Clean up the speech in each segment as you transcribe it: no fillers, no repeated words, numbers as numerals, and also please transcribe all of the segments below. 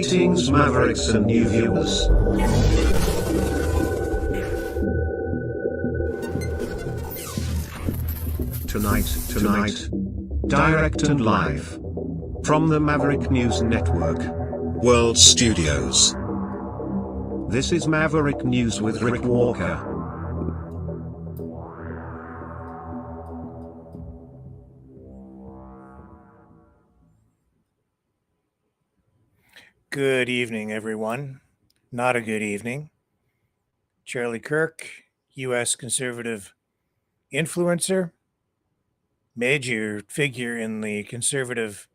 Greetings, Mavericks and new viewers. Tonight, direct and live from the Maverick News Network World Studios. This is Maverick News with Rick Walker. Good evening, everyone. Not a good evening. Charlie Kirk, U.S. conservative influencer, major figure in the conservative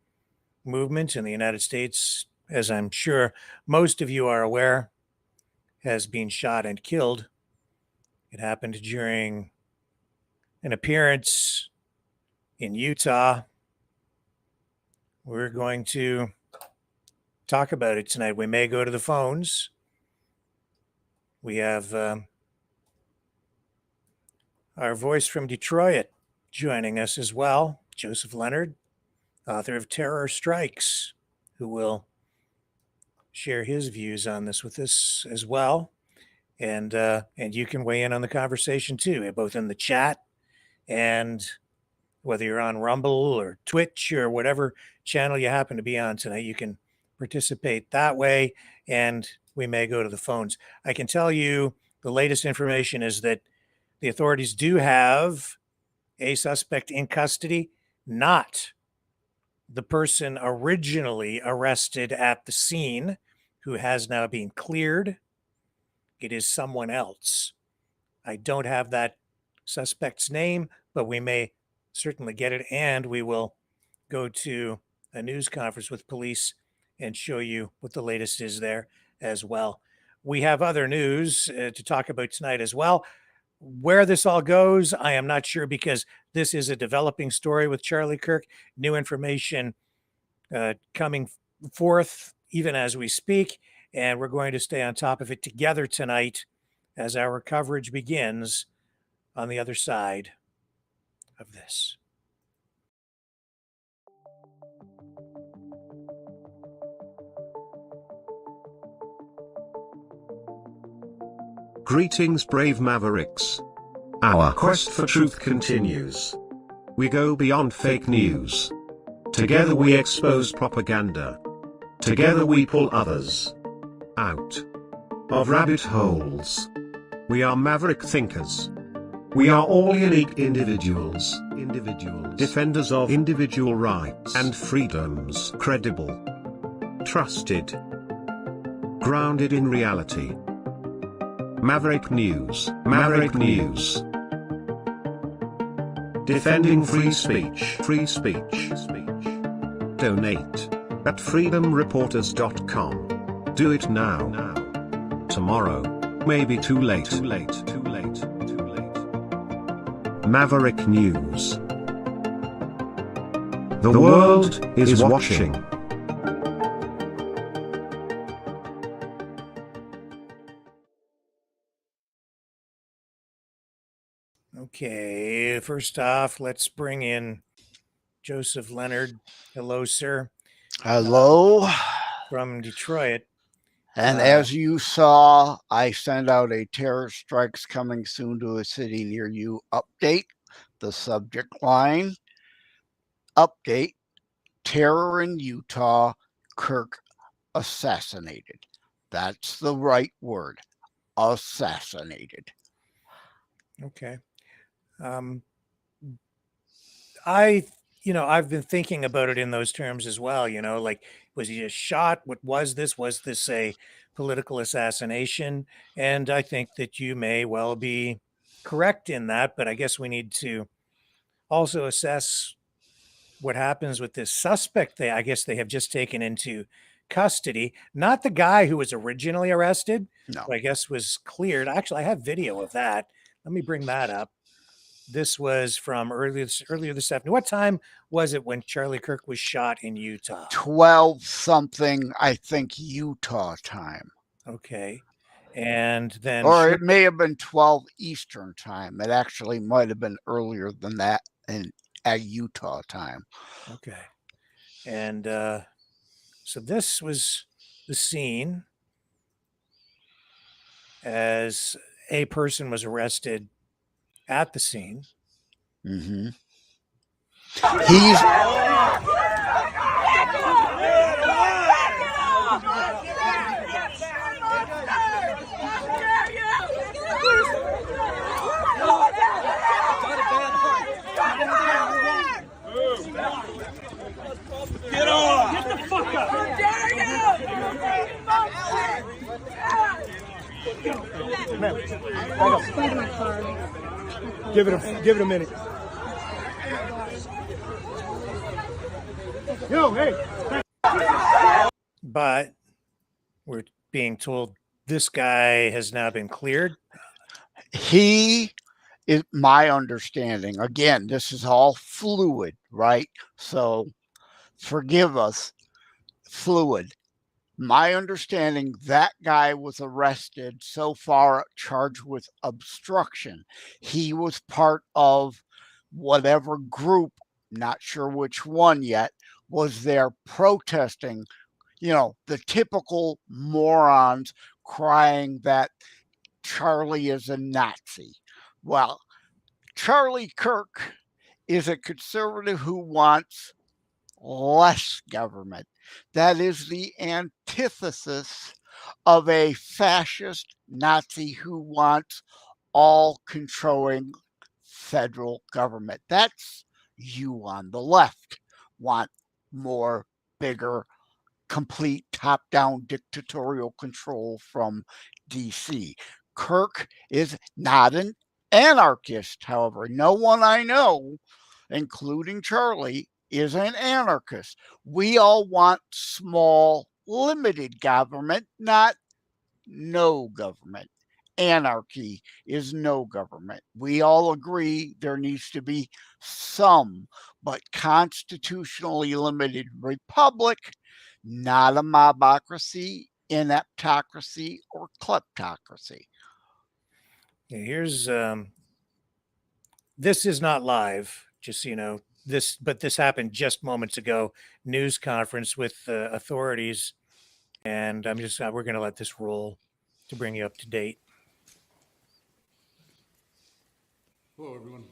movement in the United States, as I'm sure most of you are aware, has been shot and killed. It happened during an appearance in Utah. We're going to talk about it tonight. We may go to the phones. We have our voice from Detroit joining us as well, Joseph Leonard, author of Terror Strikes, who will share his views on this with us as well. And you can weigh in on the conversation too, both in the chat and whether you're on Rumble or Twitch or whatever channel you happen to be on tonight, you can participate that way, and we may go to the phones. I can tell you the latest information is that the authorities do have a suspect in custody, not the person originally arrested at the scene, who has now been cleared. It is someone else. I don't have that suspect's name, but we may certainly get it, and we will go to a news conference with police and show you what the latest is there as well. We have other news to talk about tonight as well. Where this all goes, I am not sure, because this is a developing story with Charlie Kirk. New information coming forth even as we speak, and we're going to stay on top of it together tonight as our coverage begins on the other side of this. Greetings, brave Mavericks. Our quest for truth continues. We go beyond fake news. Together we expose propaganda. Together we pull others out of rabbit holes. We are Maverick thinkers. We are all unique individuals, defenders of individual rights and freedoms, credible, trusted, grounded in reality. Maverick News. Defending free speech. Donate at freedomreporters.com. Do it now. Tomorrow may be too late. Maverick News. The world is watching. Okay, first off, let's bring in Joseph Leonard. Hello, sir. Hello. From Detroit. And as you saw, I sent out a terror strikes coming soon to a city near you update. The subject line, update, terror in Utah, Kirk assassinated. That's the right word, assassinated. Okay. I've been thinking about it in those terms as well, like, was he just shot? What was this? Was this a political assassination? And I think that you may well be correct in that, but I guess we need to also assess what happens with this suspect. I guess they have just taken into custody, not the guy who was originally arrested, No. who I guess was cleared. Actually, I have video of that. Let me bring that up. This was from earlier this afternoon. What time was it when Charlie Kirk was shot in Utah? 12 something, I think, Utah time. Okay. And then... Or it may have been 12 Eastern time. It actually might have been earlier than that at Utah time. Okay. And so this was the scene as a person was arrested at the scene. Mm-hmm. Get on! Get the fuck up! How dare you! Give it a minute. Yo, hey! But we're being told this guy has now been cleared. He is, my understanding, again, this is all fluid, right? So forgive us, fluid. My understanding, that guy was arrested so far charged with obstruction. He was part of whatever group, not sure which one yet, was there protesting, you know, the typical morons crying that Charlie is a Nazi. Well, Charlie Kirk is a conservative who wants less government. That is the antithesis of a fascist Nazi who wants all controlling federal government. That's you on the left want more, bigger, complete top-down dictatorial control from DC. Kirk is not an anarchist, however. No one I know, including Charlie, is an anarchist. We all want small, limited government, not no government. Anarchy is no government. We all agree there needs to be some, but constitutionally limited republic, not a mobocracy, ineptocracy, or kleptocracy. Here's this is not live, just so you know. But this happened just moments ago. News conference with authorities, and we're going to let this roll to bring you up to date. Hello, everyone.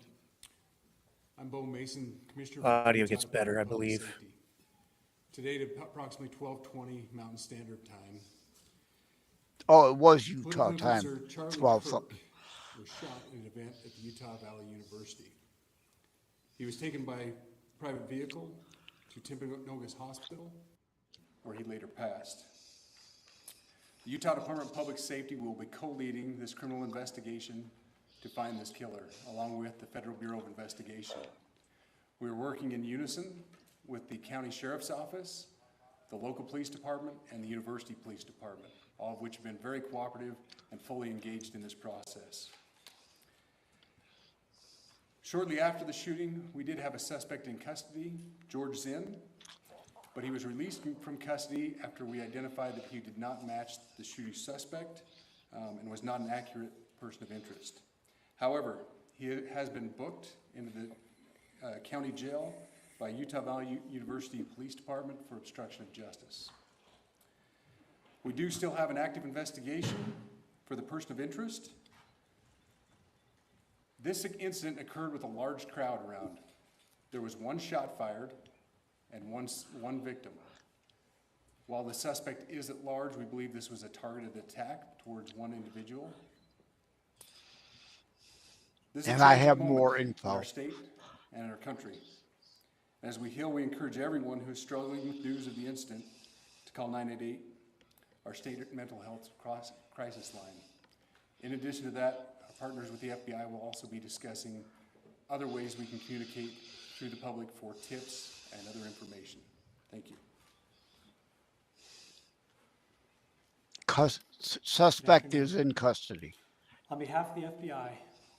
I'm Bo Mason, Commissioner. Audio gets better, I believe. Safety. Today, at approximately 12:20 Mountain Standard Time. Oh, it was Utah time. Charlie 12 Kirk something. was shot in an event at the Utah Valley University. He was taken by private vehicle to Timpanogos Hospital, where he later passed. The Utah Department of Public Safety will be co-leading this criminal investigation to find this killer, along with the Federal Bureau of Investigation. We're working in unison with the County Sheriff's Office, the local police department, and the University Police Department, all of which have been very cooperative and fully engaged in this process. Shortly after the shooting, we did have a suspect in custody, George Zinn, but he was released from custody after we identified that he did not match the shooting suspect and was not an accurate person of interest. However, he has been booked into the county jail by Utah Valley University Police Department for obstruction of justice. We do still have an active investigation for the person of interest. This incident occurred with a large crowd around. There was one shot fired and one victim. While the suspect is at large, we believe this was a targeted attack towards one individual. And I have more info. In our state and in our country. As we heal, we encourage everyone who is struggling with news of the incident to call 988, our state mental health crisis line. In addition to that, our partners with the FBI will also be discussing other ways we can communicate through the public for tips and other information. Thank you. Suspect is in custody. On behalf of the FBI,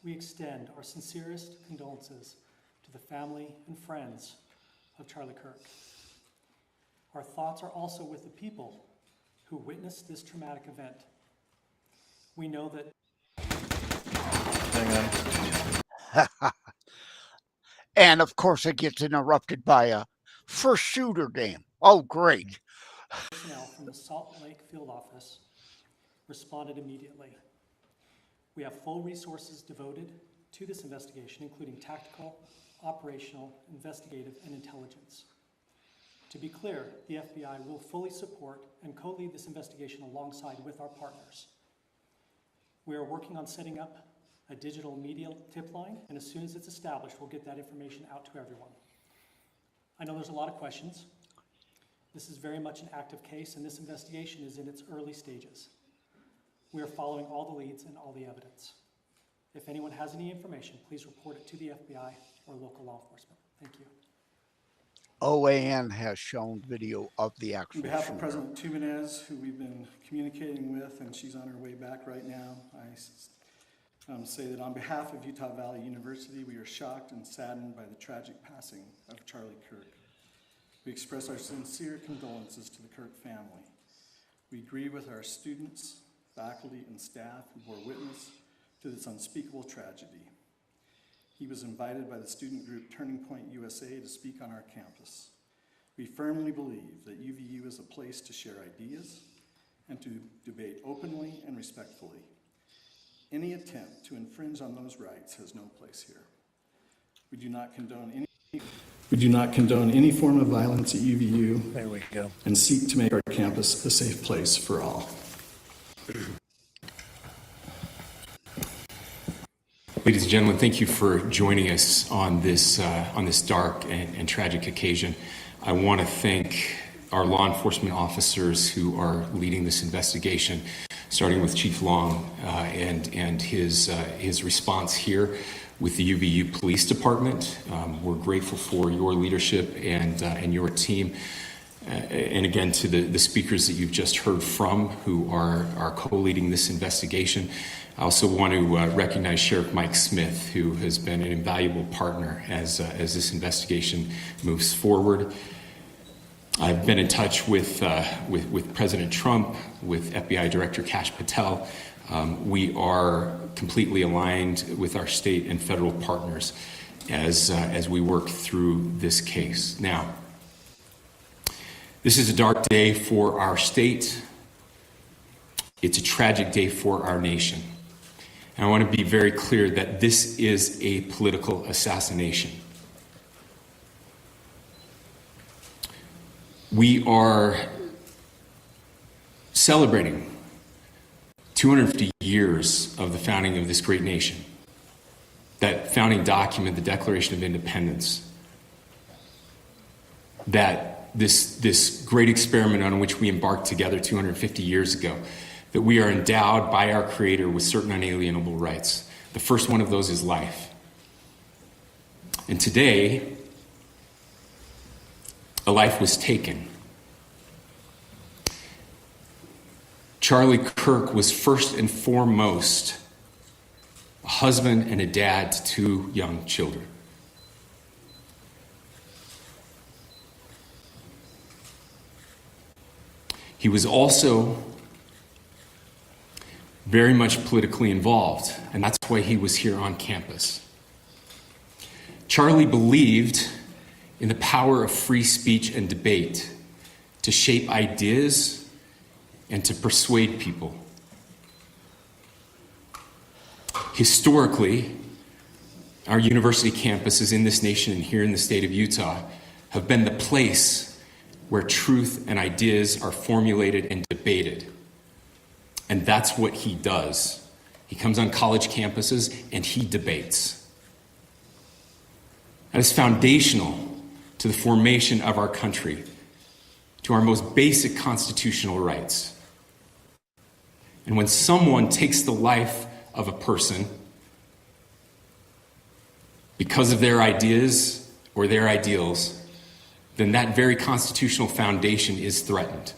we extend our sincerest condolences to the family and friends of Charlie Kirk. Our thoughts are also with the people who witnessed this traumatic event. We know that. Hang on. And of course, it gets interrupted by a first shooter game. Oh, great. Personnel from the Salt Lake Field Office responded immediately. We have full resources devoted to this investigation, including tactical, operational, investigative, and intelligence. To be clear, the FBI will fully support and co-lead this investigation alongside with our partners. We are working on setting up a digital media tip line, and as soon as it's established, we'll get that information out to everyone. I know there's a lot of questions. This is very much an active case, and this investigation is in its early stages. We are following all the leads and all the evidence. If anyone has any information, please report it to the FBI or local law enforcement. Thank you. OAN has shown video of the actual On behalf of shooting. President Tumenez, who we've been communicating with, and she's on her way back right now, I say that on behalf of Utah Valley University, we are shocked and saddened by the tragic passing of Charlie Kirk. We express our sincere condolences to the Kirk family. We grieve with our students, faculty, and staff who bore witness to this unspeakable tragedy. He was invited by the student group Turning Point USA to speak on our campus. We firmly believe that UVU is a place to share ideas and to debate openly and respectfully. Any attempt to infringe on those rights has no place here. We do not condone any form of violence at UVU. There we go. And seek to make our campus a safe place for all. Ladies and gentlemen, thank you for joining us on this dark and tragic occasion. I want to thank our law enforcement officers who are leading this investigation, starting with Chief Long and his response here with the UVU Police Department. We're grateful for your leadership and your team. And again, to the speakers that you've just heard from who are co-leading this investigation. I also want to recognize Sheriff Mike Smith, who has been an invaluable partner as this investigation moves forward. I've been in touch with President Trump, with FBI Director Kash Patel. We are completely aligned with our state and federal partners as we work through this case. Now, this is a dark day for our state. It's a tragic day for our nation. And I want to be very clear that this is a political assassination. We are celebrating 250 years of the founding of this great nation. That founding document, the Declaration of Independence, that this great experiment on which we embarked together 250 years ago, that we are endowed by our Creator with certain unalienable rights. The first one of those is life. And today, a life was taken. Charlie Kirk was first and foremost a husband and a dad to two young children. He was also very much politically involved, and that's why he was here on campus. Charlie believed in the power of free speech and debate to shape ideas and to persuade people. Historically, our university campuses in this nation and here in the state of Utah have been the place where truth and ideas are formulated and debated. And that's what he does. He comes on college campuses and he debates. That is foundational to the formation of our country, to our most basic constitutional rights. And when someone takes the life of a person because of their ideas or their ideals, then that very constitutional foundation is threatened.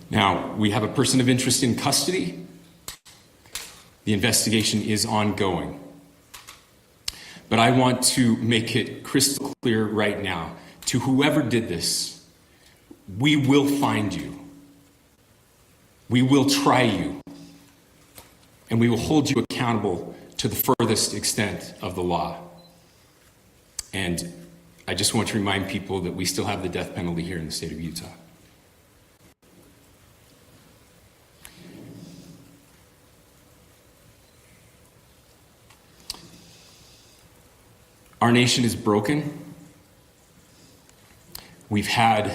Now, we have a person of interest in custody. The investigation is ongoing. But I want to make it crystal clear right now, to whoever did this, we will find you. We will try you. And we will hold you accountable to the furthest extent of the law. And I just want to remind people that we still have the death penalty here in the state of Utah. Our nation is broken. We've had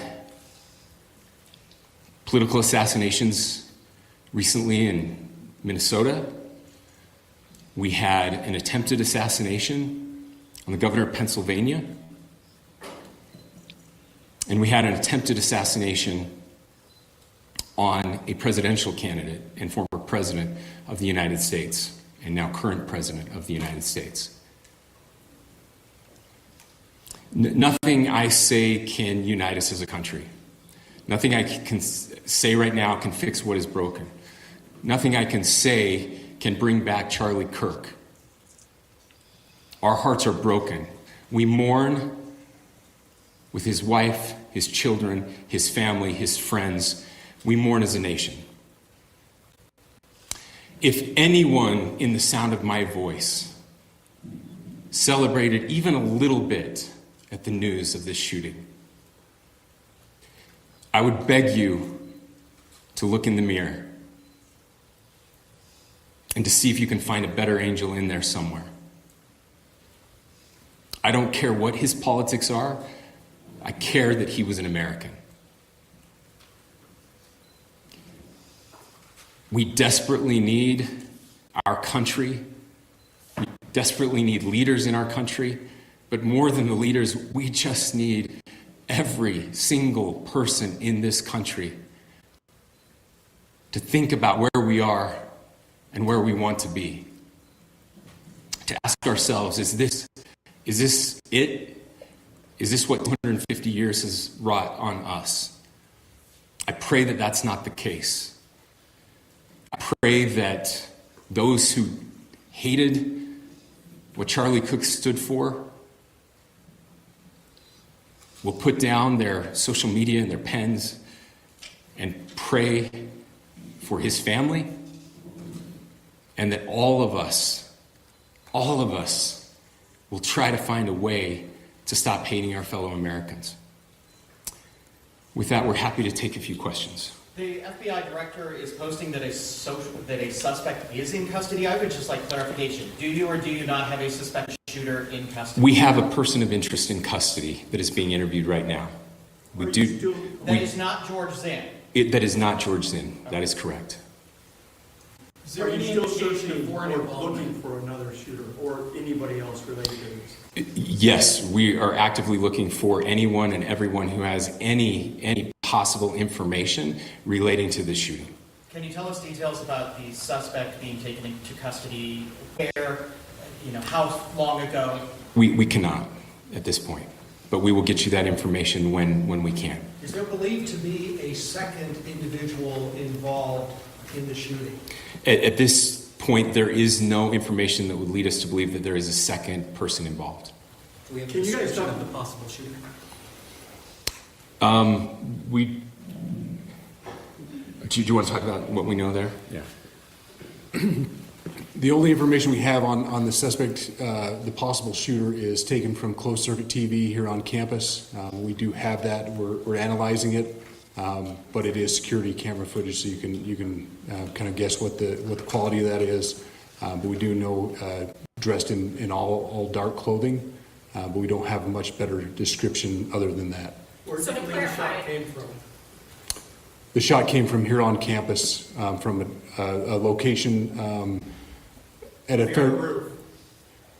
political assassinations recently in Minnesota. We had an attempted assassination on the governor of Pennsylvania. And we had an attempted assassination on a presidential candidate and former president of the United States, and now current president of the United States. Nothing I say can unite us as a country. Nothing I can say right now can fix what is broken. Nothing I can say can bring back Charlie Kirk. Our hearts are broken. We mourn with his wife, his children, his family, his friends. We mourn as a nation. If anyone in the sound of my voice celebrated even a little bit at the news of this shooting, I would beg you to look in the mirror and to see if you can find a better angel in there somewhere. I don't care what his politics are. I care that he was an American. We desperately need our country. We desperately need leaders in our country. But more than the leaders, we just need every single person in this country to think about where we are and where we want to be. To ask ourselves, is this it? Is this what 250 years has wrought on us? I pray that that's not the case. I pray that those who hated what Charlie Kirk stood for will put down their social media and their pens and pray for his family, and that all of us will try to find a way to stop hating our fellow Americans. With that, we're happy to take a few questions. The FBI director is posting that a suspect is in custody. I would just like clarification. Do you or do you not have a suspected shooter in custody? We have a person of interest in custody that is being interviewed right now. That is not George Zinn. That is not George Zinn. That is correct. Is there Are you any still indication searching for an or involvement? looking for another shooter or anybody else related to this? Yes, we are actively looking for anyone and everyone who has any possible information relating to this shooting. Can you tell us details about the suspect being taken into custody? Where? How long ago? We cannot at this point, but we will get you that information when we can. Is there believed to be a second individual involved in the shooting? At this point, there is no information that would lead us to believe that there is a second person involved. Do we have a Can you guys description talk- of the possible shooter? Do you want to talk about what we know there? Yeah. The only information we have on the suspect, the possible shooter, is taken from closed circuit TV here on campus. We do have that. We're analyzing it, but it is security camera footage, so you can kind of guess what the quality of that is. But we do know dressed in all dark clothing, but we don't have a much better description other than that. Where do you think the shot came from? The shot came from here on campus, from a location at a Roof.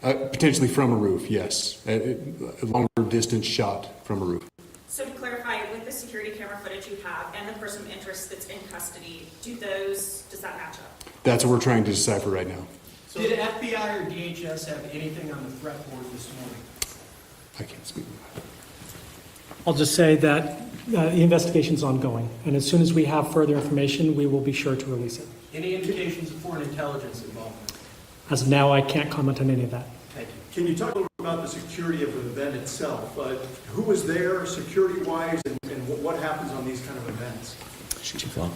potentially from a roof, yes. A longer distance shot from a roof. So to clarify, with the security camera footage you have and the person of interest that's in custody, does that match up? That's what we're trying to decipher right now. So did FBI or DHS have anything on the threat board this morning? I can't speak. I'll just say that the investigation's ongoing, and as soon as we have further information, we will be sure to release it. Any indications of foreign intelligence involvement? As of now, I can't comment on any of that. Thank you. Can you talk a little about the security of the event itself? Who was there security-wise and what happens on these kind of events? Chief Long.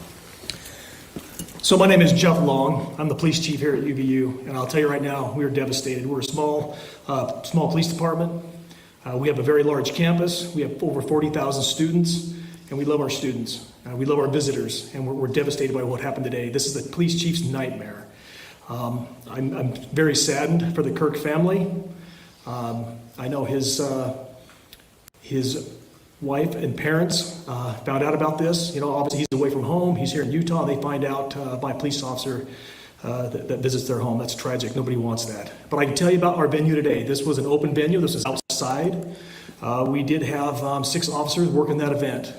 So my name is Jeff Long. I'm the police chief here at UVU, and I'll tell you right now, we are devastated. We're a small police department. We have a very large campus. We have over 40,000 students, and we love our students. We love our visitors, and we're devastated by what happened today. This is the police chief's nightmare. I'm very saddened for the Kirk family. I know his wife and parents found out about this. You know, obviously he's away from home. He's here in Utah. They find out by a police officer that visits their home. That's tragic. Nobody wants that. But I can tell you about our venue today. This was an open venue. This was outside. We did have 6 officers working that event.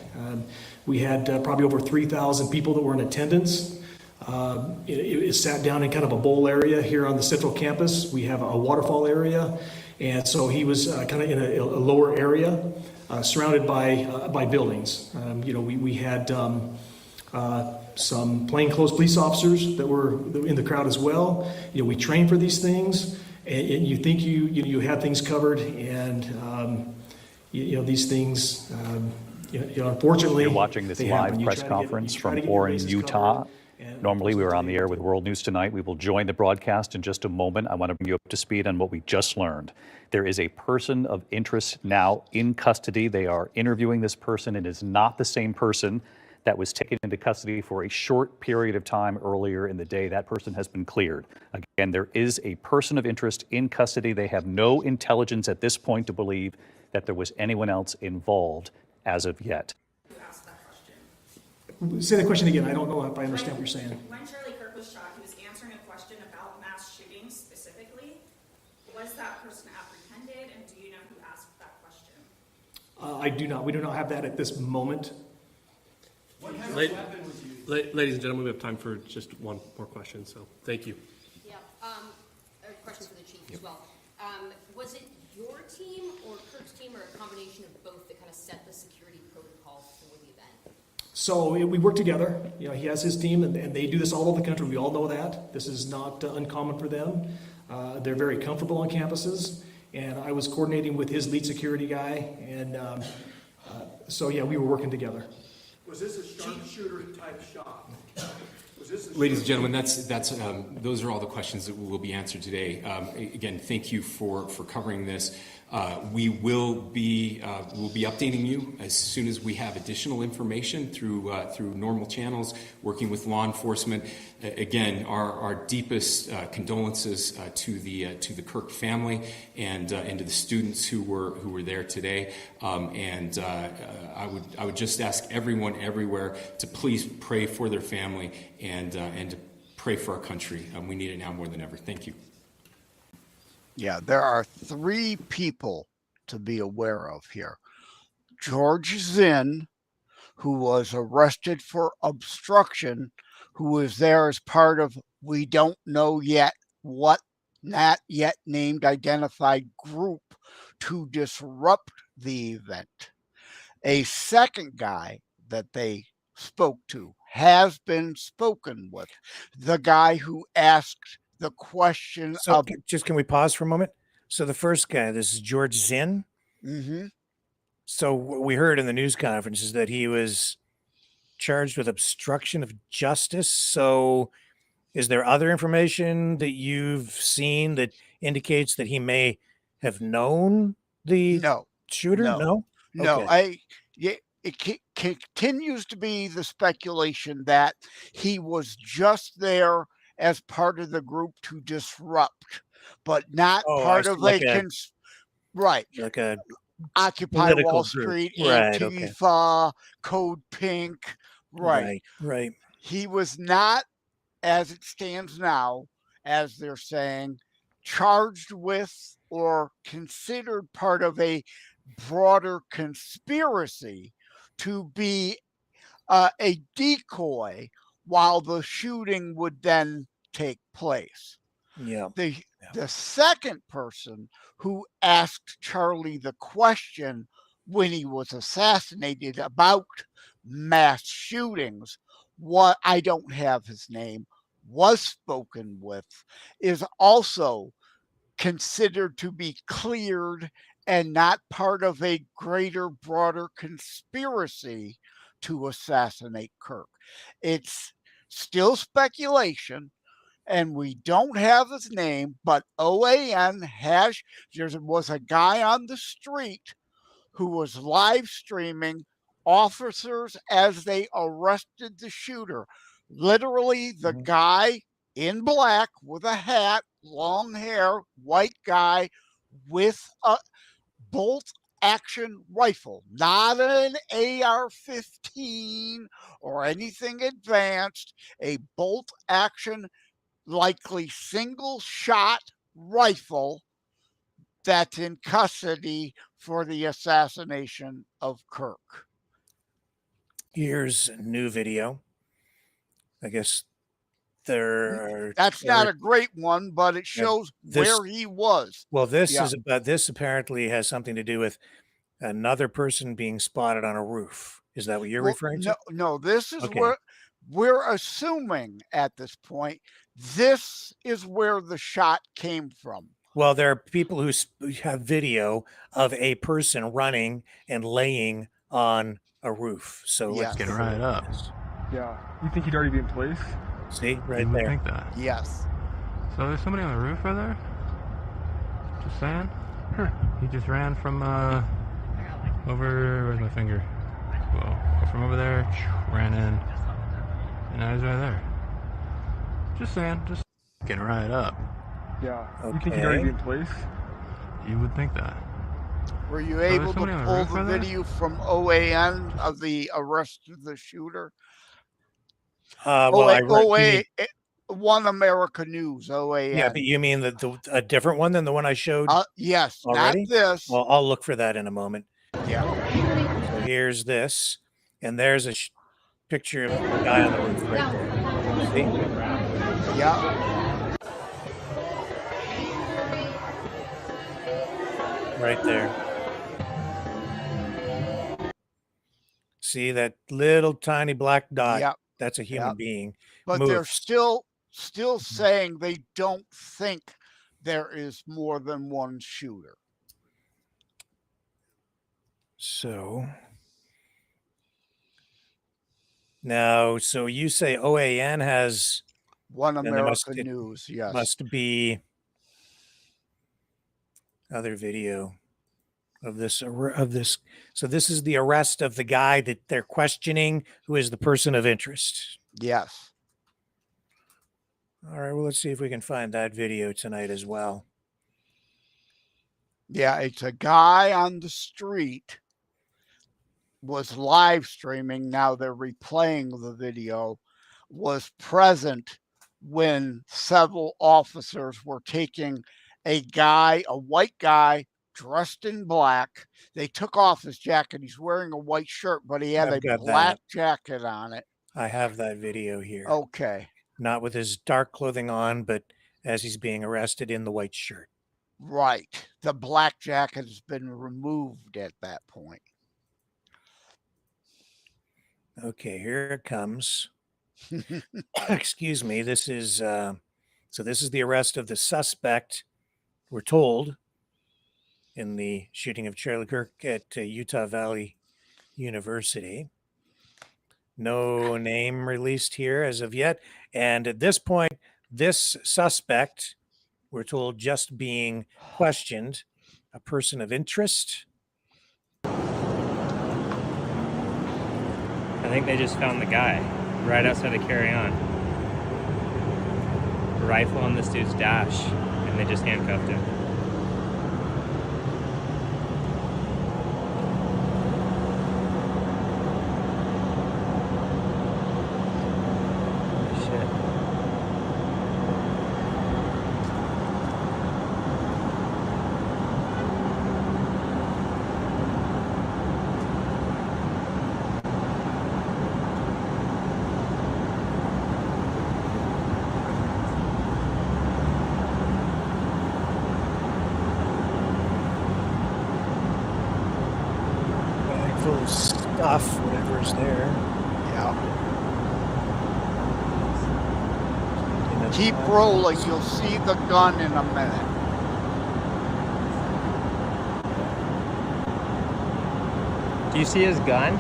We had probably over 3,000 people that were in attendance. It sat down in kind of a bowl area here on the central campus. We have a waterfall area. And so he was kind of in a lower area, surrounded by buildings. We had some plainclothes police officers that were in the crowd as well. We train for these things, and you think you have things covered, and these things. Unfortunately, you're watching this live press conference from Warren, Utah. Normally, we were on the air with World News Tonight. We will join the broadcast in just a moment. I want to bring you up to speed on what we just learned. There is a person of interest now in custody. They are interviewing this person. It is not the same person that was taken into custody for a short period of time earlier in the day. That person has been cleared. Again, there is a person of interest in custody. They have no intelligence at this point to believe that there was anyone else involved as of yet. Say the question again. I don't know if I understand what you're saying. When Charlie Kirk was shot, he was answering a question about mass shootings specifically. Was that person apprehended, and do you know who asked that question? I do not. We do not have that at this moment. What has happened with you? Ladies and gentlemen, we have time for just one more question, so thank you. Yeah, a question for the chief as well. Was it your team or Kirk's team, or a combination of both, that kind of set the security protocol for the event? So we work together. He has his team, and they do this all over the country. We all know that. This is not uncommon for them. They're very comfortable on campuses, and I was coordinating with his lead security guy, and we were working together. Was this a sharpshooter type shot? Ladies and gentlemen, those are all the questions that will be answered today. Again, thank you for covering this. We will be updating you as soon as we have additional information through normal channels, working with law enforcement. Again, our deepest condolences to the Kirk family and to the students who were there today. I would just ask everyone everywhere to please pray for their family and to pray for our country. We need it now more than ever. Thank you. Yeah, there are 3 people to be aware of here. George Zinn, who was arrested for obstruction, who was there as part of, we don't know yet what, not yet named identified group to disrupt the event. A second guy that they spoke to has been spoken with. The guy who asked the question of... Can we pause for a moment? So the first guy, this is George Zinn. Mm-hmm. So what we heard in the news conference is that he was charged with obstruction of justice. So is there other information that you've seen that indicates that he may have known the shooter? No. Okay. It continues to be the speculation that he was just there as part of the group to disrupt, but not part of like right. Like a Occupy Wall Street, Antifa, Code Pink. Right. He was not, as it stands now, as they're saying, charged with or considered part of a broader conspiracy to be a decoy while the shooting would then take place. Yeah. The second person who asked Charlie the question when he was assassinated about mass shootings, what I don't have his name, was spoken with, is also considered to be cleared and not part of a greater, broader conspiracy to assassinate Kirk. It's still speculation, and we don't have his name, but OAN has, there was a guy on the street who was live streaming officers as they arrested the shooter. Literally, the guy in black with a hat, long hair, white guy with a bolt action rifle, not an AR-15 or anything advanced, a bolt action, likely single shot rifle that's in custody for the assassination of Kirk. Here's a new video. I guess that's not a great one, but it shows where he was. Well, this is about, this apparently has something to do with another person being spotted on a roof. Is that what you're referring to? No, this is where we're assuming at this point, this is where the shot came from. Well, there are people who have video of a person running and laying on a roof. So let's get right up. Yeah. You think he'd already be in place? See, right you would there. think that. Yes. So there's somebody on the roof right there? Just saying? Huh. He just ran from over, where's my finger? Whoa. From over there, ran in, and now he's right there. Just saying, just getting right up. Yeah. You think he'd already be in place? You would think that. Were you able to pull the video from OAN of the arrest of the shooter? One America News, OAN. Yeah, but you mean a different one than the one I showed? Yes, already? not this. Well, I'll look for that in a moment. Yeah. So here's this, and there's a picture of the guy on the roof right there. See? Yeah. Right there. See that little tiny black dot? Yep. That's a human being. But they're still saying they don't think there is more than one shooter. So now, so you say OAN has One America News, yes. Must be other video of this. So this is the arrest of the guy that they're questioning, who is the person of interest. Yes. All right, well, let's see if we can find that video tonight as well. Yeah, it's a guy on the street was live streaming. Now they're replaying the video, was present when several officers were taking a white guy dressed in black. They took off his jacket. He's wearing a white shirt, but he had a black jacket on it. I have that video here. Okay. Not with his dark clothing on, but as he's being arrested in the white shirt. Right. The black jacket has been removed at that point. Okay, here it comes. Excuse me. This is so this is the arrest of the suspect, we're told, in the shooting of Charlie Kirk at Utah Valley University. No name released here as of yet. And at this point, this suspect, we're told, just being questioned, a person of interest. I think they just found the guy right outside of Carry On. A rifle on this dude's dash, and they just handcuffed him. Full of stuff, whatever's there. Yeah. Keep rolling. You'll see the gun in a minute. Do you see his gun?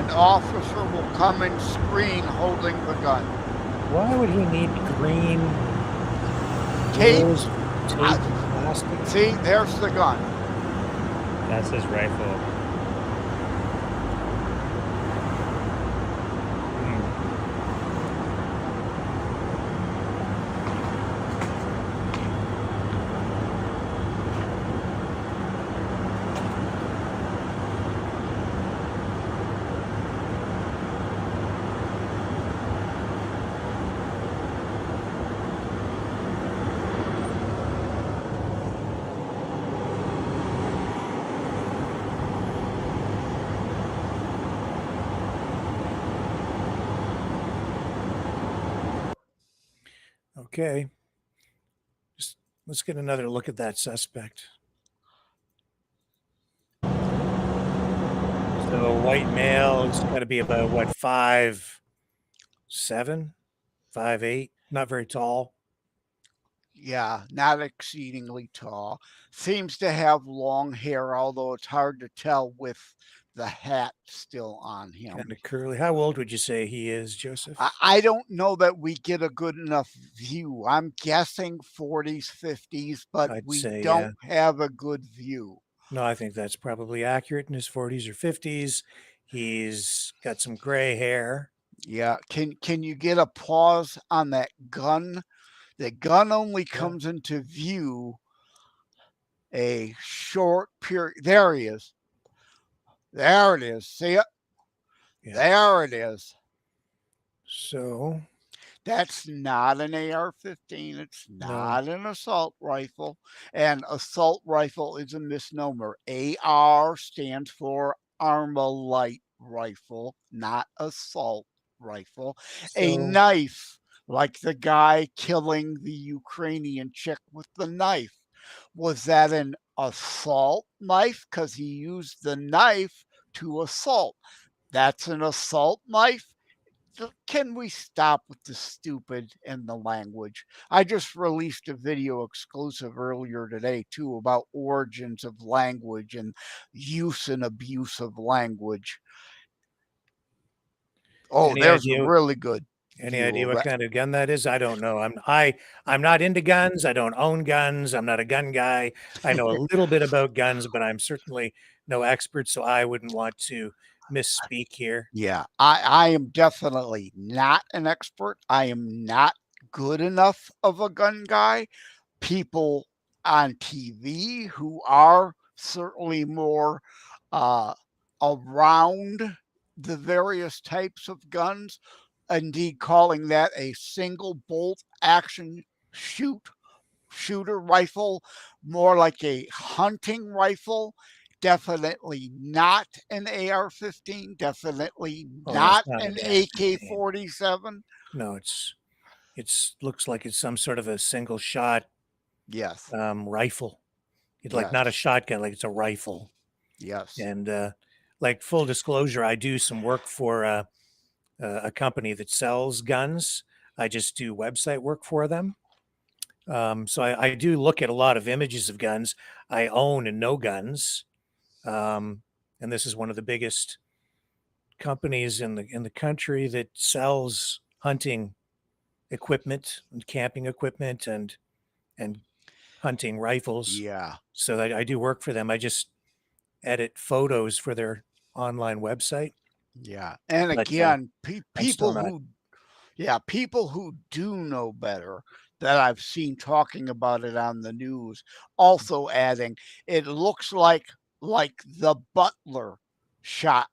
an officer will come and screen holding the gun. Why would he need green tape? Rules, tape, plastic? See, there's the gun. That's his rifle. Okay. Just let's get another look at that suspect. So a white male, it's got to be about what, 5'7", 5'8", not very tall. Yeah, not exceedingly tall. Seems to have long hair, although it's hard to tell with the hat still on him. Kind of curly. How old would you say he is, Joseph? I don't know that we get a good enough view. I'm guessing 40s, 50s, but we don't have a good view. No, I think that's probably accurate. In his 40s or 50s. He's got some gray hair. Yeah. Can you get a pause on that gun? The gun only comes into view a short period. There he is. There it is. See it? Yeah. There it is. So that's not an AR-15. It's not an assault rifle. And assault rifle is a misnomer. AR stands for Armalite rifle, not assault rifle. So, a knife, like the guy killing the Ukrainian chick with the knife. Was that an assault knife? Because he used the knife to assault. That's an assault knife? Can we stop with the stupid and the language? I just released a video exclusive earlier today, too, about origins of language and use and abuse of language. Oh, there's a really good. Any idea what kind of gun that is? I don't know. I'm not into guns. I don't own guns. I'm not a gun guy. I know a little bit about guns, but I'm certainly no expert, so I wouldn't want to misspeak here. Yeah, I am definitely not an expert. I am not good enough of a gun guy. People on TV who are certainly more around the various types of guns, indeed calling that a single bolt action shooter rifle, more like a hunting rifle. Definitely not an AR-15. Definitely not an AK-47. No, it's looks like it's some sort of a single shot. Yes. Rifle. It's like not a shotgun, like it's a rifle. Yes. And like full disclosure, I do some work for a company that sells guns. I just do website work for them. So I do look at a lot of images of guns. I own and know guns. And this is one of the biggest companies in the country that sells hunting equipment and camping equipment and hunting rifles. Yeah. So I do work for them. I just edit photos for their online website. Yeah. And again, people who do know better that I've seen talking about it on the news, also adding, it looks like the Butler shot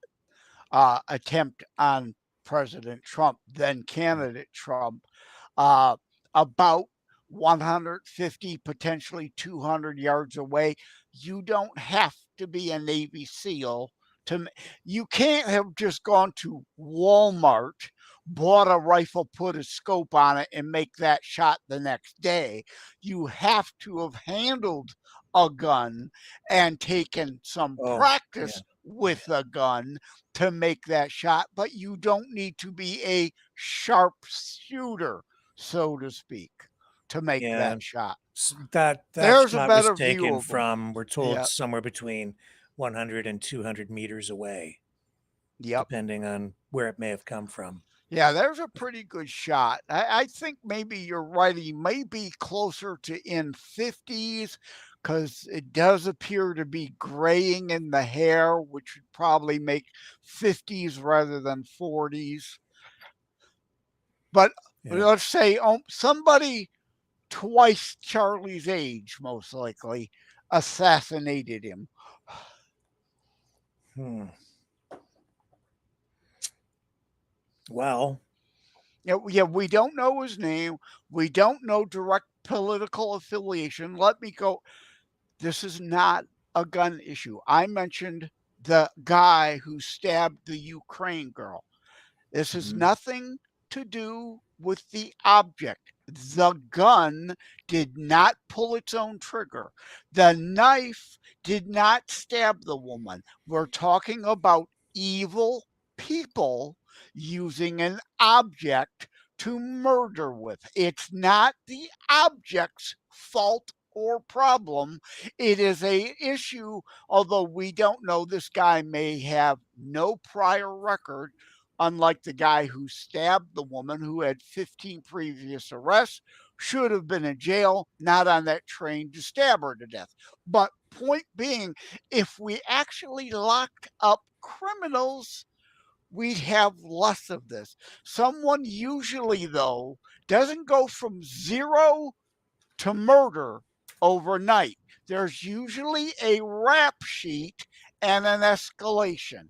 attempt on President Trump, then candidate Trump, about 150, potentially 200 yards away. You don't have to be a Navy SEAL you can't have just gone to Walmart, bought a rifle, put a scope on it, and make that shot the next day. You have to have handled a gun and taken some practice with a gun to make that shot, but you don't need to be a sharp shooter, so to speak, to make that shot. That There's shot a better was taken view from, we're told, somewhere between 100 and 200 meters away. Yep. depending on where it may have come from. Yeah, there's a pretty good shot. I think maybe you're right. He may be closer to in 50s because it does appear to be graying in the hair, which would probably make 50s rather than 40s. But let's say somebody twice Charlie's age, most likely, assassinated him. Well, yeah, we don't know his name. We don't know direct political affiliation. Let me go. This is not a gun issue. I mentioned the guy who stabbed the Ukraine girl. This has nothing to do with the object. The gun did not pull its own trigger. The knife did not stab the woman. We're talking about evil people using an object to murder with. It's not the object's fault or problem. It is a issue, although we don't know, this guy may have no prior record, unlike the guy who stabbed the woman, who had 15 previous arrests, should have been in jail, not on that train to stab her to death. But point being, if we actually locked up criminals, we'd have less of this. Someone usually, though, doesn't go from zero to murder overnight. There's usually a rap sheet and an escalation.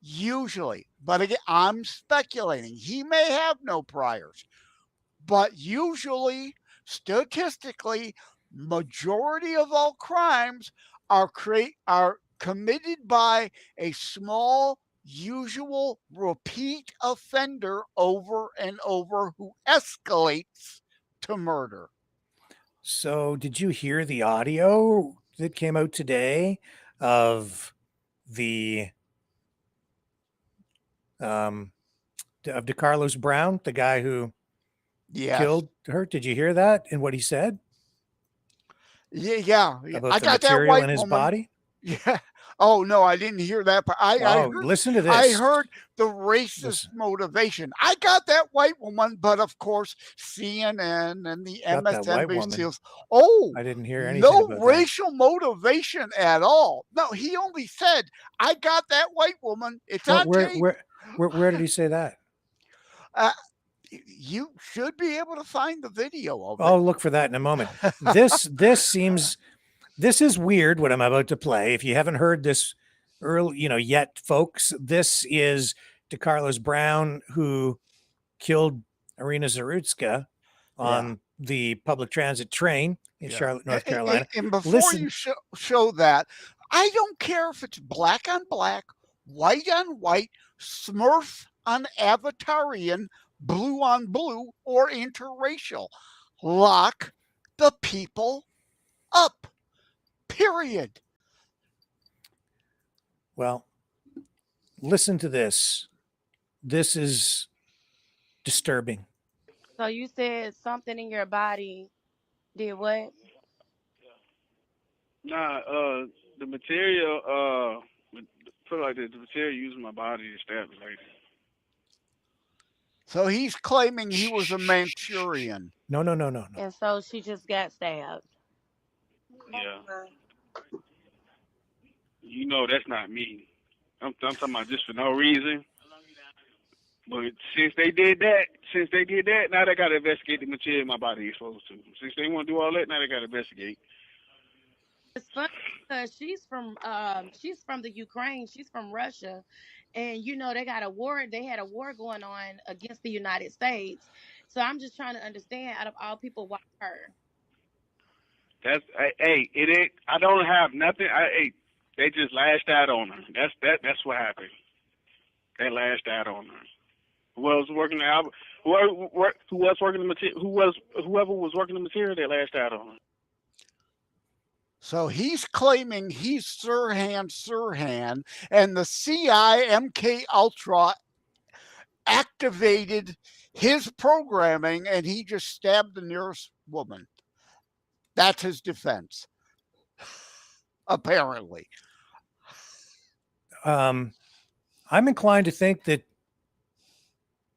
Usually. But again, I'm speculating. He may have no priors. But usually, statistically, majority of all crimes are committed by a small, usual repeat offender over and over who escalates to murder. So, did you hear the audio that came out today of the of DeCarlos Brown, the guy who killed her? Did you hear that and what he said? Yeah. About I the got that material white in his woman. body? Yeah. Oh no, I didn't hear that. But I heard, listen to this. I heard the racist motivation. I got that white woman, but of course, CNN and the Got that white MSNBC. woman. Oh, I didn't hear anything no about racial motivation at all. No, he only said, "I got that white woman." It's that. on tape. Where did he say that? You should be able to find the video of it. I'll look for that in a moment. This is weird what I'm about to play. If you haven't heard this yet, folks, this is DeCarlos Brown, who killed Irina Zarutska on the public transit train in Charlotte, North Carolina. And before you show that, I don't care if it's black on black, white on white, Smurf on Avatarian, blue on blue, or interracial. Lock the people up. Period. Well, listen to this. This is disturbing. So you said something in your body did what? Nah, the material, put it like this, the material using my body to stab the lady. So he's claiming he was a Manchurian. No. And so she just got stabbed. Yeah. You know that's not me. I'm talking about just for no reason. But since they did that, now they got to investigate the material my body is supposed to. Since they want to do all that, now they got to investigate. It's funny because she's from the Ukraine. She's from Russia, and they got a war. They had a war going on against the United States. So I'm just trying to understand. Out of all people, why her? It ain't. I don't have nothing. They just lashed out on her. That's what happened. They lashed out on her. Whoever was working the material, whoever was working the material, they lashed out on her. So he's claiming he's Sirhan, and the CIMK Ultra activated his programming, and he just stabbed the nearest woman. That's his defense, apparently. I'm inclined to think that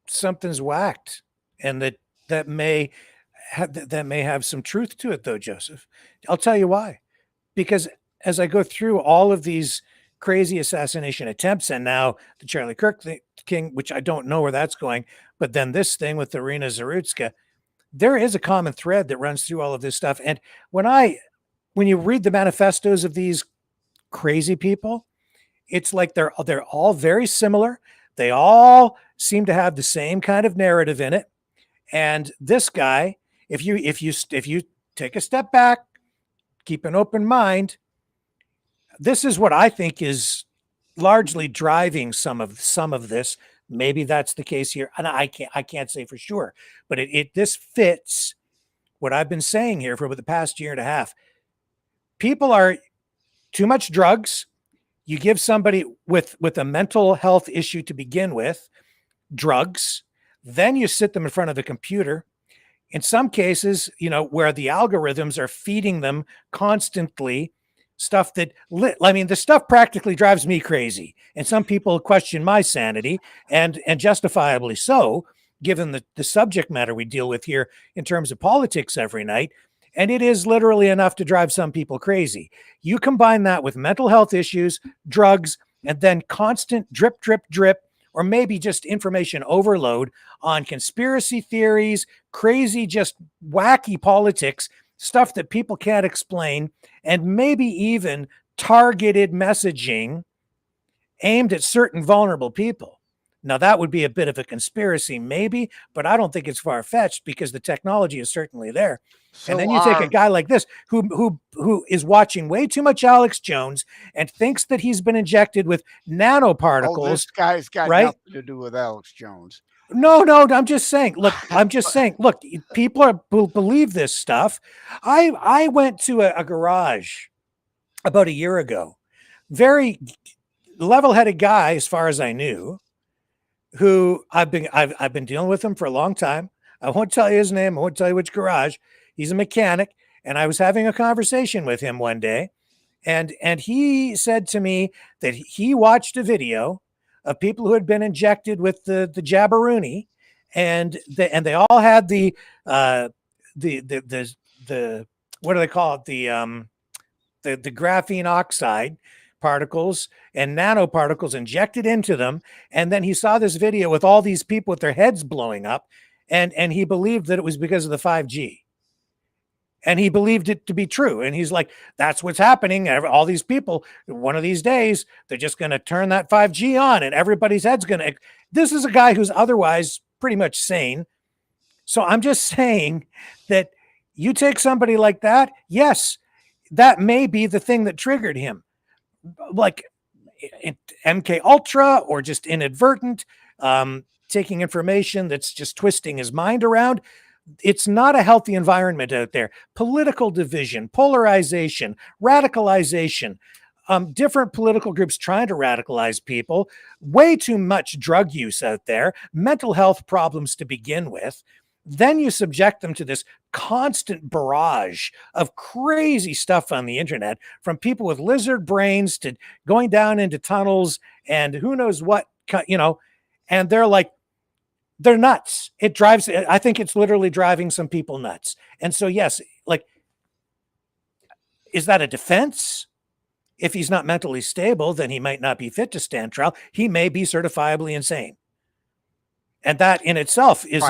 something's whacked, and that may have some truth to it, though, Joseph. I'll tell you why. Because as I go through all of these crazy assassination attempts, and now the Charlie Kirk King, which I don't know where that's going, but then this thing with Irina Zarutska, there is a common thread that runs through all of this stuff. And when you read the manifestos of these crazy people, it's like they're all very similar. They all seem to have the same kind of narrative in it. And this guy, if you take a step back, keep an open mind, this is what I think is largely driving some of this. Maybe that's the case here, and I can't say for sure, but this fits what I've been saying here for the past year and a half. People are too much drugs. You give somebody with a mental health issue to begin with drugs, then you sit them in front of a computer. In some cases, where the algorithms are feeding them constantly stuff the stuff practically drives me crazy. And some people question my sanity, and justifiably so, given the subject matter we deal with here in terms of politics every night. And it is literally enough to drive some people crazy. You combine that with mental health issues, drugs, and then constant drip, drip, drip, or maybe just information overload on conspiracy theories, crazy, just wacky politics, stuff that people can't explain, and maybe even targeted messaging aimed at certain vulnerable people. Now, that would be a bit of a conspiracy, maybe, but I don't think it's far-fetched because the technology is certainly there. And then you take a guy like this who is watching way too much Alex Jones and thinks that he's been injected with nanoparticles. Oh, this guy's got nothing to do with Alex Jones. No, I'm just saying, look, people believe this stuff. I went to a garage about a year ago, very level-headed guy as far as I knew, who I've been dealing with him for a long time. I won't tell you his name. I won't tell you which garage. He's a mechanic, and I was having a conversation with him one day, and he said to me that he watched a video of people who had been injected with the jabberoonie, and they all had the what do they call it, the graphene oxide particles and nanoparticles injected into them. And then he saw this video with all these people with their heads blowing up, and he believed that it was because of the 5G. And he believed it to be true. And he's like, that's what's happening. All these people, one of these days, they're just going to turn that 5G on and everybody's head's going to. This is a guy who's otherwise pretty much sane. So I'm just saying that you take somebody like that, yes, that may be the thing that triggered him. Like MK Ultra, or just inadvertent, taking information that's just twisting his mind around. It's not a healthy environment out there. Political division, polarization, radicalization, different political groups trying to radicalize people, way too much drug use out there, mental health problems to begin with. Then you subject them to this constant barrage of crazy stuff on the internet, from people with lizard brains to going down into tunnels and who knows what, and they're nuts. I think it's literally driving some people nuts. And so, yes, is that a defense? If he's not mentally stable, then he might not be fit to stand trial. He may be certifiably insane. And that in itself is,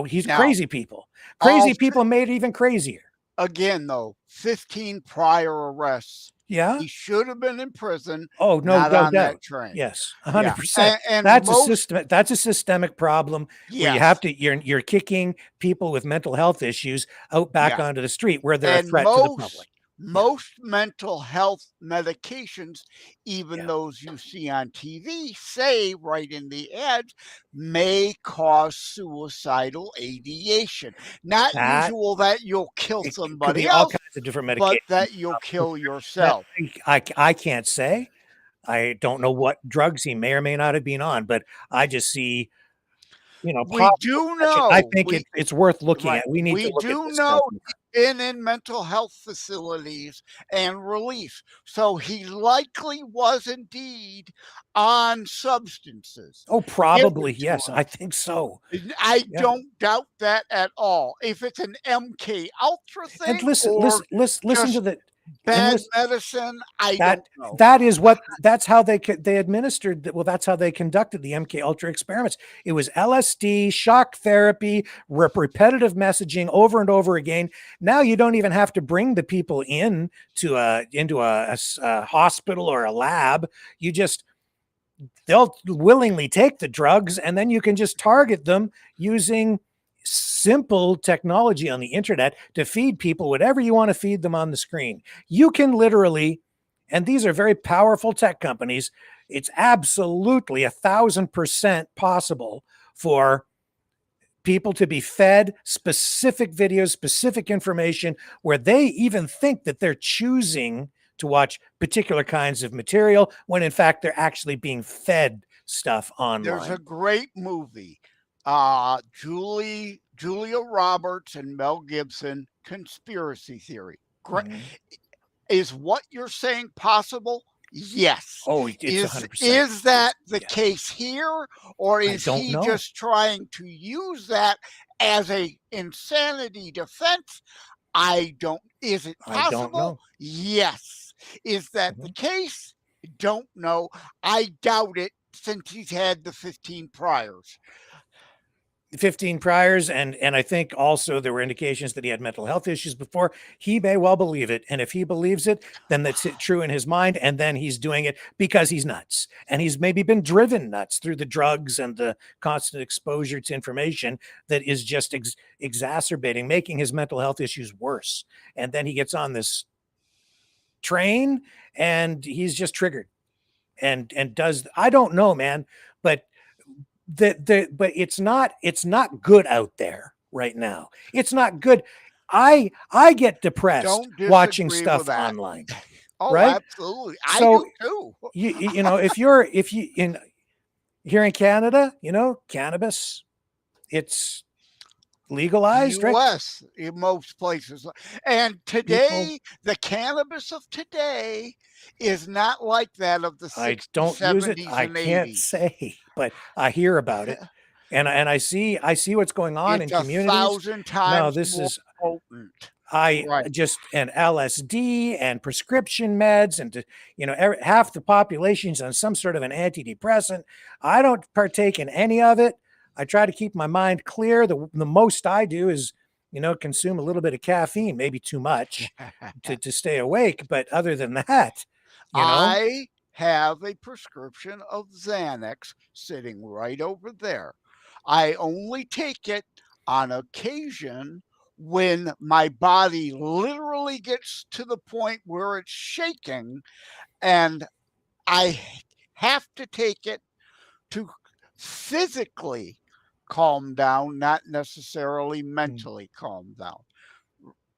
he's now, crazy people. Crazy people made it even crazier. Again, though, 15 prior arrests. Yeah. He should have been in prison. Oh, no doubt. That train. Yes, 100%. And that's a systemic problem. Yes. Where you have to, you're kicking people with mental health issues out back onto the street where they're a threat to the public. Most mental health medications, even those you see on TV, say right in the ads, may cause suicidal ideation. Not usual that you'll kill somebody could be else, all kinds of different medications, but that you'll kill yourself. I can't say. I don't know what drugs he may or may not have been on, but I just see, we do know. I think it's worth looking at. We need to look at this stuff. been in mental health facilities and released. So he likely was indeed on substances. Oh, probably. given to Yes, him. I think so. I Yeah. don't doubt that at all. If it's an MK Ultra And thing listen, or listen to just the and bad listen, medicine, I that don't know. that is what that's how they administered. Well, that's how they conducted the MK Ultra experiments. It was LSD, shock therapy, repetitive messaging over and over again. Now you don't even have to bring the people in to into a hospital or a lab. You just they'll willingly take the drugs, and then you can just target them using simple technology on the internet to feed people whatever you want to feed them on the screen. You can literally, and these are very powerful tech companies, it's absolutely 1,000% possible for people to be fed specific videos, specific information where they even think that they're choosing to watch particular kinds of material when in fact they're actually being fed stuff online. There's a great movie, Julia Roberts and Mel Gibson, Conspiracy Theory. Great. Is what you're saying possible? Yes. Oh, it's 100%. Is that the case here, or is don't he know. just trying to use that as a insanity defense? I don't. Is it I don't possible? know. Yes. Is that the case? Don't know. I doubt it, since he's had the 15 priors. 15 priors, and I think also there were indications that he had mental health issues before. He may well believe it, and if he believes it, then that's true in his mind, and then he's doing it because he's nuts, and he's maybe been driven nuts through the drugs and the constant exposure to information that is just exacerbating, making his mental health issues worse. And then he gets on this train, and he's just triggered, and does, I don't know, man, but but it's not good out there right now. It's not good. I get depressed watching stuff online. Oh, right? absolutely. So, I do too. you know, if you here in Canada, you know, cannabis, it's legalized, right? US in most places. And today, the cannabis of today is not like that of the 60s, I don't 70s, use it. I and can't 80s. say, but I hear about it, and I see what's going on It's in communities. 1,000 times No, this more is potent. just and LSD and prescription meds, and you know, half the population's on some sort of an antidepressant. I don't partake in any of it. I try to keep my mind clear. The most I do is, you know, consume a little bit of caffeine, maybe too much, to stay awake. But other than that, you know, I have a prescription of Xanax sitting right over there. I only take it on occasion when my body literally gets to the point where it's shaking, and I have to take it to physically calm down, not necessarily mentally calm down.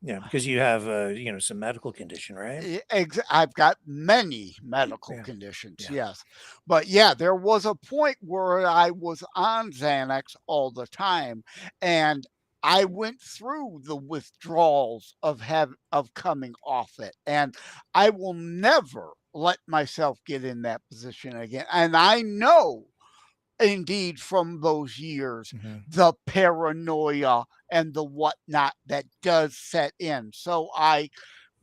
yeah, because you have you know, some medical condition, right? I've got many medical conditions, yes. But yeah, there was a point where I was on Xanax all the time, and I went through the withdrawals of coming off it, and I will never let myself get in that position again. And I know, indeed, from those years, the paranoia and the whatnot that does set in.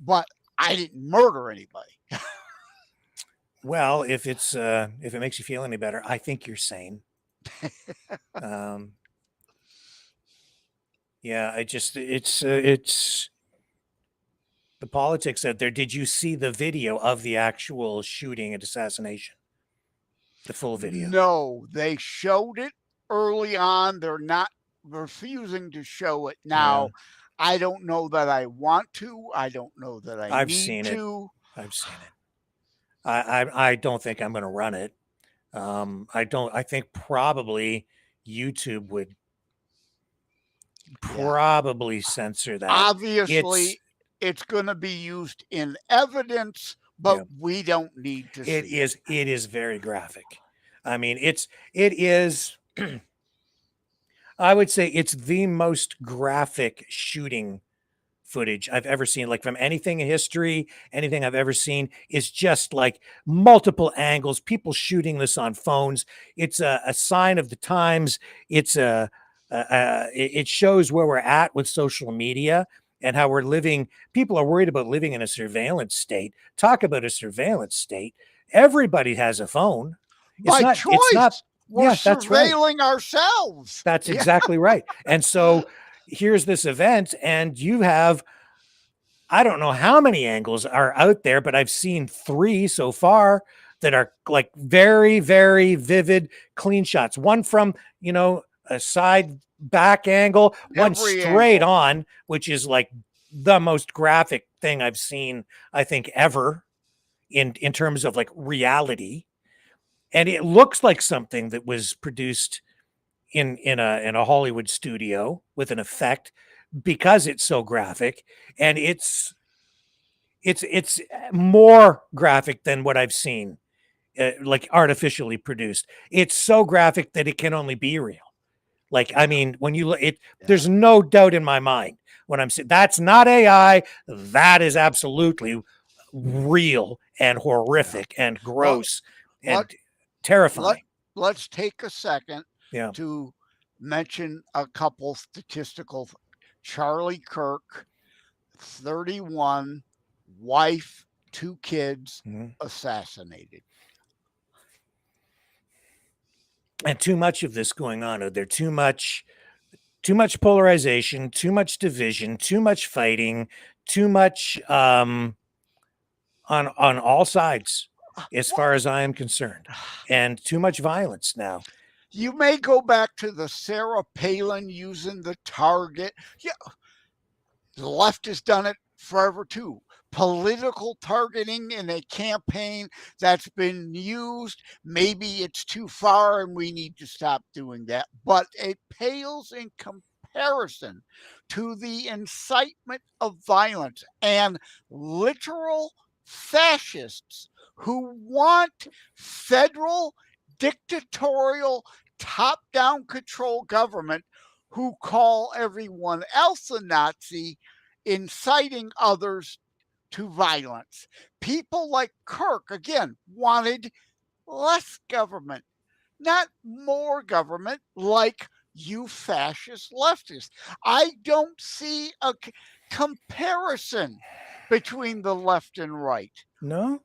But I didn't murder anybody. Well, if it makes you feel any better, I think you're sane. Yeah, it's the politics out there. Did you see the video of the actual shooting and assassination? The full video? No, they showed it early on. They're not refusing to show it now. I don't know that I want to. I don't know that I need to. I've seen it. I don't think I'm going to run it. I think probably YouTube would probably censor that. Obviously, it's going to be used in evidence, but we don't need to see it. It is very graphic. I mean, it is I would say it's the most graphic shooting footage I've ever seen, like from anything in history, anything I've ever seen, is just like multiple angles, people shooting this on phones. It's a sign of the times. It's it shows where we're at with social media and how we're living. People are worried about living in a surveillance state. Talk about a surveillance state. Everybody has a phone. By choice. It's not, We're yeah, that's right. surveilling ourselves. That's Yeah. exactly right. And so here's this event, and you have, I don't know how many angles are out there, but I've seen 3 so far that are like very, very vivid, clean shots. One from, a side back angle, one Every straight angle. on, which is like the most graphic thing I've seen, I think, ever in terms of like reality. And it looks like something that was produced in a Hollywood studio with an effect, because it's so graphic, and it's more graphic than what I've seen, like artificially produced. It's so graphic that it can only be real. Like, I mean, when you look, there's no doubt in my mind when I'm saying that's not AI. That is absolutely real and horrific and gross and terrifying. Let's take a second Yeah. to mention a couple statistical. Charlie Kirk, 31, wife, 2 kids, assassinated. And too much of this going on out there. Too much polarization, too much division, too much fighting, too much on all sides, as far as I am concerned, and too much violence now. You may go back to the Sarah Palin using the target. Yeah, the left has done it forever too. Political targeting in a campaign that's been used. Maybe it's too far and we need to stop doing that. But it pales in comparison to the incitement of violence and literal fascists who want federal dictatorial top-down control government, who call everyone else a Nazi, inciting others to violence. People like Kirk, again, wanted less government, not more government, like you fascist leftists. I don't see a comparison between the left and right. No?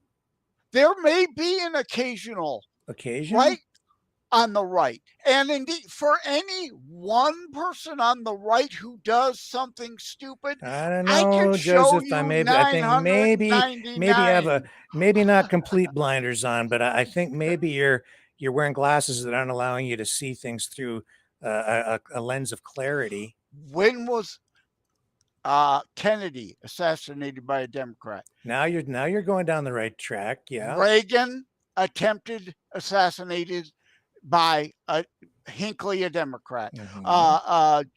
There may be an occasion right on the right. And indeed, for any one person on the right who does something stupid, I don't I know, can show Joseph. you I think maybe have maybe not complete blinders on, but I think maybe you're wearing glasses that aren't allowing you to see things through a lens of clarity. When was Kennedy assassinated by a Democrat? Now you're going down the right track. Yeah. Reagan attempted assassinated by Hinckley, a Democrat. JFK,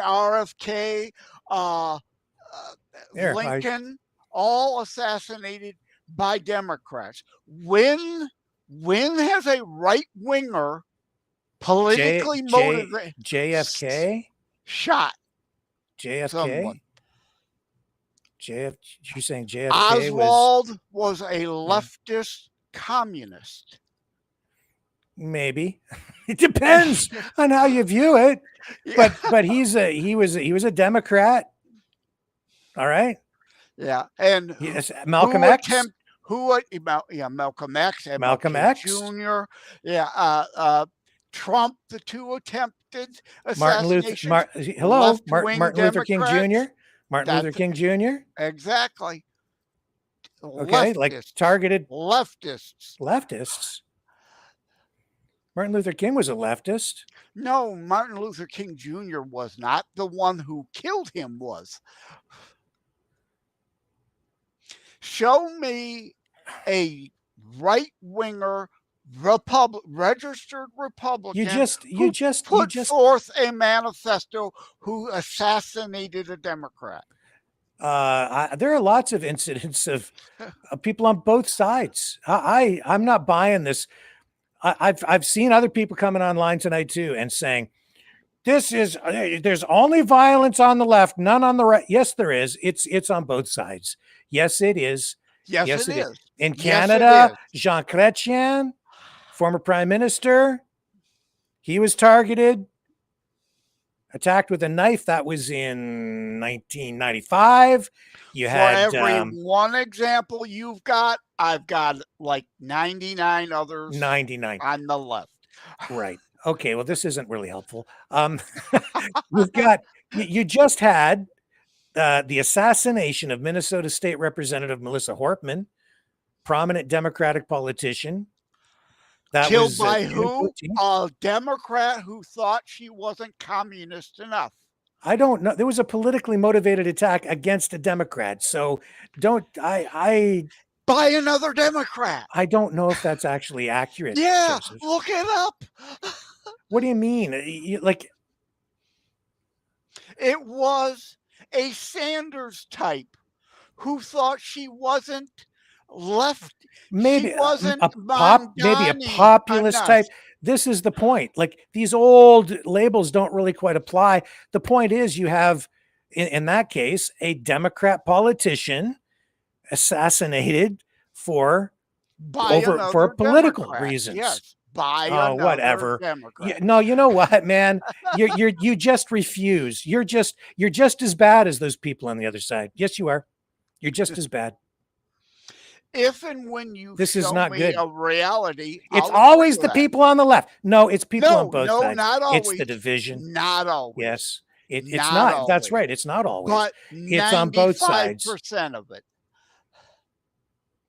RFK, Lincoln, all assassinated by Democrats. When has a right winger politically motivated JFK shot JFK? Someone? You're saying JFK Oswald was a leftist communist. Maybe. It depends on how you view it. But he was a Democrat. All right. Yeah. And yes, Malcolm X. Malcolm X. Malcolm X Jr. Yeah. Trump, the 2 attempted assassinations. Martin Luther King Jr. Martin Luther King Jr. Exactly. Okay, like targeted leftists. Martin Luther King was a leftist. No, Martin Luther King Jr. was not. The one who killed him was. Show me a right-winger registered Republican you just put forth a manifesto who assassinated a Democrat. There are lots of incidents of people on both sides. I'm not buying this. I've seen other people coming online tonight too and saying there's only violence on the left, none on the right. Yes, there is. It's on both sides. Yes, it is. Yes, it is. In Yes, it Canada, is. Jean Chrétien, former prime minister, he was targeted, attacked with a knife. That was in 1995. You For had every one example you've got, I've got like 99 others 99 on the left. Right. Okay. Well, this isn't really helpful. We've got you just had the assassination of Minnesota State Representative Melissa Hortman, prominent Democratic politician. That Killed was by June who? 14th. A Democrat who thought she wasn't communist enough. I don't know. There was a politically motivated attack against a Democrat. So don't I by another Democrat. I don't know if that's actually accurate. Yeah, Joseph. look it up. What do you mean? Like it was a Sanders type who thought she wasn't left. Maybe she wasn't maybe a populist type. This is the point. Like these old labels don't really quite apply. The point is you have in that case a Democrat politician assassinated for political Democrat. reasons. Yes, by another whatever. Democrat. No, you know what, man? You just refuse. You're just as bad as those people on the other side. Yes, you are. You're just as bad. If and when you this show is not me good. a reality, It's always the people on the left. No, it's people on both sides. Not always. It's the division. Not always. Yes, it's not. Always. That's right. It's not always. But it's on both sides. 95% of it.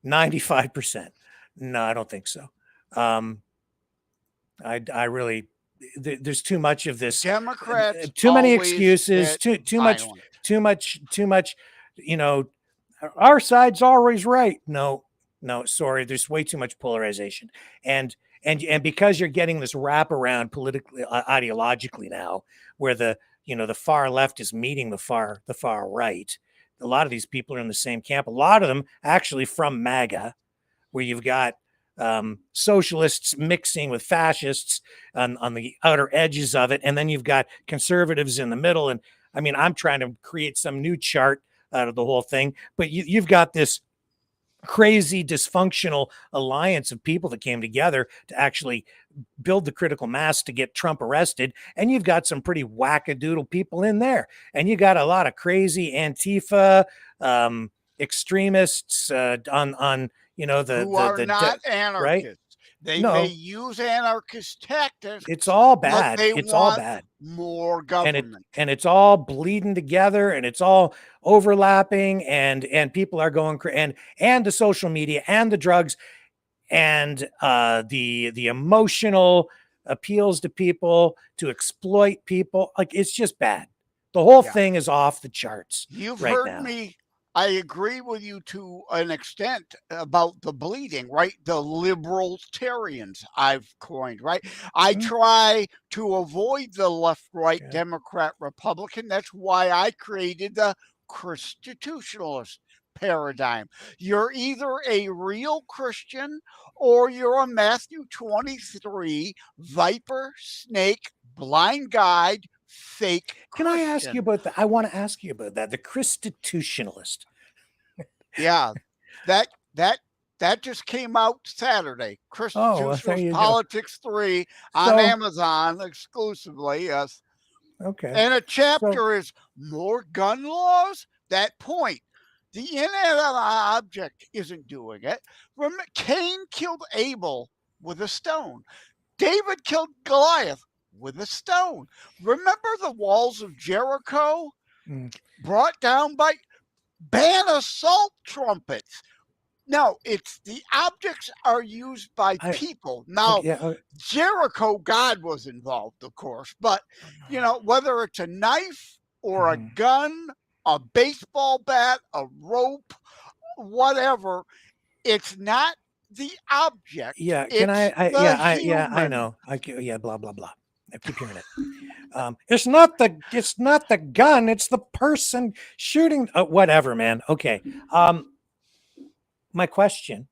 95%. No, I don't think so. I really. There's too much of this. Democrats. Too many excuses. Too much. You know, our side's always right. No, sorry. There's way too much polarization, and because you're getting this wraparound politically, ideologically now, where the far left is meeting the far right. A lot of these people are in the same camp. A lot of them actually from MAGA, where you've got socialists mixing with fascists on the outer edges of it, and then you've got conservatives in the middle. And I mean, I'm trying to create some new chart out of the whole thing, but you've got this crazy dysfunctional alliance of people that came together to actually build the critical mass to get Trump arrested, and you've got some pretty wackadoodle people in there, and you got a lot of crazy Antifa extremists on who are not anarchists. Right? They may use anarchist tactics. It's all bad. It's all bad. More government, and it's all bleeding together, and it's all overlapping, and people are going and the social media and the drugs and the emotional appeals to people to exploit people. Like it's just bad. The whole thing is off the charts. You've right heard now. me. I agree with you to an extent about the bleeding, right? The libertarians I've coined, right? I try to avoid the left-right Democrat Republican. That's why I created the constitutionalist paradigm. You're either a real Christian or you're a Matthew 23 viper, snake, blind guide, fake Can Christian. I ask you about that? I want to ask you about that. The constitutionalist. Yeah, that just came out Saturday. Constitutionalist Politics 3 on Amazon exclusively. Yes. Okay. And a chapter is more gun laws. That point. The inanimate object isn't doing it. Cain killed Abel with a stone. David killed Goliath with a stone. Remember the walls of Jericho brought down by ban assault trumpets. No, it's the objects are used by people. Now, Jericho, God was involved, of course, but whether it's a knife or a gun, a baseball bat, a rope, whatever, it's not the object. Yeah, I know. Blah blah blah. I keep hearing it. It's not the gun. It's the person shooting. Whatever, man. Okay. My question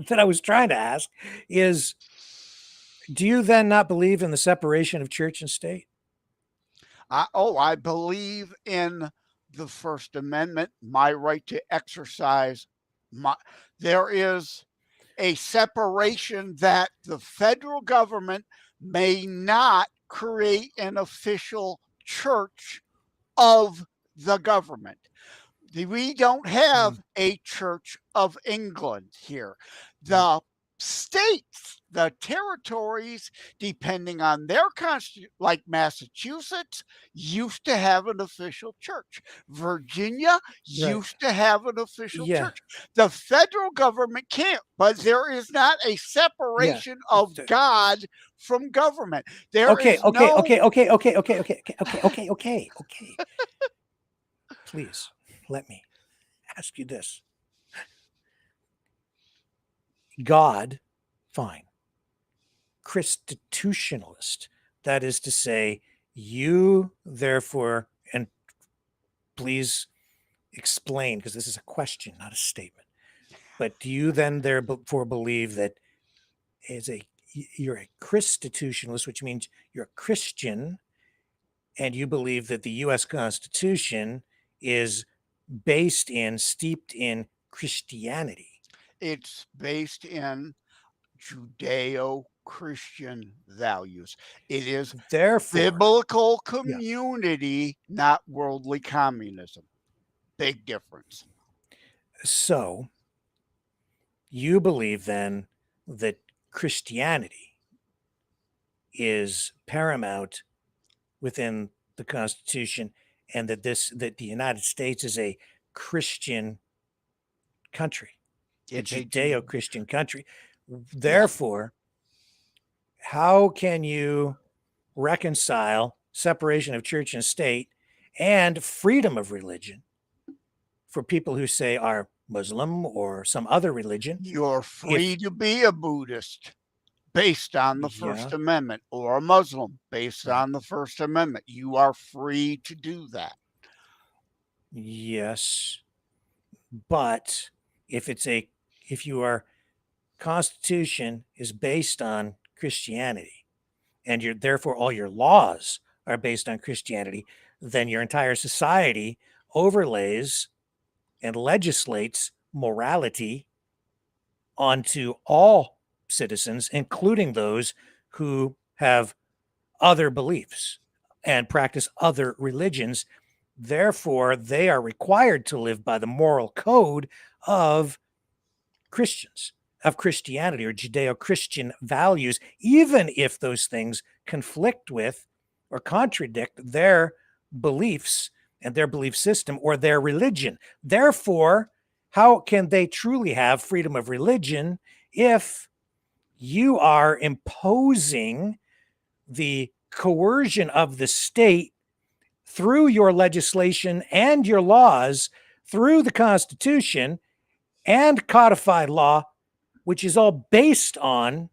that I was trying to ask is, Do you then not believe in the separation of church and state? I believe in the First Amendment, my right to exercise there is a separation that the federal government may not create an official church of the government. We don't have a Church of England here. The states, the territories, depending on their constitution, like Massachusetts, used to have an official church. Virginia used to have an official church. The federal government can't, but there is not a separation of God from government. Okay. Please let me ask you this. God, fine. Constitutionalist, that is to say, you therefore, and please explain, because this is a question, not a statement. But do you then therefore believe that you're a constitutionalist, which means you're a Christian, and you believe that the U.S. Constitution is steeped in Christianity? It's based in Judeo-Christian values. It is therefore biblical community, not worldly communism. Big difference. So you believe then that Christianity is paramount within the Constitution, and that the United States is a Christian country, a Judeo-Christian country. Therefore, how can you reconcile separation of church and state and freedom of religion for people who say are Muslim or some other religion? You're free to be a Buddhist based on the First Amendment, or a Muslim based on the First Amendment. You are free to do that. Yes, but if your Constitution is based on Christianity, and therefore all your laws are based on Christianity, then your entire society overlays and legislates morality onto all citizens, including those who have other beliefs and practice other religions. Therefore, they are required to live by the moral code of Christians, of Christianity, or Judeo-Christian values, even if those things conflict with or contradict their beliefs and their belief system or their religion. Therefore, how can they truly have freedom of religion if you are imposing the coercion of the state through your legislation and your laws, through the Constitution and codified law, which is all based on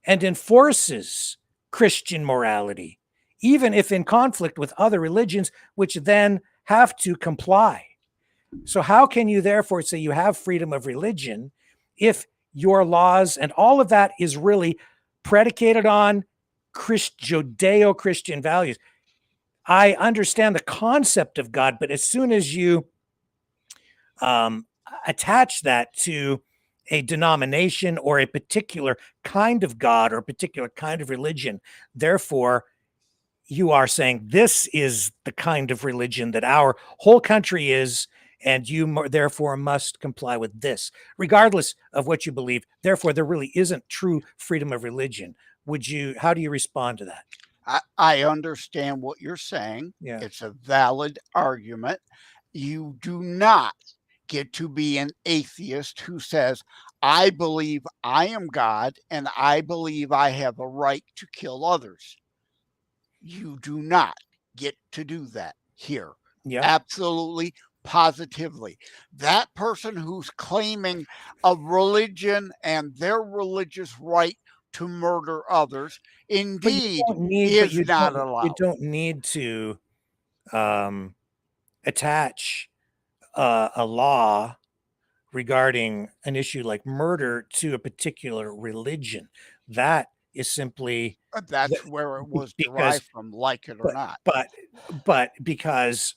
and enforces Christian morality, even if in conflict with other religions, which then have to comply? So how can you therefore say you have freedom of religion if your laws and all of that is really predicated on Judeo-Christian values? I understand the concept of God, but as soon as you attach that to a denomination or a particular kind of God or a particular kind of religion, therefore, you are saying this is the kind of religion that our whole country is, and you therefore must comply with this, regardless of what you believe. Therefore, there really isn't true freedom of religion. How do you respond to that? I understand what you're saying. Yeah. It's a valid argument. You do not get to be an atheist who says, I believe I am God and I believe I have a right to kill others. You do not get to do that here. Yeah. Absolutely, positively. That person who's claiming a religion and their religious right to murder others, indeed, is not allowed. You don't need to attach a law regarding an issue like murder to a particular religion. That is simply That's where it was because derived from, like it or not. but because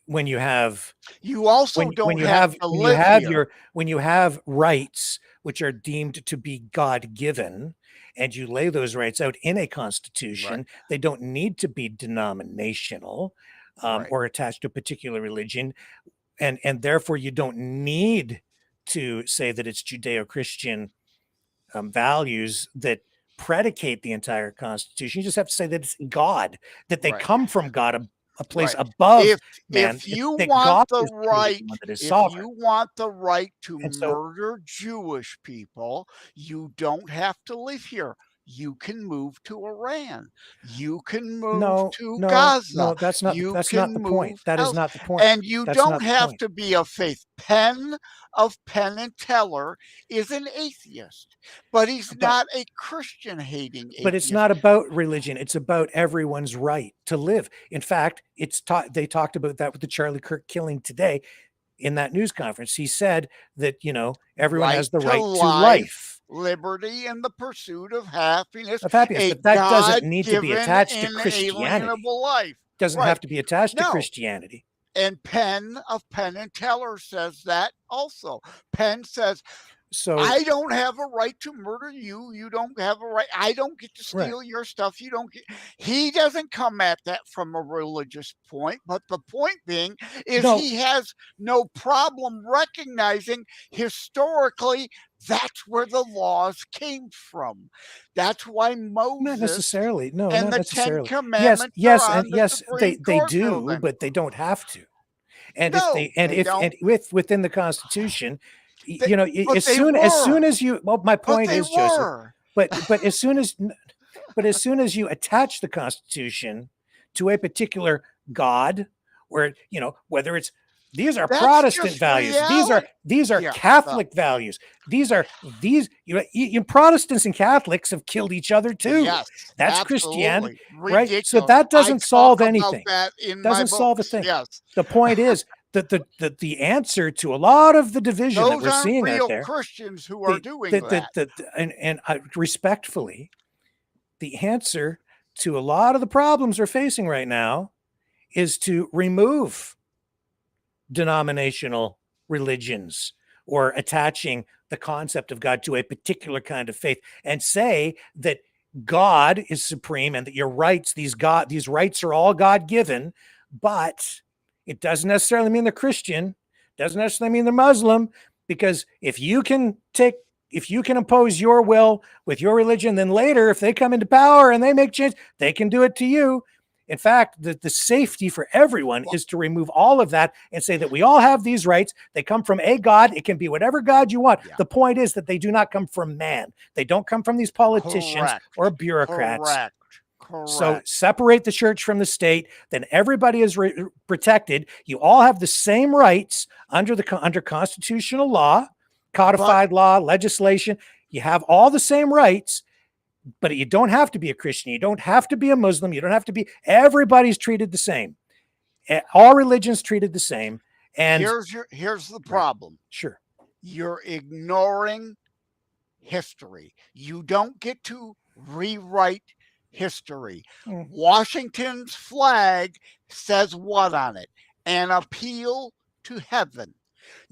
when you have You also when don't you have have to when you live have here. your when you have rights which are deemed to be God-given, and you lay those rights out in a constitution, they don't need to be denominational or attached to a particular religion, and therefore you don't need to say that it's Judeo-Christian values that predicate the entire Constitution. You just have to say that it's God, that they come from God, a place above man. If you that want God the is truly right, one that is if sovereign. you want the right to And so- murder Jewish people, you don't have to live here. You can move to Iran. You can move to Gaza. No, that's not the point. That is not the point. And you That's don't not the have point. to be of faith. Penn of Penn and Teller is an atheist, but he's not a Christian-hating atheist. But it's not about religion. It's about everyone's right to live. In fact, they talked about that with the Charlie Kirk killing today in that news conference. He said that, everyone has the right to life. Liberty, and the pursuit of happiness. But that doesn't need to be attached to Christianity. Inalienable life. Doesn't have to be attached to Christianity. And Penn of Penn and Teller says that also. Penn says, I don't have a right to murder you. You don't have a right. I don't get to steal your stuff. You don't get. He doesn't come at that from a religious point, but the point being is he has no problem recognizing historically that's where the laws came from. That's why Moses Not necessarily. No, and not the necessarily. 10 Commandments They do, but they don't have to. And within the Constitution, as soon as you, my point is, Joseph, but as soon as you attach the Constitution to a particular God, where whether it's these are Protestant values, these are Catholic values, these Protestants and Catholics have killed each other too. Yes, that's absolutely. Christianity, Ridiculous. right? So that doesn't solve anything. Doesn't solve a thing. Yes. The point is that the answer to a lot of the division that we're seeing out there, Christians who are doing that. And respectfully, the answer to a lot of the problems we're facing right now is to remove denominational religions or attaching the concept of God to a particular kind of faith, and say that God is supreme and that your rights, these rights are all God-given, but it doesn't necessarily mean they're Christian, doesn't necessarily mean they're Muslim, because if you can impose your will with your religion, then later, if they come into power and they make change, they can do it to you. In fact, the safety for everyone is to remove all of that and say that we all have these rights. They come from a God. It can be whatever God you want. The point is that they do not come from man. They don't come from these politicians or bureaucrats. Correct. So separate the church from the state, then everybody is protected. You all have the same rights under constitutional law, codified law, legislation. You have all the same rights. But you don't have to be a Christian. You don't have to be a Muslim. You don't have to be. Everybody's treated the same. All religions treated the same. And here's the problem. Sure. You're ignoring history. You don't get to rewrite history. Washington's flag says what on it? An appeal to heaven.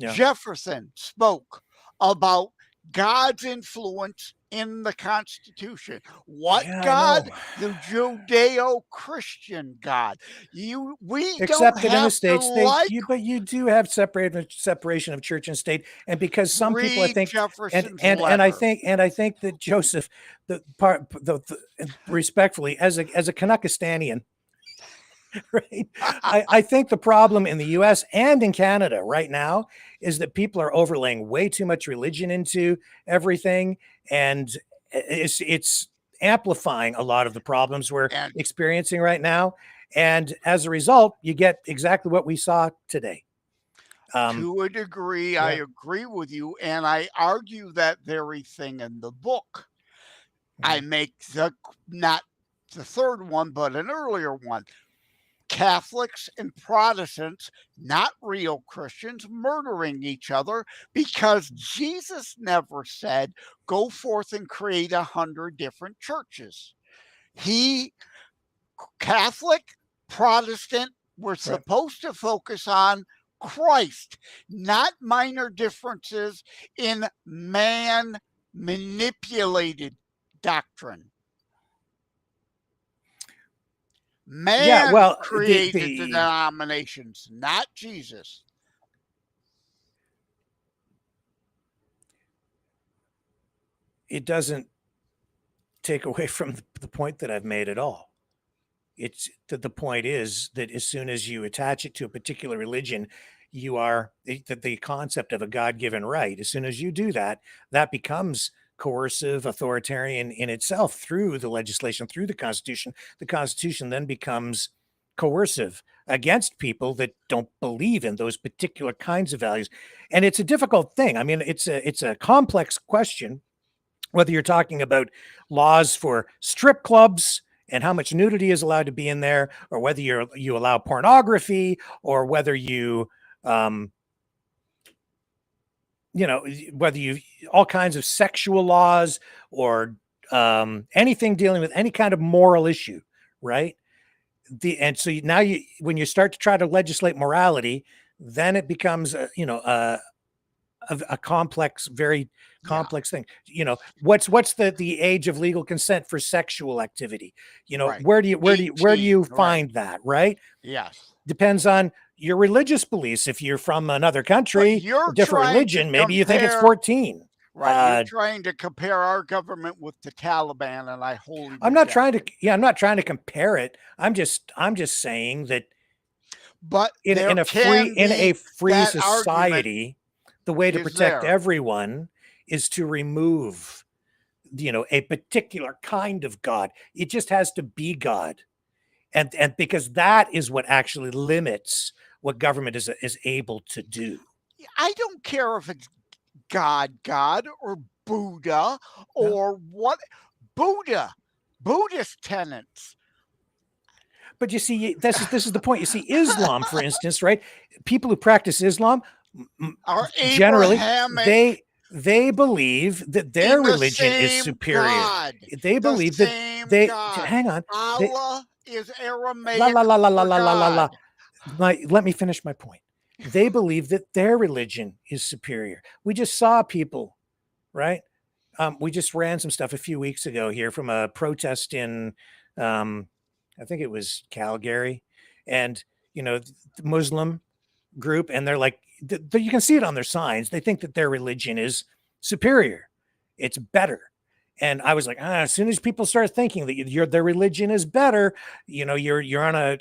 Jefferson spoke about God's influence in the Constitution. What God? The Judeo-Christian God. Except that in the States, but you do have separation of church and state, and because some people, I think, and I think that Joseph, respectfully, as a Canuckistanian, right? I think the problem in the US and in Canada right now is that people are overlaying way too much religion into everything, and it's amplifying a lot of the problems we're experiencing right now. And as a result, you get exactly what we saw today. To a degree, I agree with you, and I argue that very thing in the book. I make not the third one, but an earlier one. Catholics and Protestants, not real Christians, murdering each other because Jesus never said, go forth and create 100 different churches. Catholic, Protestant, were supposed to focus on Christ, not minor differences in man manipulated doctrine. Man created the denominations, not Jesus. It doesn't take away from the point that I've made at all. It's that the point is that as soon as you attach it to a particular religion, you are the concept of a God-given right. As soon as you do that, that becomes coercive, authoritarian in itself through the legislation, through the Constitution. The Constitution then becomes coercive against people that don't believe in those particular kinds of values. And it's a difficult thing. I mean, it's a complex question, whether you're talking about laws for strip clubs and how much nudity is allowed to be in there, or whether you allow pornography, or whether you, whether you, all kinds of sexual laws, or anything dealing with any kind of moral issue, right? And so now when you start to try to legislate morality, then it becomes, a complex, very complex thing. What's the age of legal consent for sexual activity? Where do you find that, right? Yes. Depends on your religious beliefs. If you're from another country, a different religion, maybe you think it's 14. Right. You're trying to compare our government with the Taliban, and I wholly I'm not trying to compare it. I'm just saying that, but in a free society, the way to protect everyone is to remove, a particular kind of God. It just has to be God. And because that is what actually limits what government is able to do. I don't care if it's God, or Buddha, or what Buddhist tenets. But you see, this is the point. You see, Islam, for instance, right? People who practice Islam are generally they believe that their religion is superior. God. They believe that they hang on. Allah is Aramaic. Let me finish my point. They believe that their religion is superior. We just saw people, right? We just ran some stuff a few weeks ago here from a protest in, I think it was Calgary, and the Muslim group, and they're like, you can see it on their signs. They think that their religion is superior. It's better. And I was like, as soon as people start thinking that their religion is better, you're on a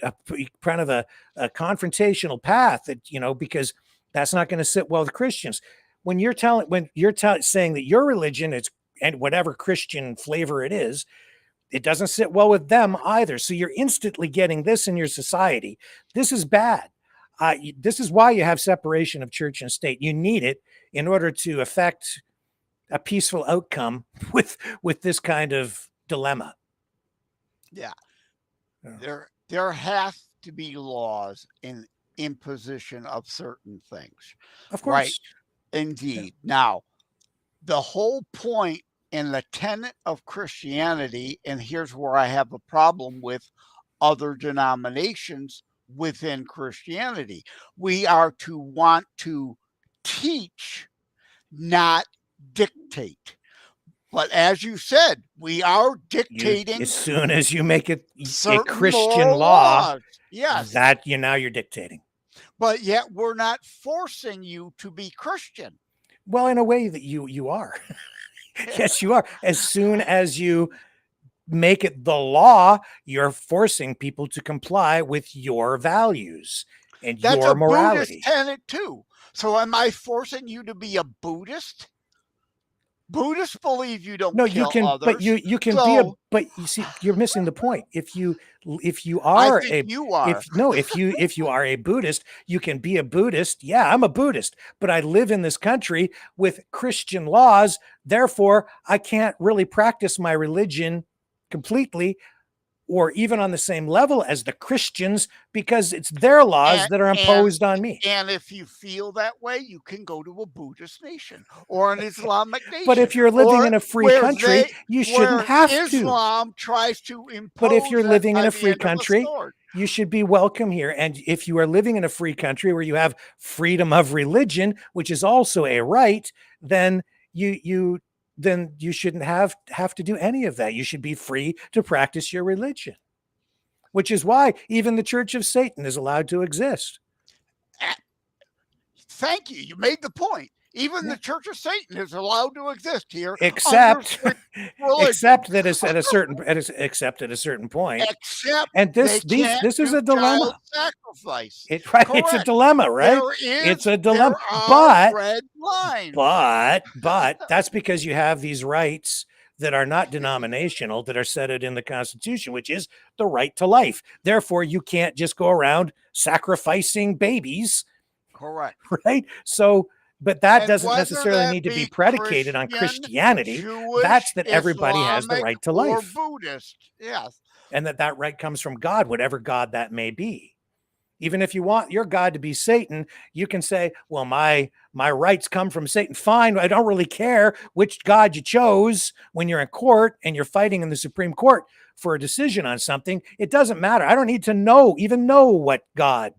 kind of a confrontational path that, because that's not going to sit well with Christians. When you're saying that your religion is, and whatever Christian flavor it is, it doesn't sit well with them either. So you're instantly getting this in your society. This is bad. This is why you have separation of church and state. You need it in order to affect a peaceful outcome with this kind of dilemma. Yeah. There has to be laws in imposition of certain things. Of course. Right? Indeed. Yeah. Now, the whole point in the tenet of Christianity, and here's where I have a problem with other denominations within Christianity, we are to want to teach, not dictate. But as you said, we are dictating. As soon as you make it a Christian law, yes, that you're dictating. But yet we're not forcing you to be Christian. Well, in a way that you are. Yes, you are. As soon as you make it the law, you're forcing people to comply with your values and your morality. That's a Buddhist tenet too. So am I forcing you to be a Buddhist? Buddhists believe you don't kill others. But you can be a, but you see, you're missing the point. If you are if you are a Buddhist, you can be a Buddhist. Yeah, I'm a Buddhist, but I live in this country with Christian laws. Therefore, I can't really practice my religion completely or even on the same level as the Christians, because it's their laws that are imposed on me. And if you feel that way, you can go to a Buddhist nation or an Islamic nation. But if you're living in a free country, you shouldn't have to. Islam tries to impose. But if you're living in a free country, you should be welcome here. And if you are living in a free country where you have freedom of religion, which is also a right, then you shouldn't have to do any of that. You should be free to practice your religion, which is why even the Church of Satan is allowed to exist. Thank you. You made the point. Even the Church of Satan is allowed to exist here, except that it's at a certain point. And this is a dilemma. Sacrifice. It's a dilemma, right? It's a dilemma. But that's because you have these rights that are not denominational, that are set out in the Constitution, which is the right to life. Therefore, you can't just go around sacrificing babies. Correct. Right? So, but that doesn't necessarily need to be predicated on Christianity. That's that everybody has the right to life. Or Buddhist, yes. And that right comes from God, whatever God that may be. Even if you want your God to be Satan, you can say, well, my rights come from Satan. Fine, I don't really care which God you chose when you're in court and you're fighting in the Supreme Court for a decision on something. It doesn't matter. I don't need to even know what God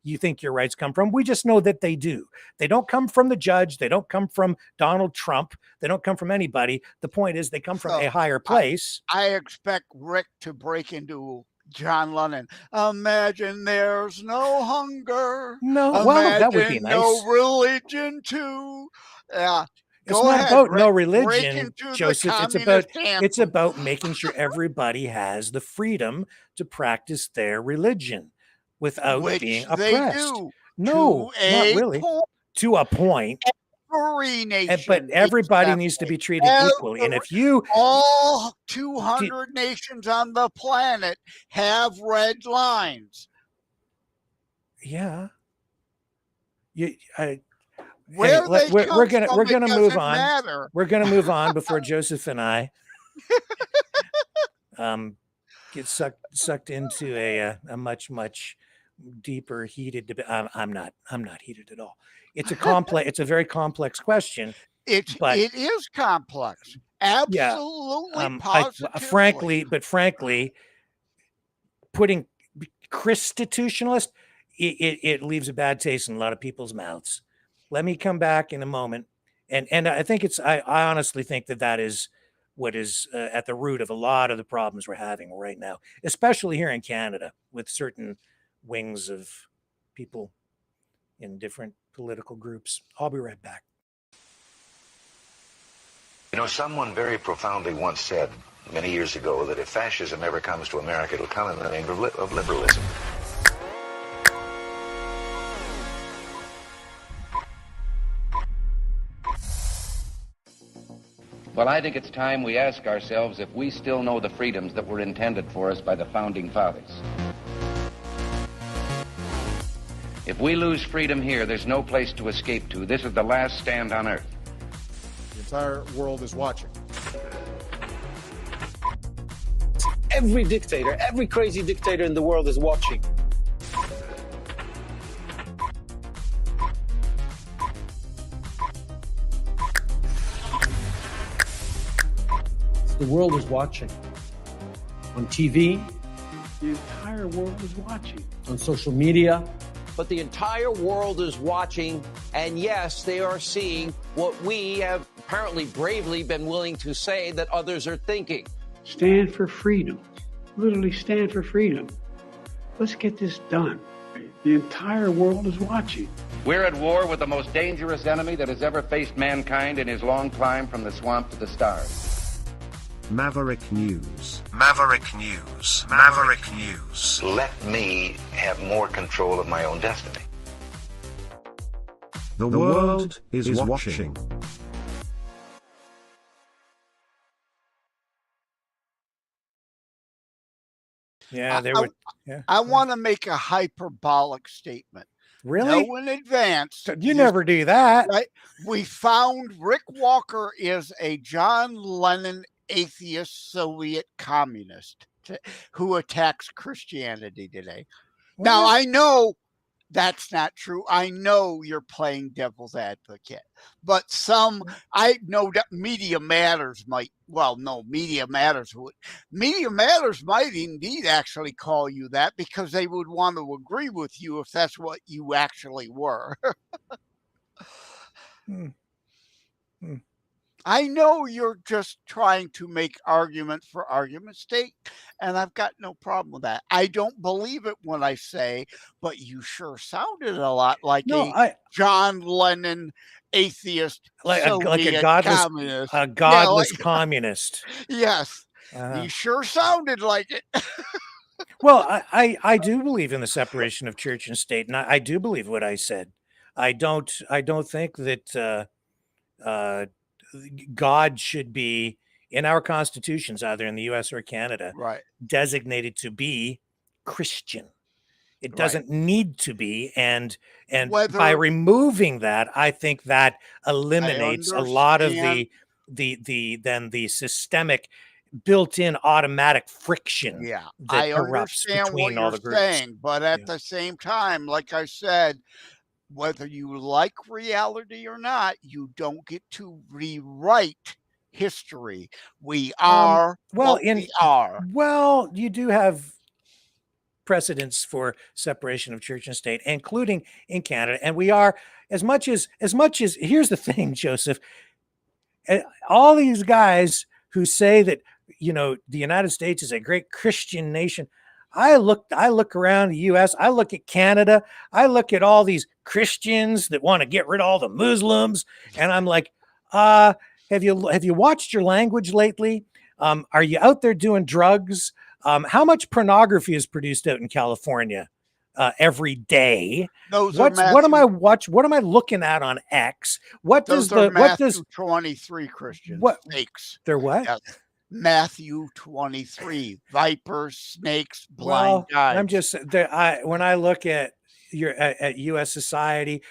you think your rights come from. We just know that they do. They don't come from the judge. They don't come from Donald Trump. They don't come from anybody. The point is they come from a higher place. I expect Rick to break into John Lennon. Imagine there's no hunger. No, well, that would be nice. No religion too. Yeah. It's not about no religion, Joseph. It's about making sure everybody has the freedom to practice their religion without being oppressed. No, not really. To a point. Every nation, but everybody needs to be treated equally. And if all 200 nations on the planet have red lines. Yeah. We're gonna move on. We're gonna move on before Joseph and I get sucked into a much deeper, heated debate. I'm not heated at all. It's a very complex question. It is complex. Absolutely, positively. Frankly, putting constitutionalist, it leaves a bad taste in a lot of people's mouths. Let me come back in a moment, and I think I honestly think that is what is at the root of a lot of the problems we're having right now, especially here in Canada with certain wings of people in different political groups. I'll be right back. You know, someone very profoundly once said many years ago that if fascism ever comes to America, it'll come in the name of liberalism. Well, I think it's time we ask ourselves if we still know the freedoms that were intended for us by the Founding Fathers. If we lose freedom here, there's no place to escape to. This is the last stand on earth. The entire world is watching. Every dictator, every crazy dictator in the world is watching. The world is watching. On TV, the entire world is watching. On social media. But the entire world is watching, and yes, they are seeing what we have apparently bravely been willing to say that others are thinking. Stand for freedom. Literally stand for freedom. Let's get this done. The entire world is watching. We're at war with the most dangerous enemy that has ever faced mankind in his long climb from the swamp to the stars. Maverick News. Maverick News. Maverick News. Let me have more control of my own destiny. The world is watching. Yeah, I want to make a hyperbolic statement. Really? Know in advance. You never do that. Right? We found Rick Walker is a John Lennon atheist Soviet communist. who attacks Christianity today. Now, I know that's not true. I know you're playing devil's advocate, but I know that Media Matters might indeed actually call you that, because they would want to agree with you if that's what you actually were. I know you're just trying to make argument for argument's sake, and I've got no problem with that. I don't believe it when I say, but you sure sounded a lot like John Lennon atheist, like a Soviet communist. godless communist. Yes, you sure sounded like it. Well, I do believe in the separation of church and state, and I do believe what I said. I don't think that God should be in our constitutions, either in the U.S. or Canada, designated to be Christian. It doesn't need to be, and by removing that, I think that eliminates a lot of the systemic, built-in automatic friction. Yeah, that I erupts understand between what all you're the groups. saying, but at the same time, like I said, whether you like reality or not, you don't get to rewrite history. We are what we are. Well, you do have precedents for separation of church and state, including in Canada, and we are as much as here's the thing, Joseph. All these guys who say that the United States is a great Christian nation. I look around the U.S. I look at Canada. I look at all these Christians that want to get rid of all the Muslims, and I'm like, have you watched your language lately? Are you out there doing drugs? How much pornography is produced out in California every day? What am I looking at on X? What does Matthew 23 Christians? Snakes. They're what? Yes. Matthew 23, vipers, snakes, blind guides. I'm just when I look at at U.S. society,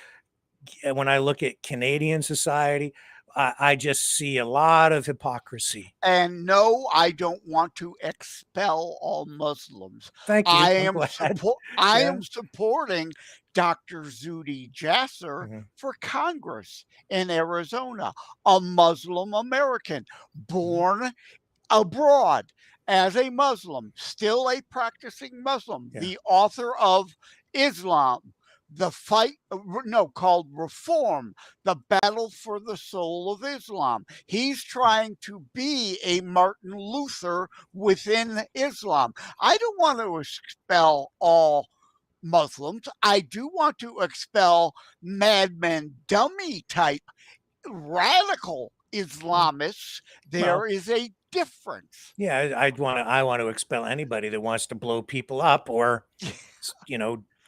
when I look at Canadian society, I just see a lot of hypocrisy. And no, I don't want to expel all Muslims. Thank you. I am supporting Dr. Zuhdi Jasser for Congress in Arizona, a Muslim American born abroad as a Muslim, still a practicing Muslim, the author of Islam, called Reform, the battle for the soul of Islam. He's trying to be a Martin Luther within Islam. I don't want to expel all Muslims. I do want to expel madman dummy type radical Islamists. There is a difference. Yeah, I want to expel anybody that wants to blow people up or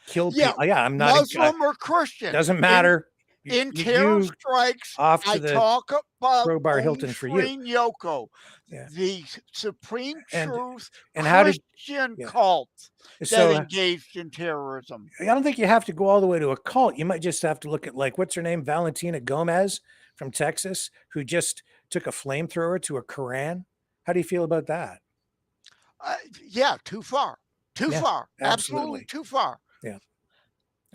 kill people. Yeah, I'm not Muslim or Christian. Doesn't matter. In terror strikes, off to I the talk about crowbar Hilton for you. Yoko, Yeah. the Supreme Truth and Christian cult that engaged in terrorism. I don't think you have to go all the way to a cult. You might just have to look at, like, what's her name, Valentina Gomez from Texas, who just took a flamethrower to a Quran. How do you feel about that? Yeah, too far. Too far. Absolutely too far. Yeah.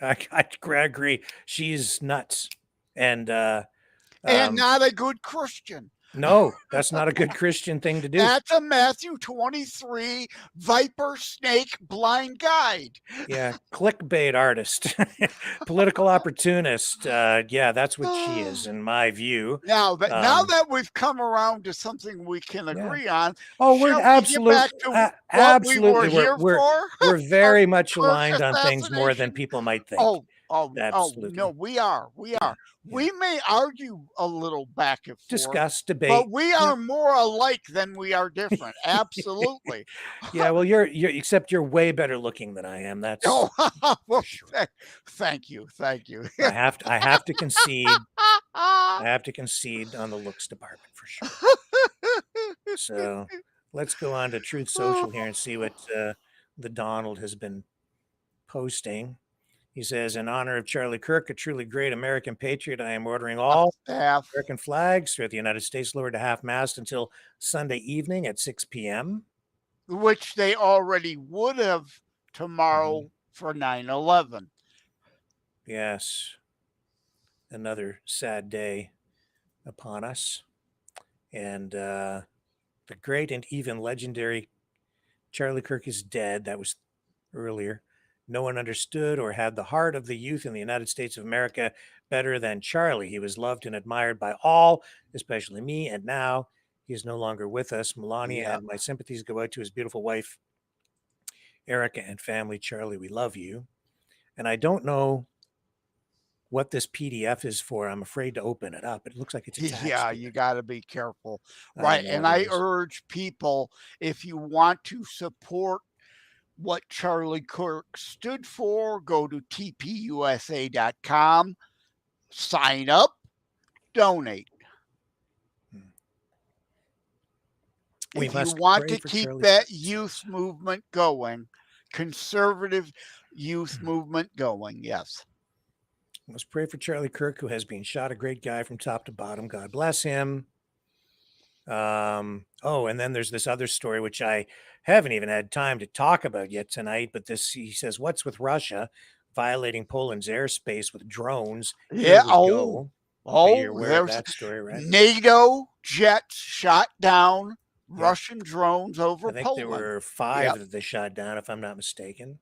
I agree. She's nuts. And not a good Christian. No, that's not a good Christian thing to do. That's a Matthew 23 viper snake blind guide. Yeah, clickbait artist, political opportunist. Yeah, that's what she is, in my view. Now that we've come around to something we can agree on, we're absolutely we're very much aligned on things more than people might think. Absolutely. No, we are. Yeah. We may argue a little back and forth. Discuss, debate. But we are more alike than we are different. Absolutely. Yeah, well, you're except you're way better looking than I am. That's well, thank you. I have to concede. I have to concede on the looks department for sure. So let's go on to Truth Social here and see what the Donald has been posting. He says, in honor of Charlie Kirk, a truly great American patriot, I am ordering all American flags throughout the United States lowered to half-mast until Sunday evening at 6 p.m. which they already would have tomorrow for 9/11. Yes. Another sad day upon us. And the great and even legendary Charlie Kirk is dead. That was earlier. No one understood or had the heart of the youth in the United States of America better than Charlie. He was loved and admired by all, especially me. And now he is no longer with us. Melania, Yeah. and my sympathies go out to his beautiful wife, Erica, and family. Charlie, we love you. And I don't know what this PDF is for. I'm afraid to open it up. It looks like it's attached. Yeah, to you it. got to be careful. I Right. know And it I is. urge people, if you want to support what Charlie Kirk stood for, go to tpusa.com, sign up, donate. We If you must want pray to for keep Charlie that Kirk. youth movement going, conservative youth movement going, yes. Let's pray for Charlie Kirk, who has been shot. A great guy from top to bottom. God bless him. Oh, and then there's this other story, which I haven't even had time to talk about yet tonight. But this, he says, what's with Russia violating Poland's airspace with drones? Here Yeah. we go. You're aware of There's that story, right? NATO jets shot down Russian drones over I think Poland. there were 5 Yep. that they shot down, if I'm not mistaken.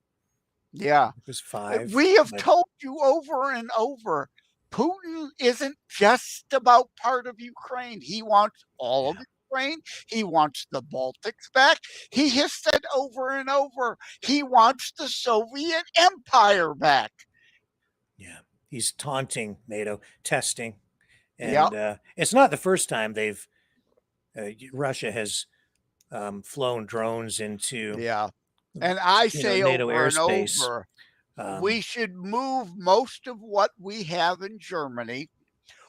Yeah. It was 5. We have but- told you over and over, Putin isn't just about part of Ukraine. He wants all of Ukraine. He wants the Baltics back. He has said over and over, he wants the Soviet Empire back. Yeah. He's taunting NATO, testing. Yep. And it's not the first time Russia has flown drones into And I say NATO over and airspace. over, we should move most of what we have in Germany,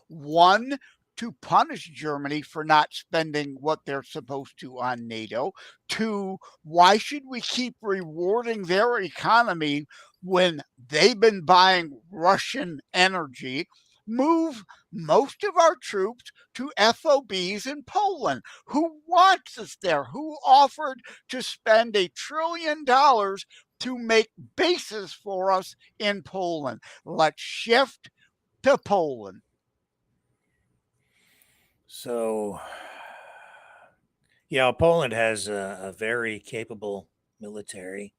one, to punish Germany for not spending what they're supposed to on NATO. 2, why should we keep rewarding their economy when they've been buying Russian energy? Move most of our troops to FOBs in Poland. Who wants us there? Who offered to spend $1 trillion to make bases for us in Poland? Let's shift to Poland. So, yeah, Poland has a very capable military,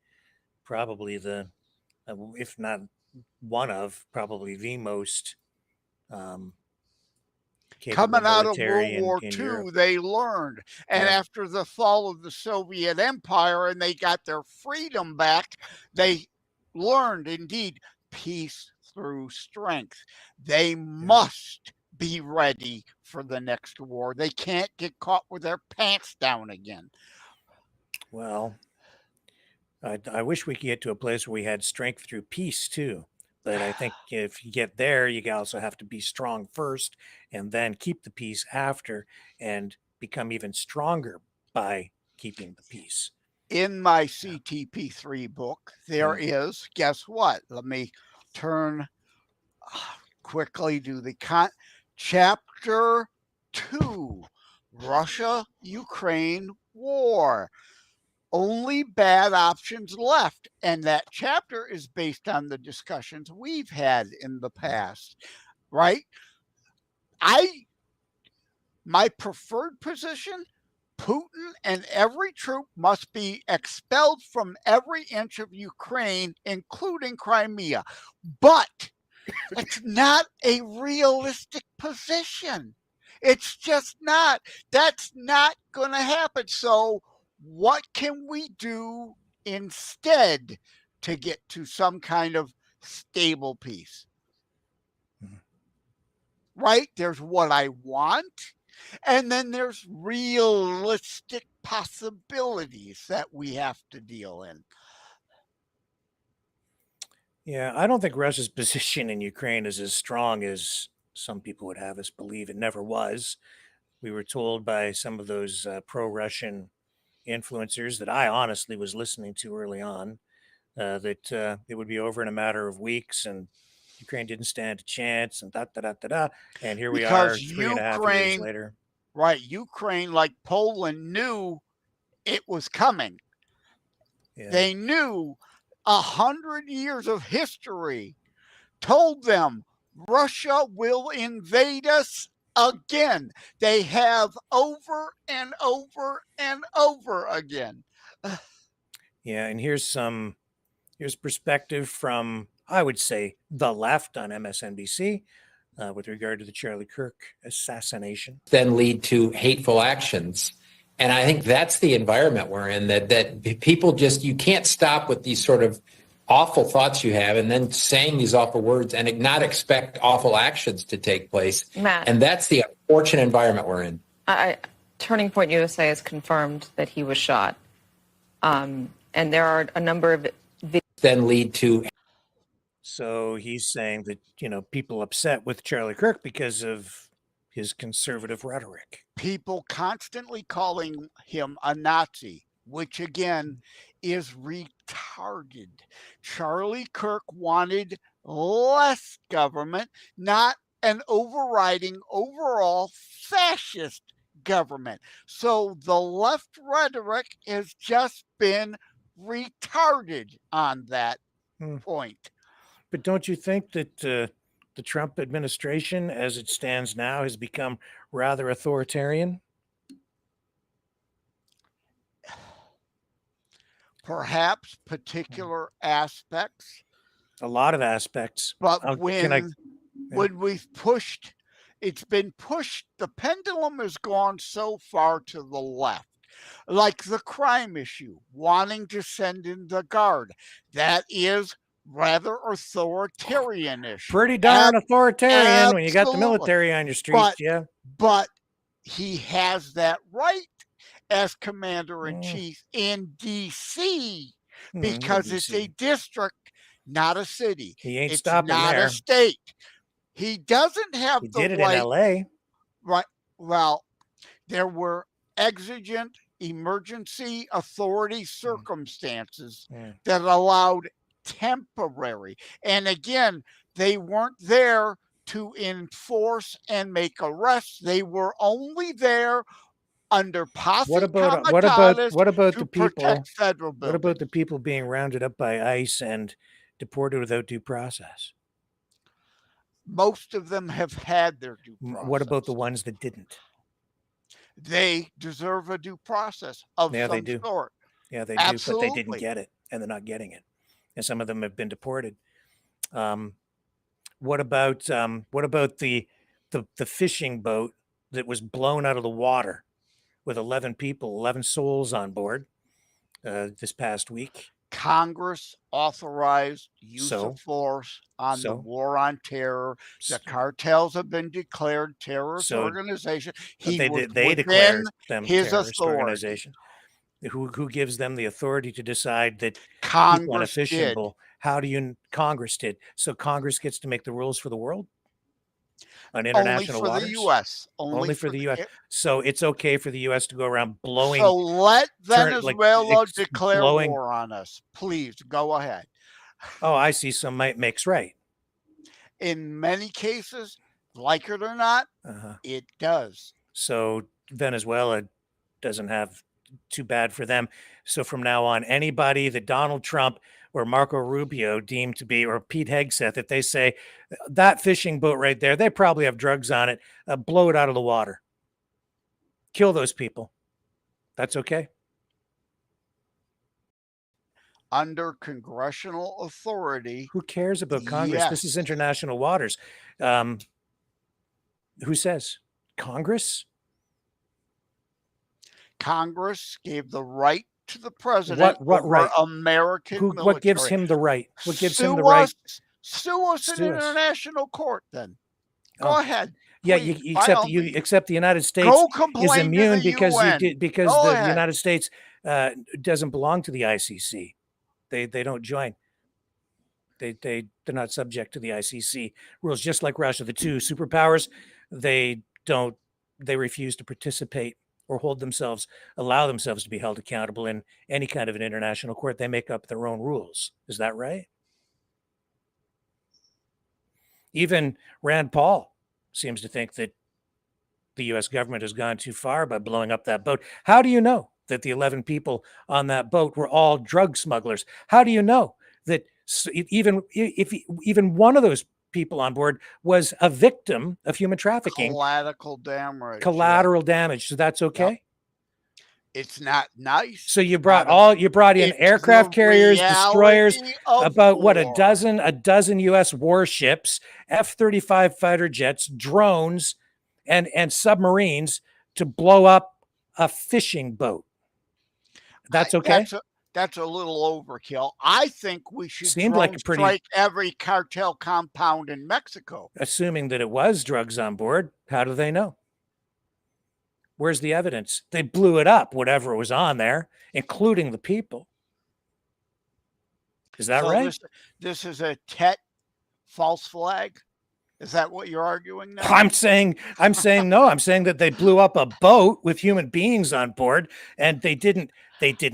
probably if not one of, probably the most capable Coming out of military World War in II, Europe. they learned. And Yeah. after the fall of the Soviet Empire and they got their freedom back, they learned indeed peace through strength. They must be ready for the next war. They can't get caught with their pants down again. Well, I wish we could get to a place where we had strength through peace too. But I think if you get there, you also have to be strong first and then keep the peace after and become even stronger by keeping the peace. In my CTP3 book, there is, guess what? Let me turn quickly to the chapter 2, Russia-Ukraine war. Only bad options left. And that chapter is based on the discussions we've had in the past, right? My preferred position, Putin and every troop must be expelled from every inch of Ukraine, including Crimea. But it's not a realistic position. It's just not. That's not going to happen. So what can we do instead to get to some kind of stable peace? Right? There's what I want, and then there's realistic possibilities that we have to deal in. Yeah, I don't think Russia's position in Ukraine is as strong as some people would have us believe. It never was. We were told by some of those pro-Russian influencers that I honestly was listening to early on that it would be over in a matter of weeks and Ukraine didn't stand a chance and and here we are 3.5 years later. Right, Ukraine, like Poland, knew it was coming. They knew 100 years of history told them Russia will invade us again. They have over and over and over again. Yeah, and here's perspective from, I would say, the left on MSNBC with regard to the Charlie Kirk assassination. Then lead to hateful actions. And I think that's the environment we're in, that people just, you can't stop with these sort of awful thoughts you have and then saying these awful words and not expect awful actions to take place. Matt. And that's the unfortunate environment we're in. Turning Point USA has confirmed that he was shot. And there are a number of then lead to. So he's saying that, people upset with Charlie Kirk because of his conservative rhetoric. People constantly calling him a Nazi, which again is retarded. Charlie Kirk wanted less government, not an overriding overall fascist government. So the left rhetoric has just been retarded on that point. But don't you think that the Trump administration, as it stands now, has become rather authoritarian? Perhaps particular aspects. A lot of aspects. But when we've pushed, it's been pushed, the pendulum has gone so far to the left. Like the crime issue, wanting to send in the guard. That is rather authoritarian-ish. Pretty darn authoritarian when you got the military on your streets, But he has that right as commander-in-chief in D.C. because it's a district, not a city. He ain't it's stopping not there. A state. He doesn't have he the did it right. in L.A. Right. Well, there were exigent emergency authority circumstances that allowed temporary. And again, they weren't there to enforce and make arrests. They were only there under posse What about the people? Federal buildings. What about the people being rounded up by ICE and deported without due process? Most of them have had their due process. What about the ones that didn't? They deserve a due process of some sort. Yeah, they Absolutely. do, but they didn't get it, and they're not getting it. And some of them have been deported. What about the fishing boat that was blown out of the water with 11 souls on board this past week? Congress authorized use of force on the war on terror. The cartels have been declared terrorist organizations. They declared them his terrorist authority. Organization. Who gives them the authority to decide that Congress people on a fishing did. boat? Congress did. So Congress gets to make the rules for the world on international waters. Only for the U.S. Only for the U.S. So it's okay for the U.S. to go around blowing. So let Venezuela declare war on us. Please go ahead. Oh, I see. Some might makes right. In many cases, like it or not, it does. So Venezuela doesn't have too bad for them. So from now on, anybody that Donald Trump or Marco Rubio deemed to be, or Pete Hegseth, if they say that fishing boat right there, they probably have drugs on it, blow it out of the water. Kill those people. That's okay. Under congressional authority. Who cares about Congress? Yes. This is international waters. Who says? Congress? Congress gave the right to the president what right? American military. What gives him the right? What gives him the right? Sue us in international court then. Go ahead. Yeah, except the United States is immune because the United States doesn't belong to the ICC. They don't join. They're not subject to the ICC rules, just like Russia. The two superpowers, they refuse to participate or allow themselves to be held accountable in any kind of an international court. They make up their own rules. Is that right? Even Rand Paul seems to think that the U.S. government has gone too far by blowing up that boat. How do you know? that the 11 people on that boat were all drug smugglers? How do you know that even if even one of those people on board was a victim of human trafficking? Collateral damage. Collateral damage. So that's okay. Yep. It's not nice. So you brought in aircraft carriers, destroyers, about what, a dozen U.S. warships, F-35 fighter jets, drones, and submarines to blow up a fishing boat. That's okay. That's a little overkill. I think we should strike every cartel compound in Mexico. Assuming that it was drugs on board, how do they know? Where's the evidence? They blew it up, whatever was on there, including the people. Is that right? This is a Tet false flag? Is that what you're arguing now? I'm saying no. I'm saying that they blew up a boat with human beings on board, and they didn't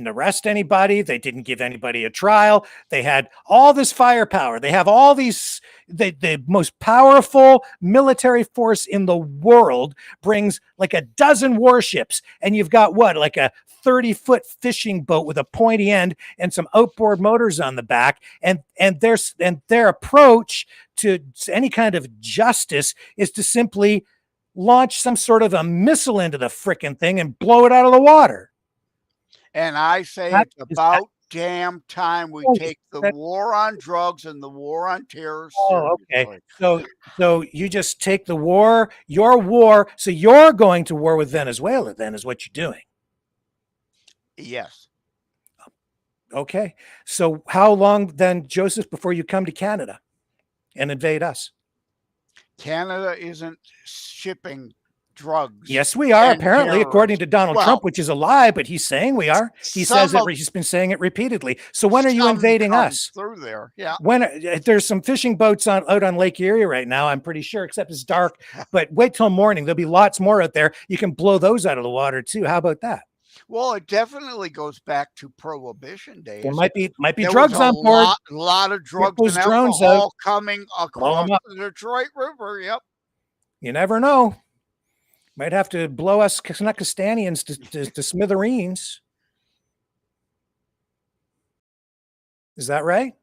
arrest anybody. They didn't give anybody a trial. They had all this firepower. They have all these, the most powerful military force in the world brings like a dozen warships, and you've got what, like a 30-foot fishing boat with a pointy end and some outboard motors on the back, and their approach to any kind of justice is to simply launch some sort of a missile into the frickin' thing and blow it out of the water. And I say it's about damn time we take the war on drugs and the war on terror seriously. Okay. So you just take the war, your war. So you're going to war with Venezuela then, is what you're doing. Yes. Okay. So how long then, Joseph, before you come to Canada and invade us? Canada isn't shipping drugs. Yes, we are, apparently, according to Donald Trump, which is a lie, but he's saying we are. He says it, he's been saying it repeatedly. So when are you invading us? Through there, yeah. When there's some fishing boats out on Lake Erie right now, I'm pretty sure, except it's dark. But wait till morning. There'll be lots more out there. You can blow those out of the water too. How about that? Well, it definitely goes back to Prohibition days. There might be drugs on board. A lot of drugs and alcohol coming across the Detroit River. Yep. You never know. Might have to blow us Canuckistanians to smithereens. Is that right?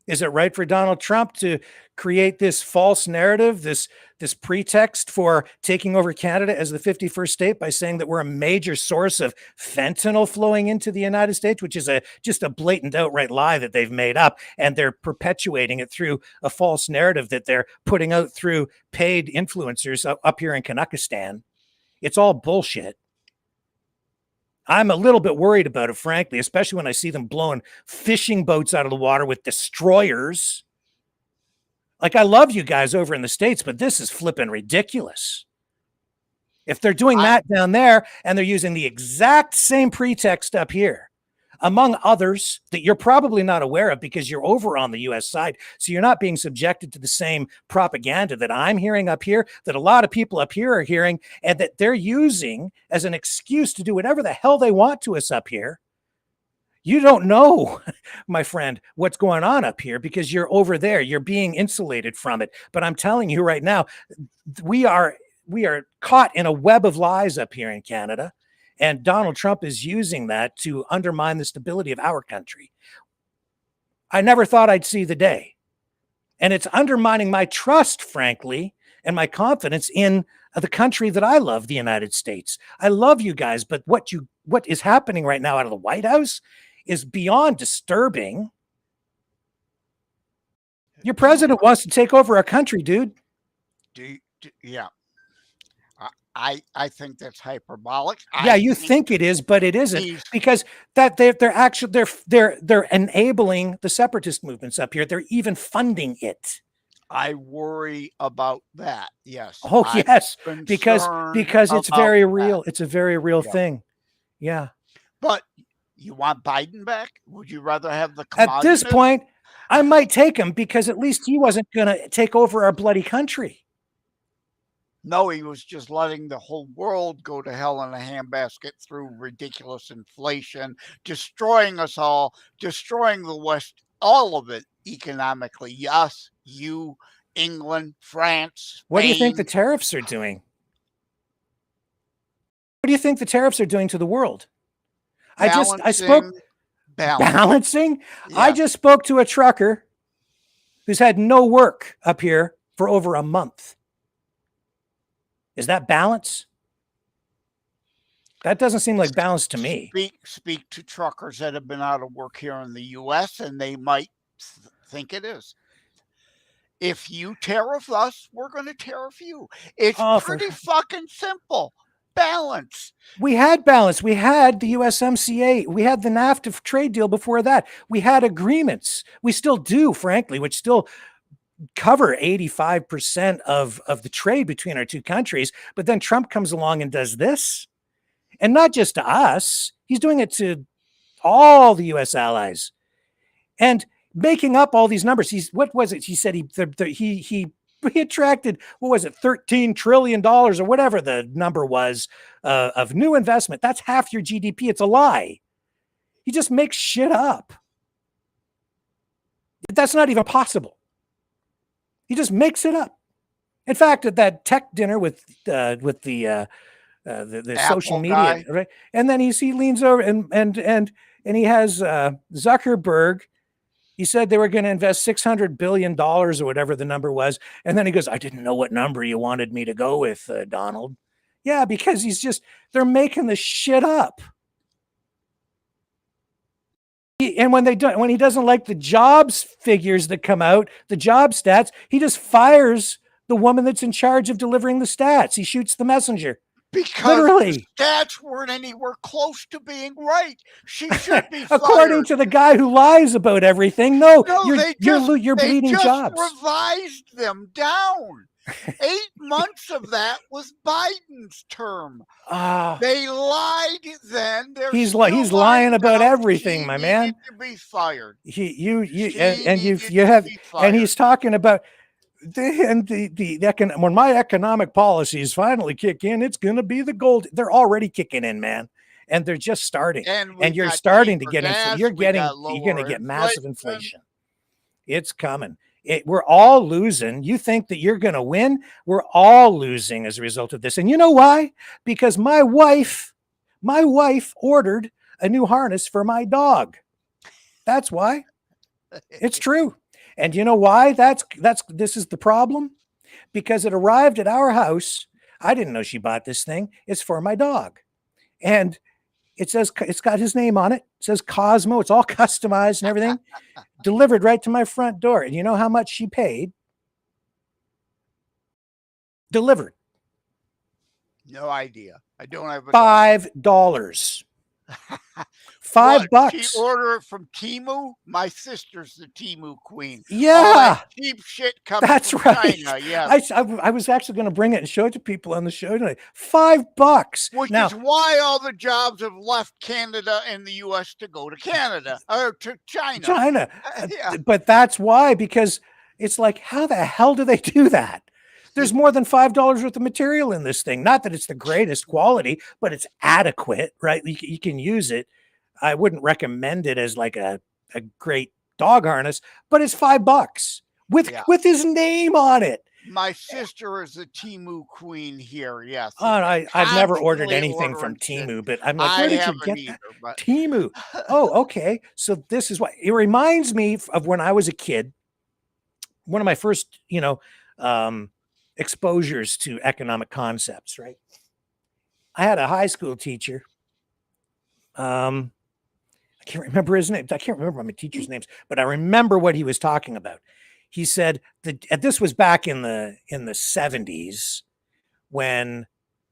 Is it right for Donald Trump to create this false narrative, this pretext for taking over Canada as the 51st state by saying that we're a major source of fentanyl flowing into the United States, which is just a blatant outright lie that they've made up, and they're perpetuating it through a false narrative that they're putting out through paid influencers up here in Canuckistan. It's all bullshit. I'm a little bit worried about it, frankly, especially when I see them blowing fishing boats out of the water with destroyers. Like, I love you guys over in the States, but this is flipping ridiculous. If they're doing that down there and they're using the exact same pretext up here, among others that you're probably not aware of because you're over on the U.S. side, so you're not being subjected to the same propaganda that I'm hearing up here, that a lot of people up here are hearing, and that they're using as an excuse to do whatever the hell they want to us up here. You don't know, my friend, what's going on up here because you're over there. You're being insulated from it. But I'm telling you right now, we are caught in a web of lies up here in Canada. And Donald Trump is using that to undermine the stability of our country. I never thought I'd see the day. And it's undermining my trust, frankly, and my confidence in the country that I love, the United States. I love you guys, but what is happening right now out of the White House is beyond disturbing. Your president wants to take over our country, dude. Yeah. I think that's hyperbolic. Yeah, you think it is, but it isn't, because that they're enabling the separatist movements up here. They're even funding it. I worry about that. Yes. Oh, yes, because it's very real. It's a very real thing. Yeah. But you want Biden back? Would you rather have the At this point, I might take him because at least he wasn't going to take over our bloody country. No, he was just letting the whole world go to hell in a handbasket through ridiculous inflation, destroying us all, destroying the West, all of it economically. Us, you, England, France, Spain. What do you think the tariffs are doing? What do you think the tariffs are doing to the world? Balancing. Yeah. I just spoke to a trucker who's had no work up here for over a month. Is that balance? That doesn't seem like balance to me. Speak to truckers that have been out of work here in the U.S. and they might think it is. If you tariff us, we're going to tariff you. It's pretty fucking simple. Balance. We had balance. We had the USMCA. We had the NAFTA trade deal before that. We had agreements. We still do, frankly, which still cover 85% of the trade between our two countries. But then Trump comes along and does this. And not just to us. He's doing it to all the U.S. allies. And making up all these numbers. What was it? He said he attracted, what was it, $13 trillion or whatever the number was of new investment. That's half your GDP. It's a lie. He just makes shit up. That's not even possible. He just makes it up. In fact, at that tech dinner with the social media, guy. right? And then he leans over and he has Zuckerberg. He said they were going to invest $600 billion or whatever the number was. And then he goes, I didn't know what number you wanted me to go with, Donald. Yeah, because they're making the shit up. And when he doesn't like the jobs figures that come out, the job stats, he just fires the woman that's in charge of delivering the stats. He shoots the messenger. Because literally, the stats weren't anywhere close to being right. She should be fired. According to the guy who lies about everything. No, you're bleeding jobs. They just revised them down. 8 months of that was Biden's term. They lied then. He's lying about everything, my man. To be fired. And he's talking about. When my economic policies finally kick in, it's going to be the gold. They're already kicking in, man, and they're just starting. And you're starting to get you're going to get massive inflation. It's coming. We're all losing. You think that you're going to win? We're all losing as a result of this. And you know why? Because my wife ordered a new harness for my dog. That's why. It's true. And you know why this is the problem? Because it arrived at our house. I didn't know she bought this thing. It's for my dog. And it says, it's got his name on it. It says Cosmo. It's all customized and everything. Delivered right to my front door. And you know how much she paid? Delivered. No idea. I don't have $5. $5. She ordered it from Temu. My sister's the Temu queen. Yeah, cheap shit comes from right. China. Yes. I was actually going to bring it and show it to people on the show tonight. $5. Which is why all the jobs have left Canada and the U.S. to go to Canada or to China. Yeah. But that's why, because it's like, how the hell do they do that? There's more than $5 worth of material in this thing. Not that it's the greatest quality, but it's adequate, right? You can use it. I wouldn't recommend it as like a great dog harness, but it's $5 with his name on it. My sister is the Temu queen here. Yes. I've never ordered anything from Temu, but I'm like, where did you get that? Temu? Oh, okay. So this is why it reminds me of when I was a kid. One of my first, exposures to economic concepts, right? I had a high school teacher. I can't remember his name. I can't remember my teacher's names, but I remember what he was talking about. He said that this was back in the 70s when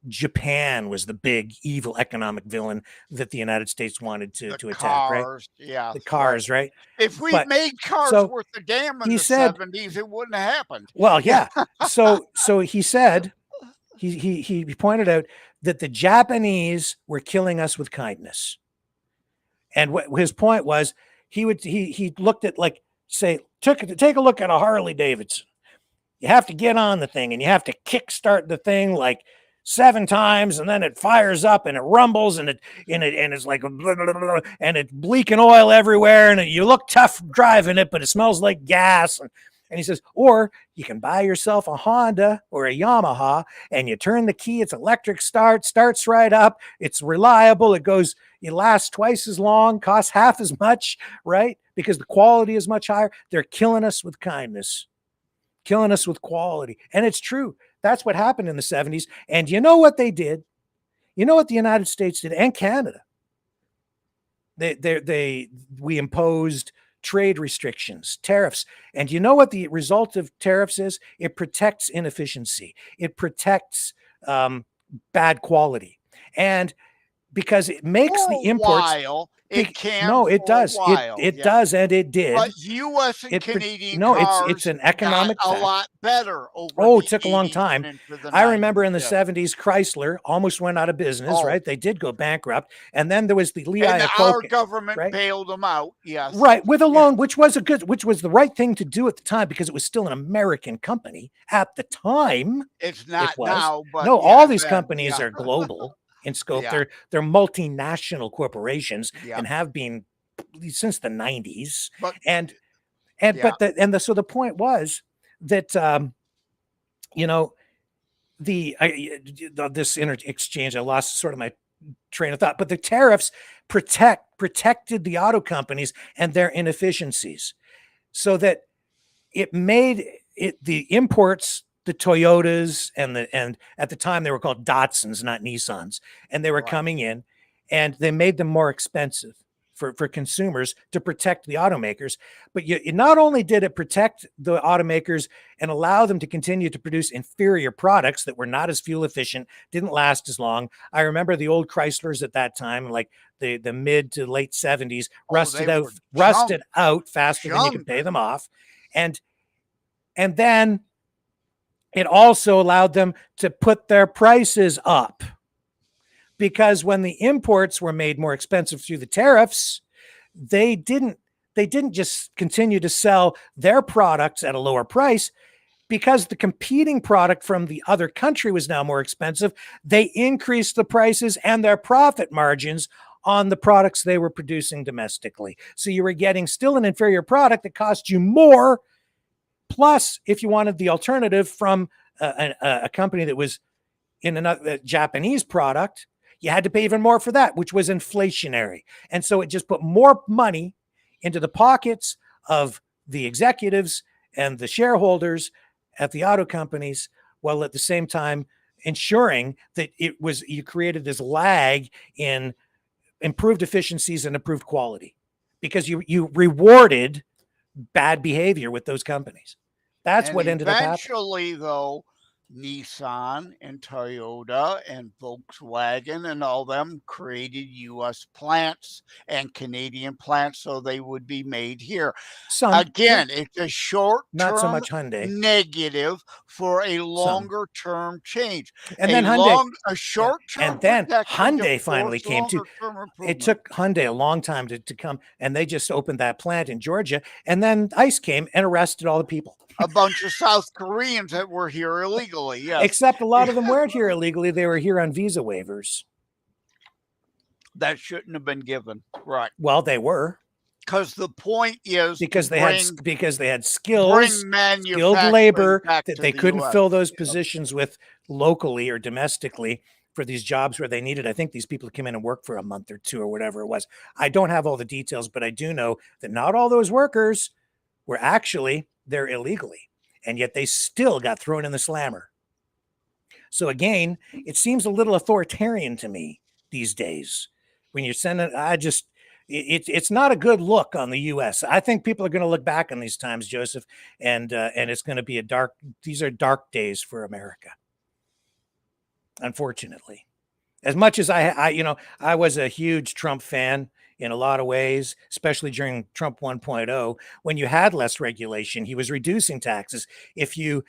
Japan was the big evil economic villain that the United States wanted to attack, right? Yeah. The cars, right? If we made cars worth a damn in the 70s, it wouldn't have happened. Well, yeah. So he said, he pointed out that the Japanese were killing us with kindness. And what his point was, he looked at, like, say, take a look at a Harley Davidson. You have to get on the thing and you have to kickstart the thing like 7 times, and then it fires up and it rumbles and it's like blah, blah, blah, and it's leaking oil everywhere, and you look tough driving it, but it smells like gas. And he says, or you can buy yourself a Honda or a Yamaha, and you turn the key, it's electric start, starts right up, it's reliable, it lasts twice as long, costs half as much, right? Because the quality is much higher. They're killing us with kindness, killing us with quality. And it's true. That's what happened in the 70s. And you know what they did? You know what the United States did, and Canada? We imposed trade restrictions, tariffs. And you know what the result of tariffs is? It protects inefficiency. It protects bad quality. And because it makes the imports. It can. No, it does. It does, and it did. But U.S. and Canadian cars it's an economic got a fact. lot better over. Oh, it took a long time. I remember in the 70s, Chrysler almost went out of business, right? They did go bankrupt. And then there was the Lee And Iacocca, our government right? bailed them out. Yes. Right, with a loan, which was the right thing to do at the time because it was still an American company at the time. It's not it was. now, but no, yeah, all these then, companies yeah. are global in scope. Yeah. They're multinational corporations Yeah. and have been since the 90s. But so the point was that this exchange, I lost sort of my train of thought, but the tariffs protected the auto companies and their inefficiencies, so that it made the imports, the Toyotas and at the time they were called Datsuns, not Nissans, and they were coming in, and they made them more expensive for consumers to protect the automakers. But not only did it protect the automakers and allow them to continue to produce inferior products that were not as fuel efficient, didn't last as long. I remember the old Chryslers at that time, like the mid to late 70s, rusted out faster than you could pay them off. And then it also allowed them to put their prices up. Because when the imports were made more expensive through the tariffs, they didn't just continue to sell their products at a lower price. Because the competing product from the other country was now more expensive, they increased the prices and their profit margins on the products they were producing domestically. So you were getting still an inferior product that cost you more. Plus, if you wanted the alternative from a company that was in another Japanese product, you had to pay even more for that, which was inflationary. And so it just put more money into the pockets of the executives and the shareholders at the auto companies, while at the same time ensuring that you created this lag in improved efficiencies and improved quality, because you rewarded bad behavior with those companies. That's what ended up happening. Eventually, though, Nissan and Toyota and Volkswagen and all them created U.S. plants and Canadian plants so they would be made here. Again, it's a short-term, not so much Hyundai, negative for a longer-term change. And then Hyundai, a short-term, and then Hyundai finally came to. It took Hyundai a long time to come, and they just opened that plant in Georgia, and then ICE came and arrested all the people. A bunch of South Koreans that were here illegally, yes. Except a lot of them weren't here illegally. They were here on visa waivers. That shouldn't have been given. Right. Well, they were. Because the point is because they had skilled labor that they couldn't fill those positions with locally or domestically for these jobs where they needed. I think these people came in and worked for a month or two or whatever it was. I don't have all the details, but I do know that not all those workers were actually there illegally, and yet they still got thrown in the slammer. So again, it seems a little authoritarian to me these days when you're sending. It's not a good look on the U.S. I think people are going to look back on these times, Joseph, and it's going to be these are dark days for America. Unfortunately, as much as I was a huge Trump fan in a lot of ways, especially during Trump 1.0, when you had less regulation, he was reducing taxes. If you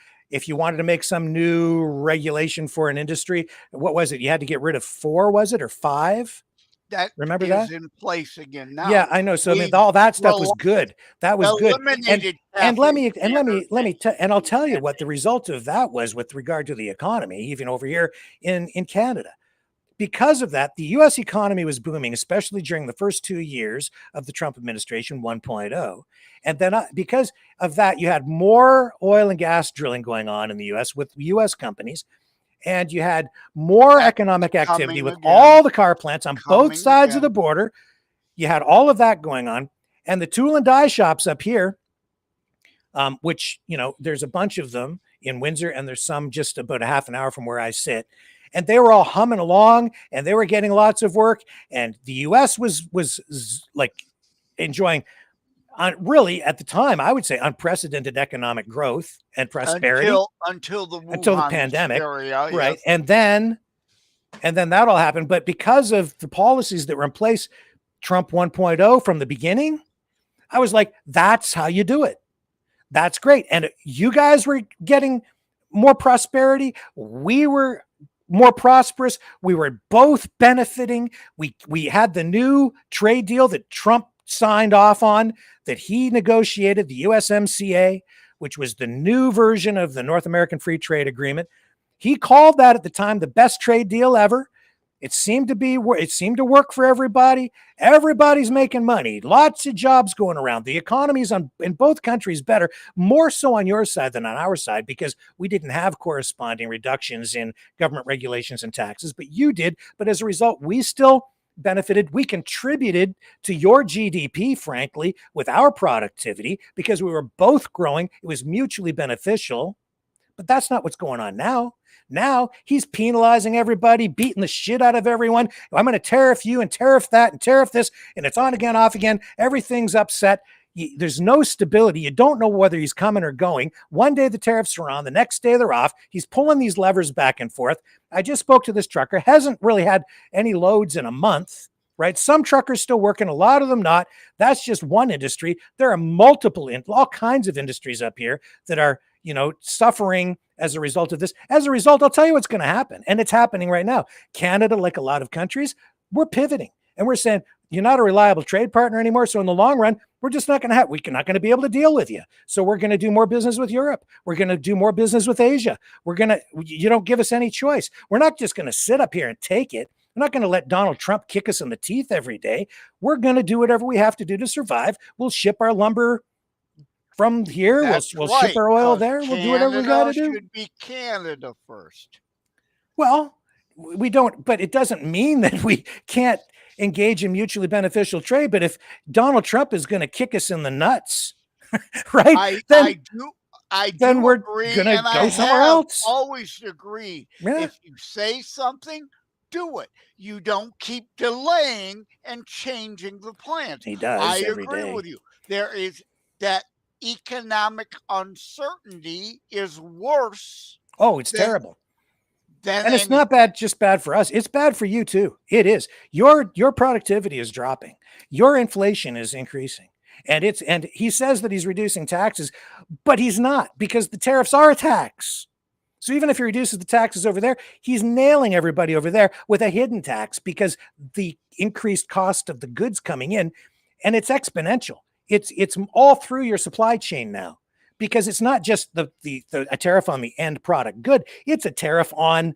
wanted to make some new regulation for an industry, what was it? You had to get rid of 4, was it, or 5? Remember that? In place again now. Yeah, I know. So all that stuff was good. That was good. And I'll tell you what the result of that was with regard to the economy, even over here in Canada. because of that, the U.S. economy was booming, especially during the first 2 years of the Trump administration 1.0. And then because of that, you had more oil and gas drilling going on in the U.S. with U.S. companies. And you had more economic activity with all the car plants on both sides of the border. You had all of that going on. And the tool and die shops up here, which, there's a bunch of them in Windsor, and there's some just about a half an hour from where I sit. And they were all humming along, and they were getting lots of work. And the U.S. was like enjoying, really at the time, I would say unprecedented economic growth and prosperity until the pandemic, hysteria, right? Yes. And then that all happened. But because of the policies that were in place, Trump 1.0 from the beginning, I was like, that's how you do it. That's great. And you guys were getting more prosperity. We were more prosperous. We were both benefiting. We had the new trade deal that Trump signed off on, that he negotiated, the USMCA, which was the new version of the North American Free Trade Agreement. He called that at the time the best trade deal ever. It seemed to work for everybody. Everybody's making money. Lots of jobs going around. The economy's in both countries better, more so on your side than on our side, because we didn't have corresponding reductions in government regulations and taxes, but you did. But as a result, we still benefited. We contributed to your GDP, frankly, with our productivity, because we were both growing. It was mutually beneficial. But that's not what's going on now. Now he's penalizing everybody, beating the shit out of everyone. I'm going to tariff you and tariff that and tariff this, and it's on again, off again. Everything's upset. There's no stability. You don't know whether he's coming or going. One day the tariffs are on, the next day they're off. He's pulling these levers back and forth. I just spoke to this trucker, hasn't really had any loads in a month, right? Some truckers still working, a lot of them not. That's just one industry. There are all kinds of industries up here that are, suffering as a result of this. As a result, I'll tell you what's going to happen. And it's happening right now. Canada, like a lot of countries, we're pivoting and we're saying, you're not a reliable trade partner anymore. So in the long run, we're not going to be able to deal with you. So we're going to do more business with Europe. We're going to do more business with Asia. You don't give us any choice. We're not just going to sit up here and take it. We're not going to let Donald Trump kick us in the teeth every day. We're going to do whatever we have to do to survive. We'll ship our lumber from here. We'll ship our oil there. We'll do whatever we got to do. Should be Canada first. Well, we don't, but it doesn't mean that we can't engage in mutually beneficial trade. But if Donald Trump is going to kick us in the nuts, right? I do we're agree, going to and go somewhere else. Always agree. Yeah. If you say something, do it. You don't keep delaying and changing the plans. He does. I every agree day. with you. There is that economic uncertainty is worse. Oh, it's terrible. And it's not just bad for us. It's bad for you too. It is. Your productivity is dropping. Your inflation is increasing. And he says that he's reducing taxes, but he's not, because the tariffs are a tax. So even if he reduces the taxes over there, he's nailing everybody over there with a hidden tax, because the increased cost of the goods coming in, and it's exponential. It's all through your supply chain now, because it's not just a tariff on the end product good. It's a tariff on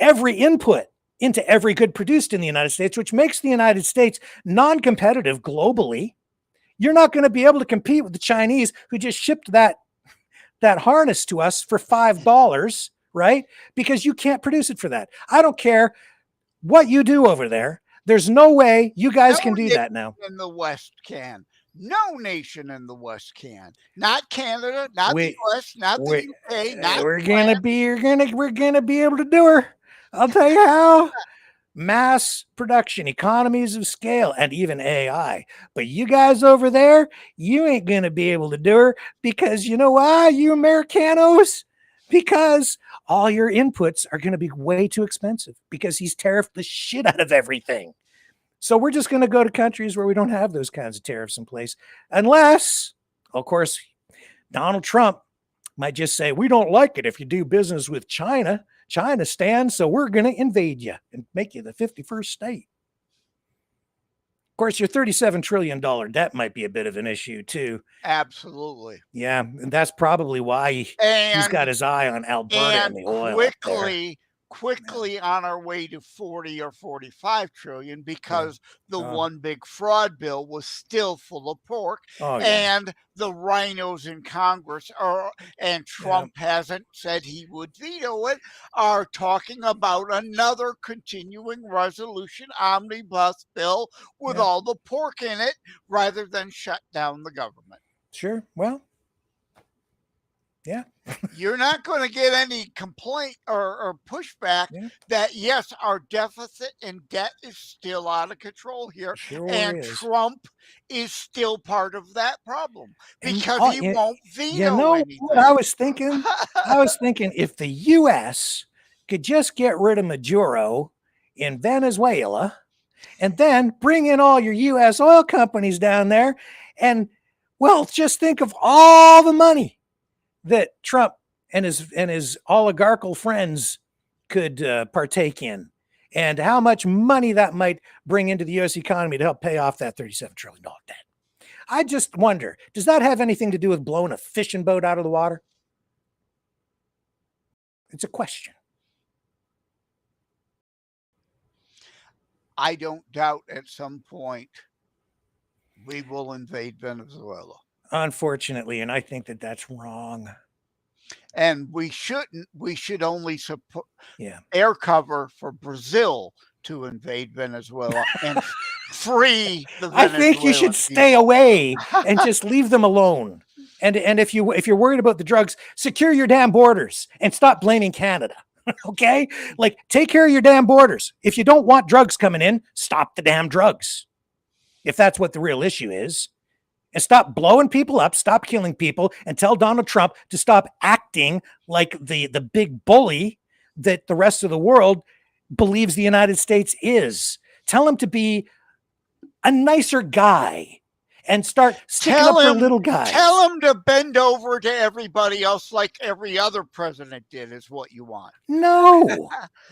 every input into every good produced in the United States, which makes the United States non-competitive globally. You're not going to be able to compete with the Chinese, who just shipped that harness to us for $5, right? Because you can't produce it for that. I don't care what you do over there. There's no way you guys can do that now. In the West can. No nation in the West can. Not Canada, not the US, not the UK, not we're gonna be able to do her. I'll tell you how. Mass production, economies of scale, and even AI. But you guys over there, you ain't gonna be able to do her, because you know why, you Americanos? Because all your inputs are gonna be way too expensive, because he's tariffed the shit out of everything. So we're just going to go to countries where we don't have those kinds of tariffs in place, unless, of course, Donald Trump might just say, we don't like it if you do business with China. China stands, so we're going to invade you and make you the 51st state. Of course, your $37 trillion debt might be a bit of an issue too. Absolutely. Yeah, and that's probably why he's got his eye on Alberta and the oil. Quickly, quickly on our way to 40 or 45 trillion because the one big fraud bill was still full of pork, and the rhinos in Congress and Trump hasn't said he would veto it, are talking about another continuing resolution omnibus bill with all the pork in it rather than shut down the government. Sure. Well, yeah. You're not going to get any complaint or pushback that, yes, our deficit and debt is still out of control here. And Trump is still part of that problem because he won't veto anything. What I was thinking? I was thinking if the U.S. could just get rid of Maduro in Venezuela and then bring in all your U.S. oil companies down there and, well, just think of all the money that Trump and his oligarchical friends could partake in, and how much money that might bring into the U.S. economy to help pay off that $37 trillion debt. I just wonder, does that have anything to do with blowing a fishing boat out of the water? It's a question. I don't doubt at some point we will invade Venezuela. Unfortunately, and I think that that's wrong. And we shouldn't. We should only support air cover for Brazil to invade Venezuela and free the Venezuelan I think you should stay away and just leave them alone. And if you're worried about the drugs, secure your damn borders and stop blaming Canada. Okay? Like, take care of your damn borders. If you don't want drugs coming in, stop the damn drugs. If that's what the real issue is. And stop blowing people up, stop killing people, and tell Donald Trump to stop acting like the big bully that the rest of the world believes the United States is. Tell him to be a nicer guy and start sticking up for little guys. Tell him to bend over to everybody else like every other president did is what you want. No,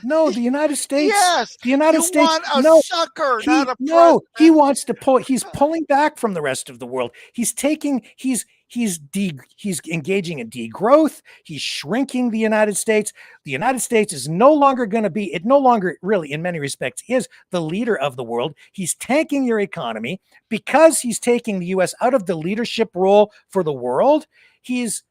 the United States. Yes, the United States. Want a sucker, not a president. He wants to pull. He's pulling back from the rest of the world. He's engaging in degrowth. He's shrinking the United States. The United States is no longer going to be. It no longer really, in many respects, is the leader of the world. He's tanking your economy because he's taking the U.S. out of the leadership role for the world. He's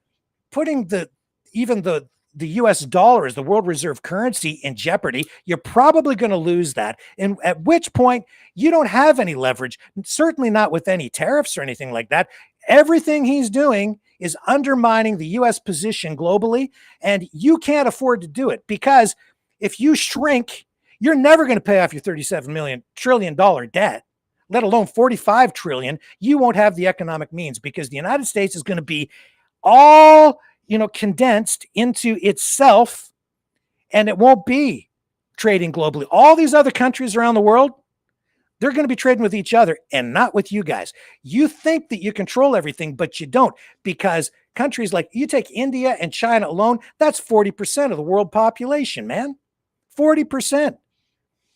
putting the U.S. dollar as the world reserve currency in jeopardy. You're probably going to lose that. And at which point you don't have any leverage, certainly not with any tariffs or anything like that. Everything he's doing is undermining the U.S. position globally. And you can't afford to do it because if you shrink, you're never going to pay off your $37 trillion debt, let alone $45 trillion. You won't have the economic means because the United States is going to be all condensed into itself, and it won't be trading globally. All these other countries around the world, they're going to be trading with each other and not with you guys. You think that you control everything, but you don't, because countries like, you take India and China alone, that's 40% of the world population, man. 40%.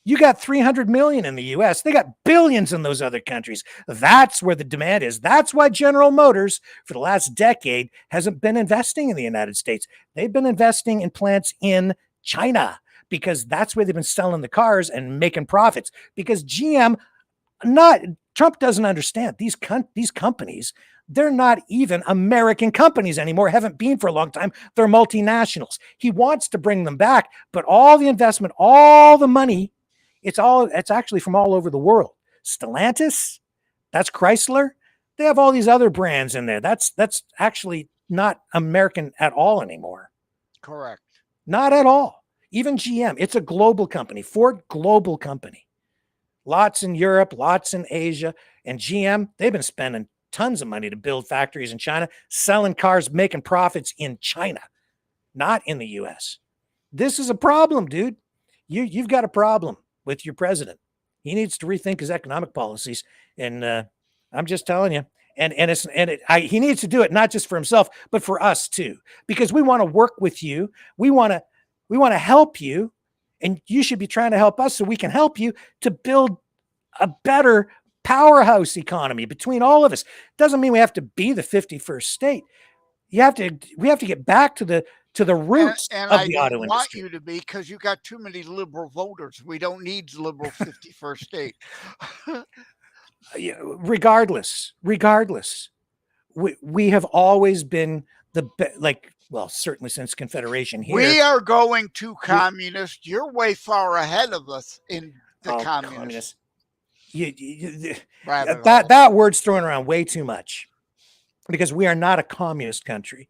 You got 300 million in the US. They got billions in those other countries. That's where the demand is. That's why General Motors for the last decade hasn't been investing in the United States. They've been investing in plants in China because that's where they've been selling the cars and making profits. Because Trump doesn't understand these companies. They're not even American companies anymore, haven't been for a long time. They're multinationals. He wants to bring them back, but all the investment, all the money, it's actually from all over the world. Stellantis, that's Chrysler. They have all these other brands in there. That's actually not American at all anymore. Correct. Not at all. Even GM, it's a global company. Ford, global company. Lots in Europe, lots in Asia. And GM, they've been spending tons of money to build factories in China, selling cars, making profits in China, not in the US. This is a problem, dude. You've got a problem with your president. He needs to rethink his economic policies. And I'm just telling you, he needs to do it not just for himself, but for us too, because we want to work with you. We want to help you, and you should be trying to help us so we can help you to build a better powerhouse economy between all of us. Doesn't mean we have to be the 51st state. We have to get back to to the roots and of I the don't auto want industry. you to be, because you got too many liberal voters. We don't need liberal 51st state. Regardless, we have always been certainly since Confederation here. We are going to communist. You're way far ahead of us in the communist. That word's thrown around way too much, because we are not a communist country.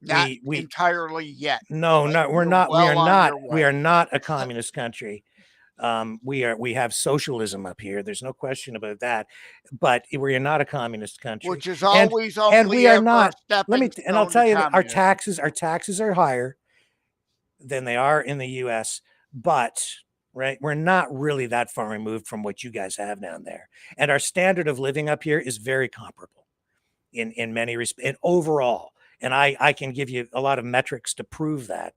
Not entirely yet. No, we're not. Well, we are not a communist country. We have socialism up here. There's no question about that. But we are not a communist country, which is always and we are not. And I'll tell you that our taxes are higher than they are in the U.S. But we're not really that far removed from what you guys have down there, and our standard of living up here is very comparable in many respects and overall. And I can give you a lot of metrics to prove that,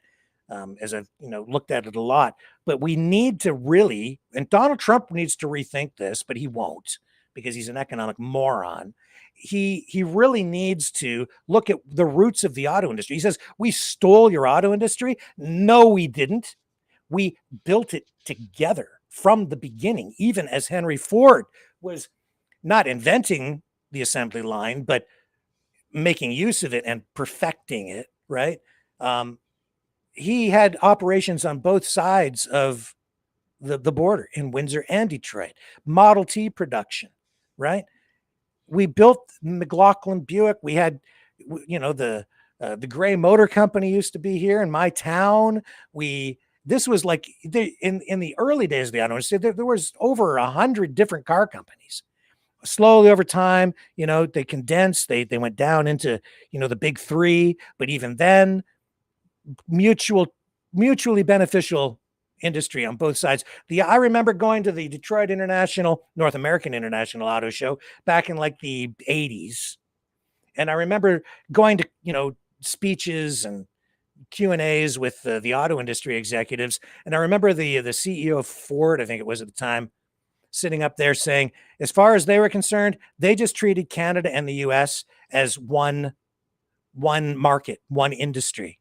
as I've looked at it a lot. But we need to really, and Donald Trump needs to rethink this, but he won't, because he's an economic moron. He really needs to look at the roots of the auto industry. He says, we stole your auto industry. No, we didn't. We built it together from the beginning, even as Henry Ford was not inventing the assembly line, but making use of it and perfecting it, right? He had operations on both sides of the border in Windsor and Detroit. Model T production, right? We built McLaughlin Buick. We had, the Gray Motor Company used to be here in my town. This was like in the early days of the auto industry, there was over 100 different car companies. Slowly over time, they condensed, they went down into, the big three, but even then, mutually beneficial industry on both sides. I remember going to the Detroit North American International Auto Show back in like the 80s. And I remember going to, speeches and Q&As with the auto industry executives. And I remember the CEO of Ford, I think it was at the time, sitting up there saying, as far as they were concerned, they just treated Canada and the US as one market, one industry,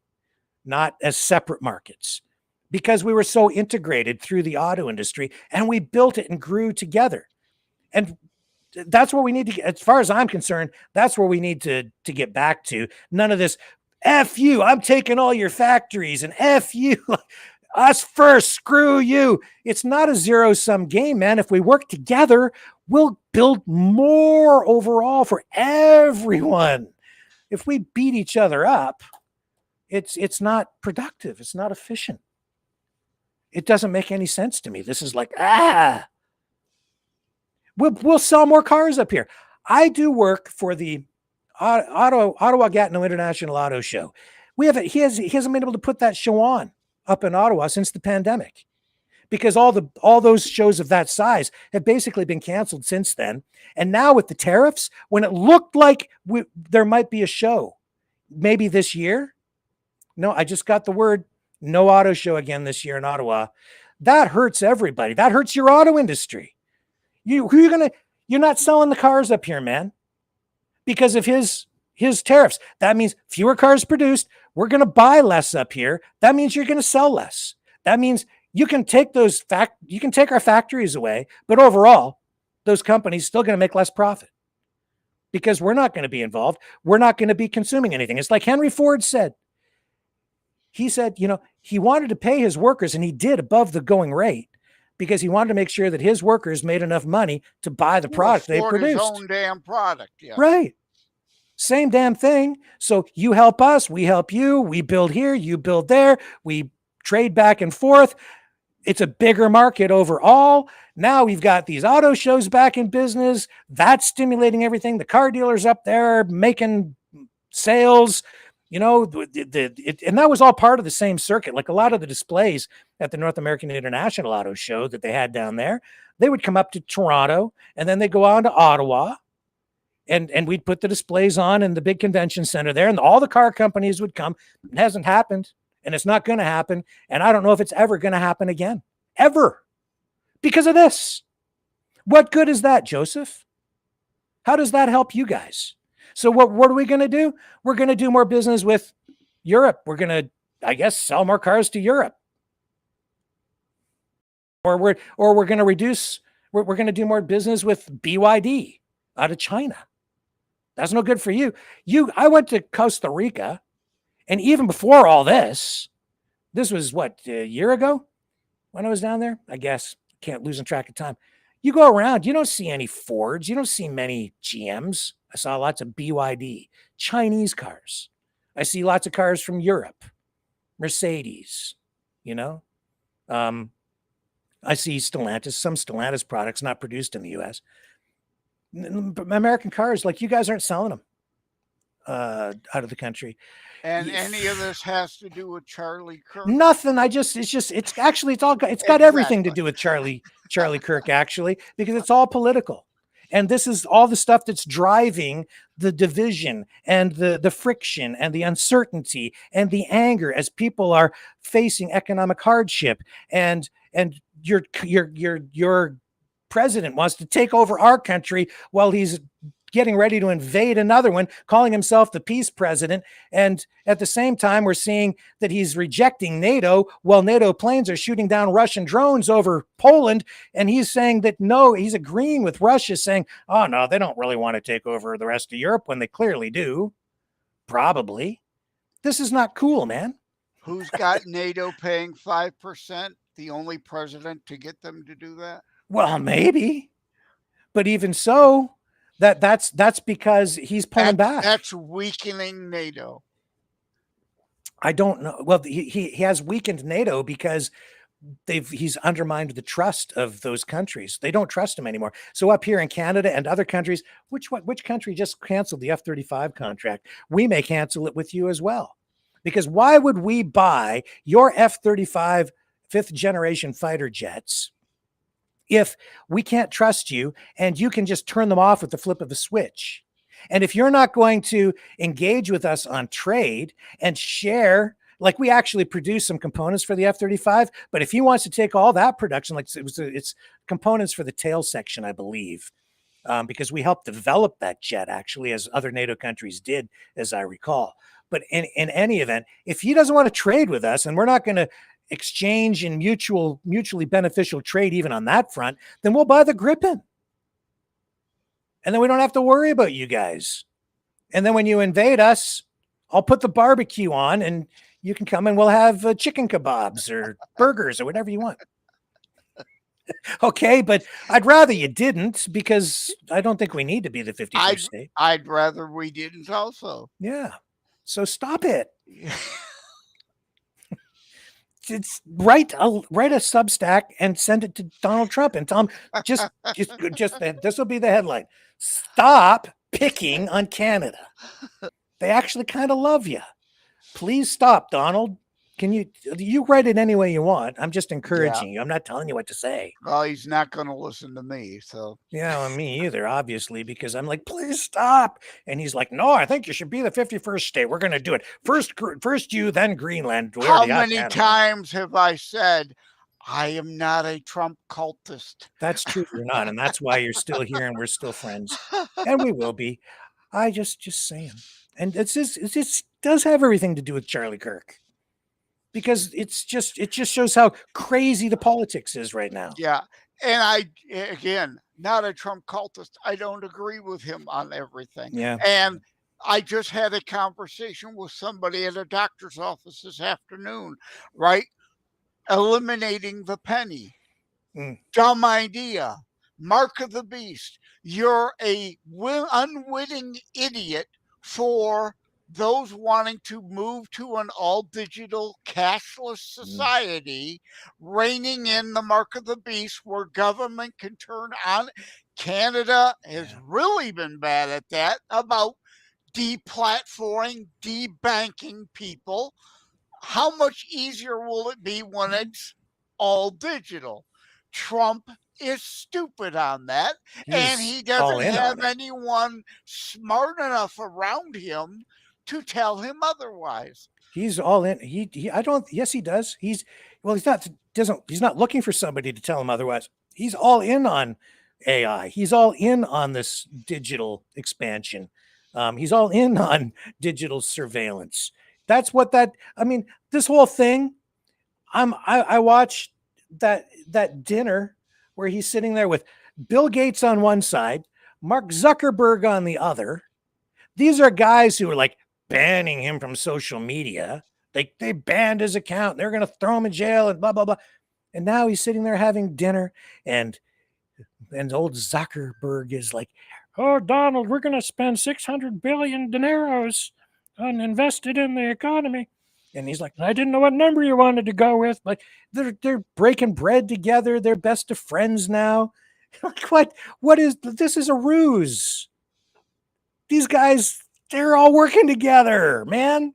not as separate markets, because we were so integrated through the auto industry and we built it and grew together. And that's where we need to get, as far as I'm concerned, that's where we need to get back to. None of this, F you, I'm taking all your factories, and F you, us first, screw you. It's not a zero-sum game, man. If we work together, we'll build more overall for everyone. If we beat each other up, it's not productive. It's not efficient. It doesn't make any sense to me. This is like, we'll sell more cars up here. I do work for the Ottawa Gatineau International Auto Show. He hasn't been able to put that show on up in Ottawa since the pandemic, because all those shows of that size have basically been canceled since then. And now with the tariffs, when it looked like there might be a show maybe this year, no, I just got the word, no auto show again this year in Ottawa. That hurts everybody. That hurts your auto industry. You're not selling the cars up here, man, because of his tariffs. That means fewer cars produced. We're going to buy less up here. That means you're going to sell less. That means you can take our factories away, but overall, those companies still going to make less profit, because we're not going to be involved. We're not going to be consuming anything. It's like Henry Ford said. He said, he wanted to pay his workers, and he did above the going rate, because he wanted to make sure that his workers made enough money to buy the product they produced. His own damn product. Yeah. Right. Same damn thing. So you help us, we help you. We build here, you build there. We trade back and forth. It's a bigger market overall. Now we've got these auto shows back in business. That's stimulating everything. The car dealers up there making sales. And that was all part of the same circuit. Like a lot of the displays at the North American International Auto Show that they had down there, they would come up to Toronto, and then they go on to Ottawa, and we'd put the displays on in the big convention center there, and all the car companies would come. It hasn't happened, and it's not going to happen, and I don't know if it's ever going to happen again, ever, because of this. What good is that, Joseph? How does that help you guys? So what are we going to do? We're going to do more business with Europe. We're going to, I guess, sell more cars to Europe. Or we're going to reduce, we're going to do more business with BYD out of China. That's no good for you. I went to Costa Rica, and even before all this was what, a year ago when I was down there? I guess. Can't losing track of time. You go around, you don't see any Fords, you don't see many GMs. I saw lots of BYD, Chinese cars. I see lots of cars from Europe, Mercedes, you know. I see Stellantis, some Stellantis products not produced in the U.S. American cars, like, you guys aren't selling them out of the country. And any of this has to do with Charlie Kirk? Nothing. It's got everything to do with Charlie Kirk, actually, because it's all political. And this is all the stuff that's driving the division and the friction and the uncertainty and the anger as people are facing economic hardship. And your president wants to take over our country while he's getting ready to invade another one, calling himself the peace president. And at the same time, we're seeing that he's rejecting NATO while NATO planes are shooting down Russian drones over Poland. And he's saying that, no, he's agreeing with Russia, saying, oh, no, they don't really want to take over the rest of Europe, when they clearly do. Probably. This is not cool, man. Who's got NATO paying 5%? The only president to get them to do that? Well, maybe. But even so, that's because he's pulling back. That's weakening NATO. I don't know. Well, he has weakened NATO because he's undermined the trust of those countries. They don't trust him anymore. So up here in Canada and other countries, which country just canceled the F-35 contract? We may cancel it with you as well. Because why would we buy your F-35 fifth generation fighter jets if we can't trust you and you can just turn them off with the flip of a switch? And if you're not going to engage with us on trade and share, like, we actually produce some components for the F-35, but if he wants to take all that production, like it's components for the tail section, I believe, because we helped develop that jet, actually, as other NATO countries did, as I recall. But in any event, if he doesn't want to trade with us, and we're not going to exchange in mutually beneficial trade even on that front, then we'll buy the Gripen. And then we don't have to worry about you guys. And then when you invade us, I'll put the barbecue on and you can come and we'll have chicken kebabs or burgers or whatever you want. Okay, but I'd rather you didn't, because I don't think we need to be the 51st state. I'd rather we didn't also. Yeah. So stop it. It's write a Substack and send it to Donald Trump and tell him just this will be the headline. Stop picking on Canada. They actually kind of love you. Please stop, Donald. Can you write it any way you want? I'm just encouraging you. I'm not telling you what to say. Well, he's not going to listen to me, so. Yeah, well, me either, obviously, because I'm like, please stop. And he's like, no, I think you should be the 51st state. We're going to do it. First you, then Greenland. How many times have I said, I am not a Trump cultist? That's true. You're not. And that's why you're still here and we're still friends. And we will be. I just saying. And it does have everything to do with Charlie Kirk. Because it just shows how crazy the politics is right now. Yeah. And again, not a Trump cultist. I don't agree with him on everything. Yeah. And I just had a conversation with somebody at a doctor's office this afternoon, right? Eliminating the penny. Dumb idea. Mark of the beast. You're a unwitting idiot for those wanting to move to an all-digital cashless society, reining in the mark of the beast where government can turn on. Canada has really been bad at that, about deplatforming, debanking people. How much easier will it be when it's all digital? Trump is stupid on that, and he doesn't have anyone smart enough around him to tell him otherwise. He's all in. Yes, he does. He's not looking for somebody to tell him otherwise. He's all in on AI. He's all in on this digital expansion. He's all in on digital surveillance. That's what that, I mean, this whole thing, I watched that dinner where he's sitting there with Bill Gates on one side, Mark Zuckerberg on the other. These are guys who are like banning him from social media. They banned his account. They're going to throw him in jail and blah, blah, blah. And now he's sitting there having dinner, and old Zuckerberg is like, oh, Donald, we're going to spend 600 billion dineros on invested in the economy. And he's like, I didn't know what number you wanted to go with, but they're breaking bread together. They're best of friends now. Like, what is this? Is a ruse. These guys, they're all working together, man.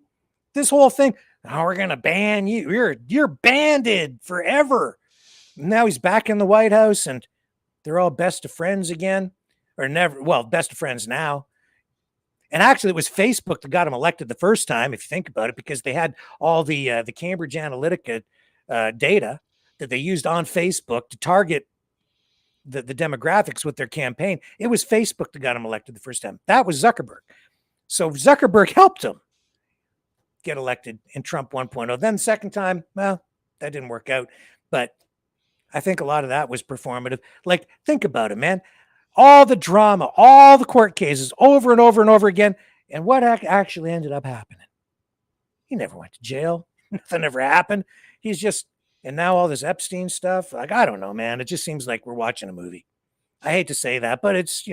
This whole thing, oh, we're going to ban you. You're banded forever. Now he's back in the White House and they're all best of friends again, or never. Well, best of friends now. And actually, it was Facebook that got him elected the first time, if you think about it, because they had all the Cambridge Analytica data that they used on Facebook to target the demographics with their campaign. It was Facebook that got him elected the first time. That was Zuckerberg. So Zuckerberg helped him get elected in Trump 1.0. Then the second time, well, that didn't work out. But I think a lot of that was performative. Like, think about it, man. All the drama, all the court cases over and over and over again. And what actually ended up happening? He never went to jail. Nothing ever happened. He's just, and now all this Epstein stuff. Like, I don't know, man. It just seems like we're watching a movie. I hate to say that, but it's,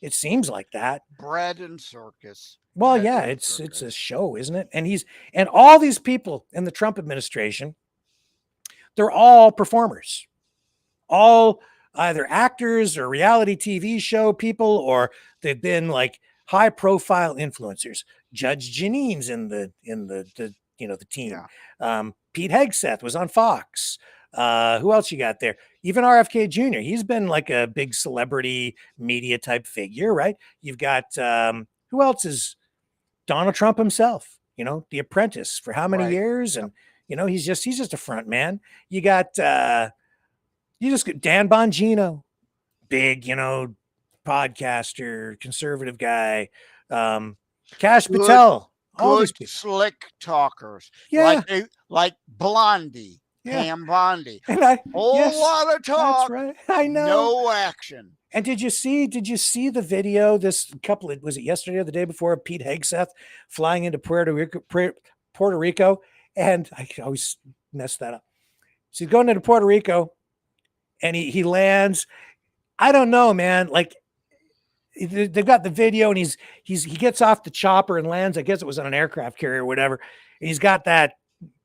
it seems like that. Bread and circus. Well, yeah, it's a show, isn't it? And all these people in the Trump administration, they're all performers. All either actors or reality TV show people, or they've been like high profile influencers. Judge Janine's in the team. Yeah. Pete Hegseth was on Fox. Who else you got there? Even RFK Jr. He's been like a big celebrity media type figure, right? You've got who else is Donald Trump himself? The Apprentice for how many years? And he's just a front man. You got you just get Dan Bongino, big, podcaster, conservative guy. Cash Patel, all these people. Slick talkers. Yeah. Like Blondie, Pam Bondi. Lot of talk. That's right. I know. No action. And did you see the video was it yesterday or the day before, of Pete Hegseth flying into Puerto Rico? And I always mess that up. So he's going into Puerto Rico. And he lands. I don't know, man. Like, they've got the video, and he gets off the chopper and lands. I guess it was on an aircraft carrier or whatever. And he's got that,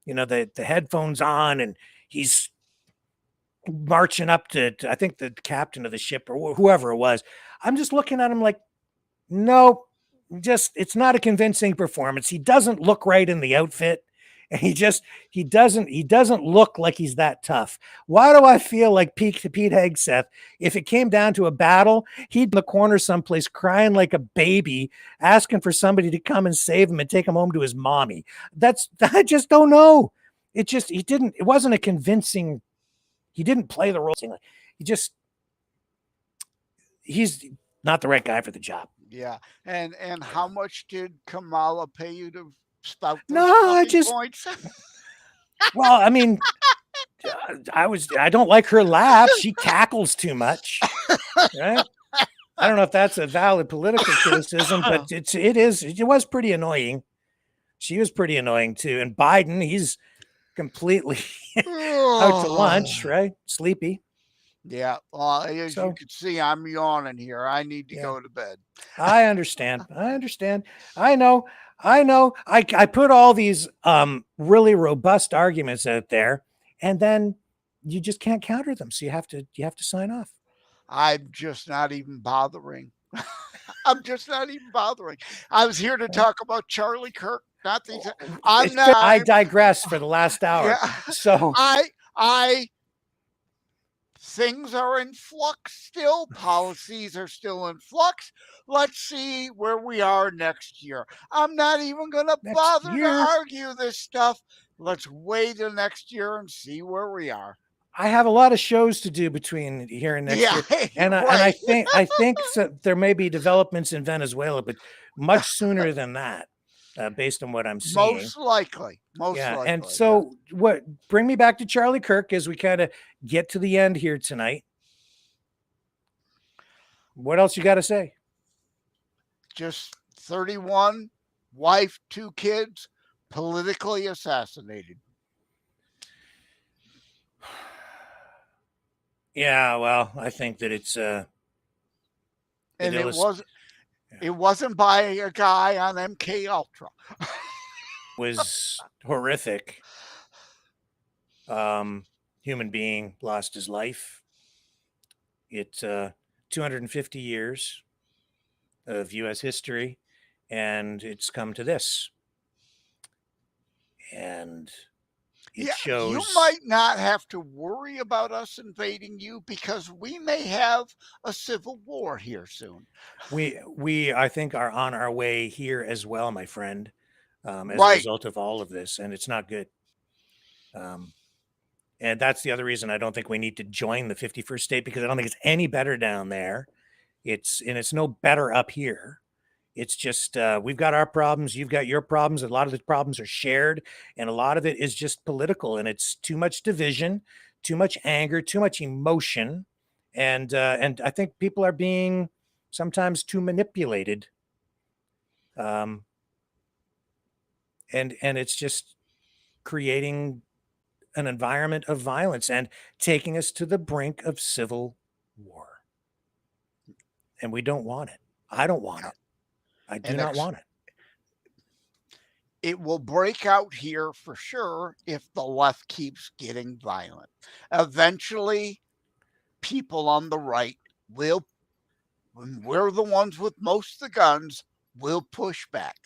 the headphones on, and he's marching up to I think the captain of the ship or whoever it was. I'm just looking at him like, no, it's not a convincing performance. He doesn't look right in the outfit. And he doesn't look like he's that tough. Why do I feel like Pete Hegseth, if it came down to a battle, he'd be in the corner someplace crying like a baby, asking for somebody to come and save him and take him home to his mommy? I just don't know. It wasn't a convincing, he didn't play the role. He's not the right guy for the job. Yeah. And how much did Kamala pay you to spout those points? Well, I mean, I don't like her laugh. She cackles too much. Right? I don't know if that's a valid political criticism, but it was pretty annoying. She was pretty annoying too. And Biden, he's completely out to lunch, right? Sleepy. Yeah. Well, as you can see, I'm yawning here. I need to go to bed. I understand. I know. I put all these really robust arguments out there, and then you just can't counter them. So you have to sign off. I'm just not even bothering. I was here to talk about Charlie Kirk, not these. I digress for the last hour. Yeah. So things are in flux still. Policies are still in flux. Let's see where we are next year. I'm not even going to bother to argue this stuff. Let's wait till next year and see where we are. I have a lot of shows to do between here and next year. And I think there may be developments in Venezuela, but much sooner than that. based on what I'm seeing. Most likely. And so bring me back to Charlie Kirk as we kind of get to the end here tonight. What else you got to say? Just 31, wife, 2 kids, politically assassinated. Yeah, well, I think that it's and it wasn't by a guy on MK Ultra. Was horrific. Human being lost his life. It's 250 years of U.S. history, and it's come to this. And it shows you might not have to worry about us invading you because we may have a civil war here soon. We I think are on our way here as well, my friend, as a result of all of this, and it's not good. And that's the other reason I don't think we need to join the 51st state, because I don't think it's any better down there. It's no better up here. It's just we've got our problems, you've got your problems. A lot of the problems are shared, and a lot of it is just political, and it's too much division, too much anger, too much emotion, and I think people are being sometimes too manipulated. And it's just creating an environment of violence and taking us to the brink of civil war. And we don't want it. I don't want it. I do not want it. It will break out here for sure if the left keeps getting violent. Eventually, people on the right will, when we're the ones with most of the guns, will push back.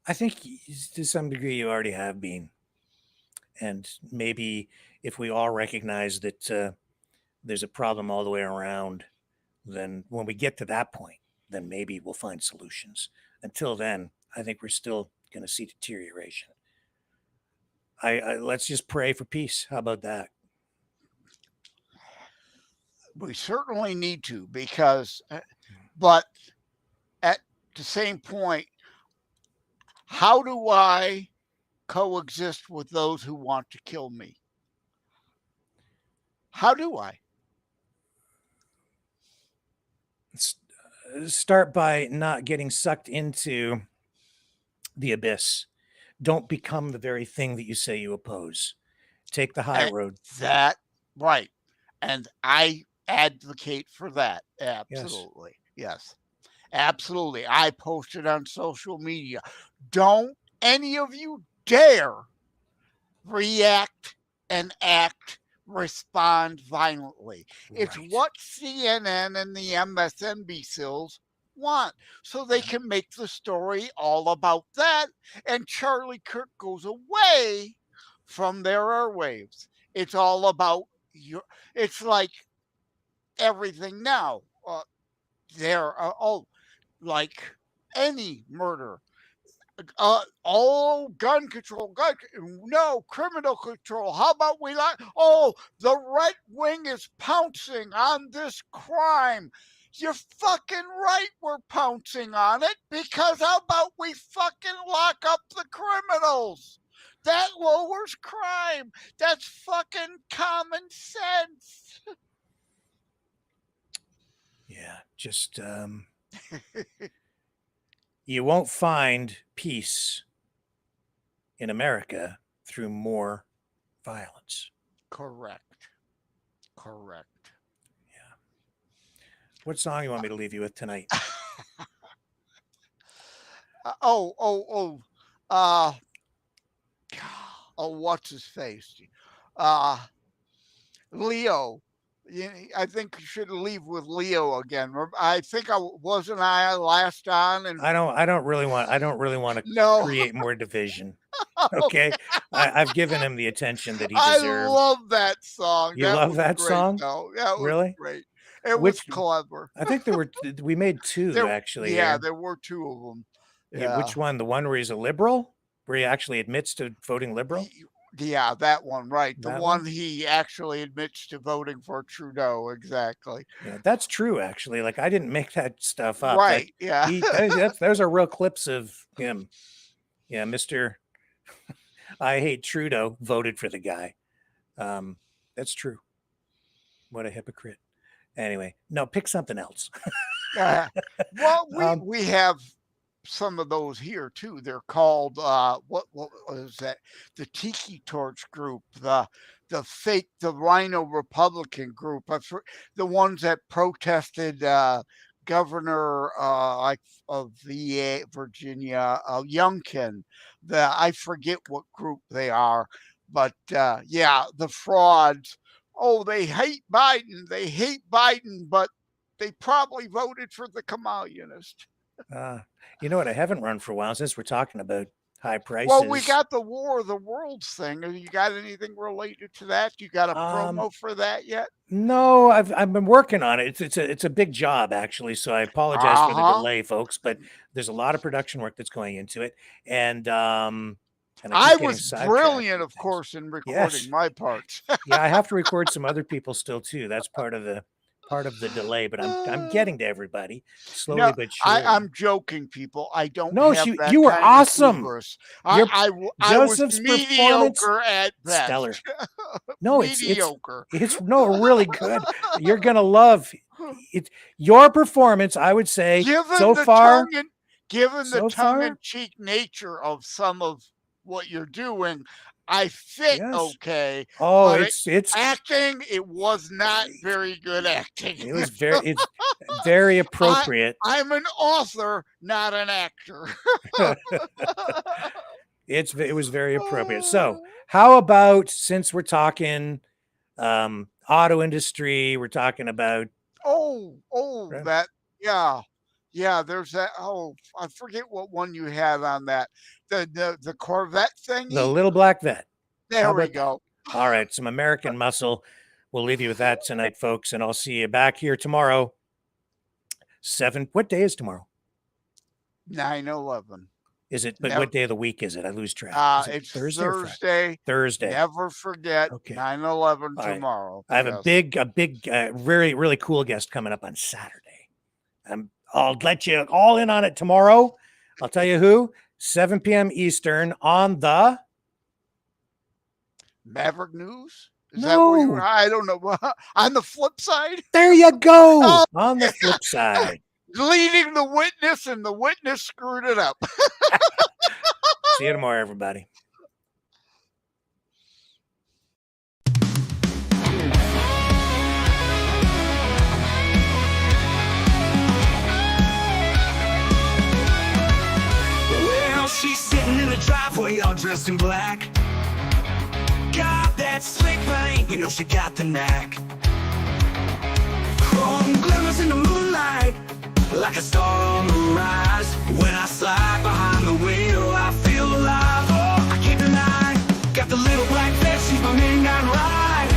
I think to some degree you already have been. And maybe if we all recognize that there's a problem all the way around, then when we get to that point, then maybe we'll find solutions. Until then, I think we're still going to see deterioration. Let's just pray for peace. How about that? We certainly need to, because, but at the same point, how do I coexist with those who want to kill me? How do I? Start by not getting sucked into the abyss. Don't become the very thing that you say you oppose. Take the high road. That, right. And I advocate for that. Absolutely. Yes. Absolutely. I posted on social media. Don't any of you dare react and act, respond violently. It's what CNN and the MSNBCs want, so they can make the story all about that, and Charlie Kirk goes away from their airwaves. It's all about it's like everything now. Like any murder. Gun control, no, criminal control. How about the right wing is pouncing on this crime. You're fucking right, we're pouncing on it, because how about we fucking lock up the criminals? That lowers crime. That's fucking common sense. Yeah, just you won't find peace in America through more violence. Correct. Yeah. What song you want me to leave you with tonight? What's his face? Leo. I think you should leave with Leo again. I think I last on, and I don't really want to create more division. Okay, I've given him the attention that he deserves. I love that song. You love that song? That was really great. It was clever. I think we made two actually. Yeah, there were two of them. Yeah. Which one? The one where he's a liberal, where he actually admits to voting liberal? Yeah, that one, right. The That one he actually admits to voting for Trudeau, exactly. Yeah, that's true, actually. Like, I didn't make that stuff up. Right, Like, yeah. Those are real clips of him. Yeah, Mr. I hate Trudeau voted for the guy. That's true. What a hypocrite. Anyway, no, pick something else. Well, we have some of those here too. They're called what was that? The Tiki Torch group, the Rhino Republican group, the ones that protested Governor of VA Virginia Youngkin. I forget what group they are, but yeah, the frauds. Oh, they hate Biden. They hate Biden, but they probably voted for the communist. You know what? I haven't run for a while since we're talking about high prices. Well, we got the War of the Worlds thing. Have you got anything related to that? You got a promo for that yet? No, I've been working on it. It's a big job, actually. So I apologize for the delay, folks. But there's a lot of production work that's going into it, and I was brilliant, of course, in recording my parts. Yeah, I have to record some other people still too. That's part of the delay, but I'm getting to everybody slowly but surely. I'm joking, people. I don't. No, have that you were kind awesome. I Joseph's was mediocre at best. Stellar. No, mediocre. It's really good. You're gonna love it. Your performance, I would say, given so the far. Given the tongue-in-cheek nature of some of what you're doing, I fit okay. Oh, it's acting. It was not very good acting. It's very appropriate. I'm an author, not an actor. It was very appropriate. So, how about, since we're talking auto industry, we're talking about that there's that. I forget what one you had on that. The Corvette thing. The little black vet. There we go. All right, some American muscle. We'll leave you with that tonight, folks, and I'll see you back here tomorrow. 7. What day is tomorrow? 9/11. Is it? But what day of the week is it? I lose track. It's Thursday. Thursday. Never forget. 9/11 tomorrow. I have a big, really, really cool guest coming up on Saturday. I'll let you all in on it tomorrow. I'll tell you who. 7 p.m. Eastern on the Maverick News. Is that where you were? I don't know. On the flip side. There you go. On the flip side. Leading the witness, and the witness screwed it up. See you tomorrow, everybody. Well, she's sitting in the driveway all dressed in black. Got that slick paint, you know she got the knack. Chrome glimmers in the moonlight, like a star on the rise. When I slide behind the wheel, I feel alive. Oh, I can't deny. Got the little black vest, she's my midnight ride.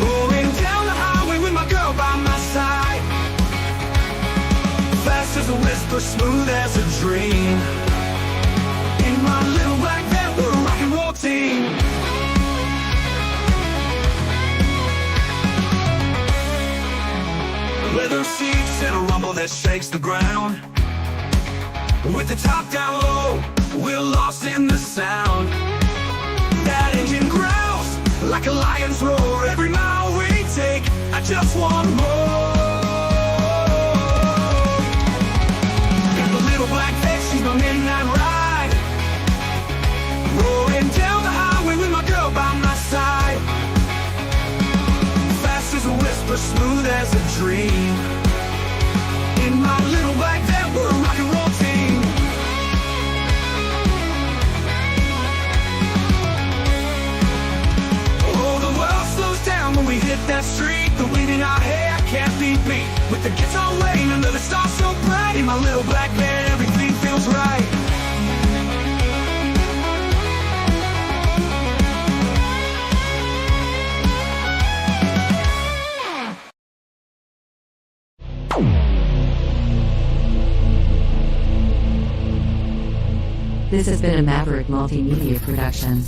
Rolling down the highway with my girl by my side. Fast as a whisper, smooth as a dream. In my little black vest, we're a rock and roll team. Leather seats and a rumble that shakes the ground. With the top down low, we're lost in the sound. That engine growls like a lion's roar. Every mile we take, I just want more. Got the little black vest, she's my midnight ride. Rolling down the highway with my girl by my side. Fast as a whisper, smooth as a dream. In my little black van, we're a rock and roll team. Oh, the world slows down when we hit that street. The wind in our hair can't be beat. With the guitar laying under the stars so bright. In my little black van, everything feels right. This has been a Maverick Multimedia production.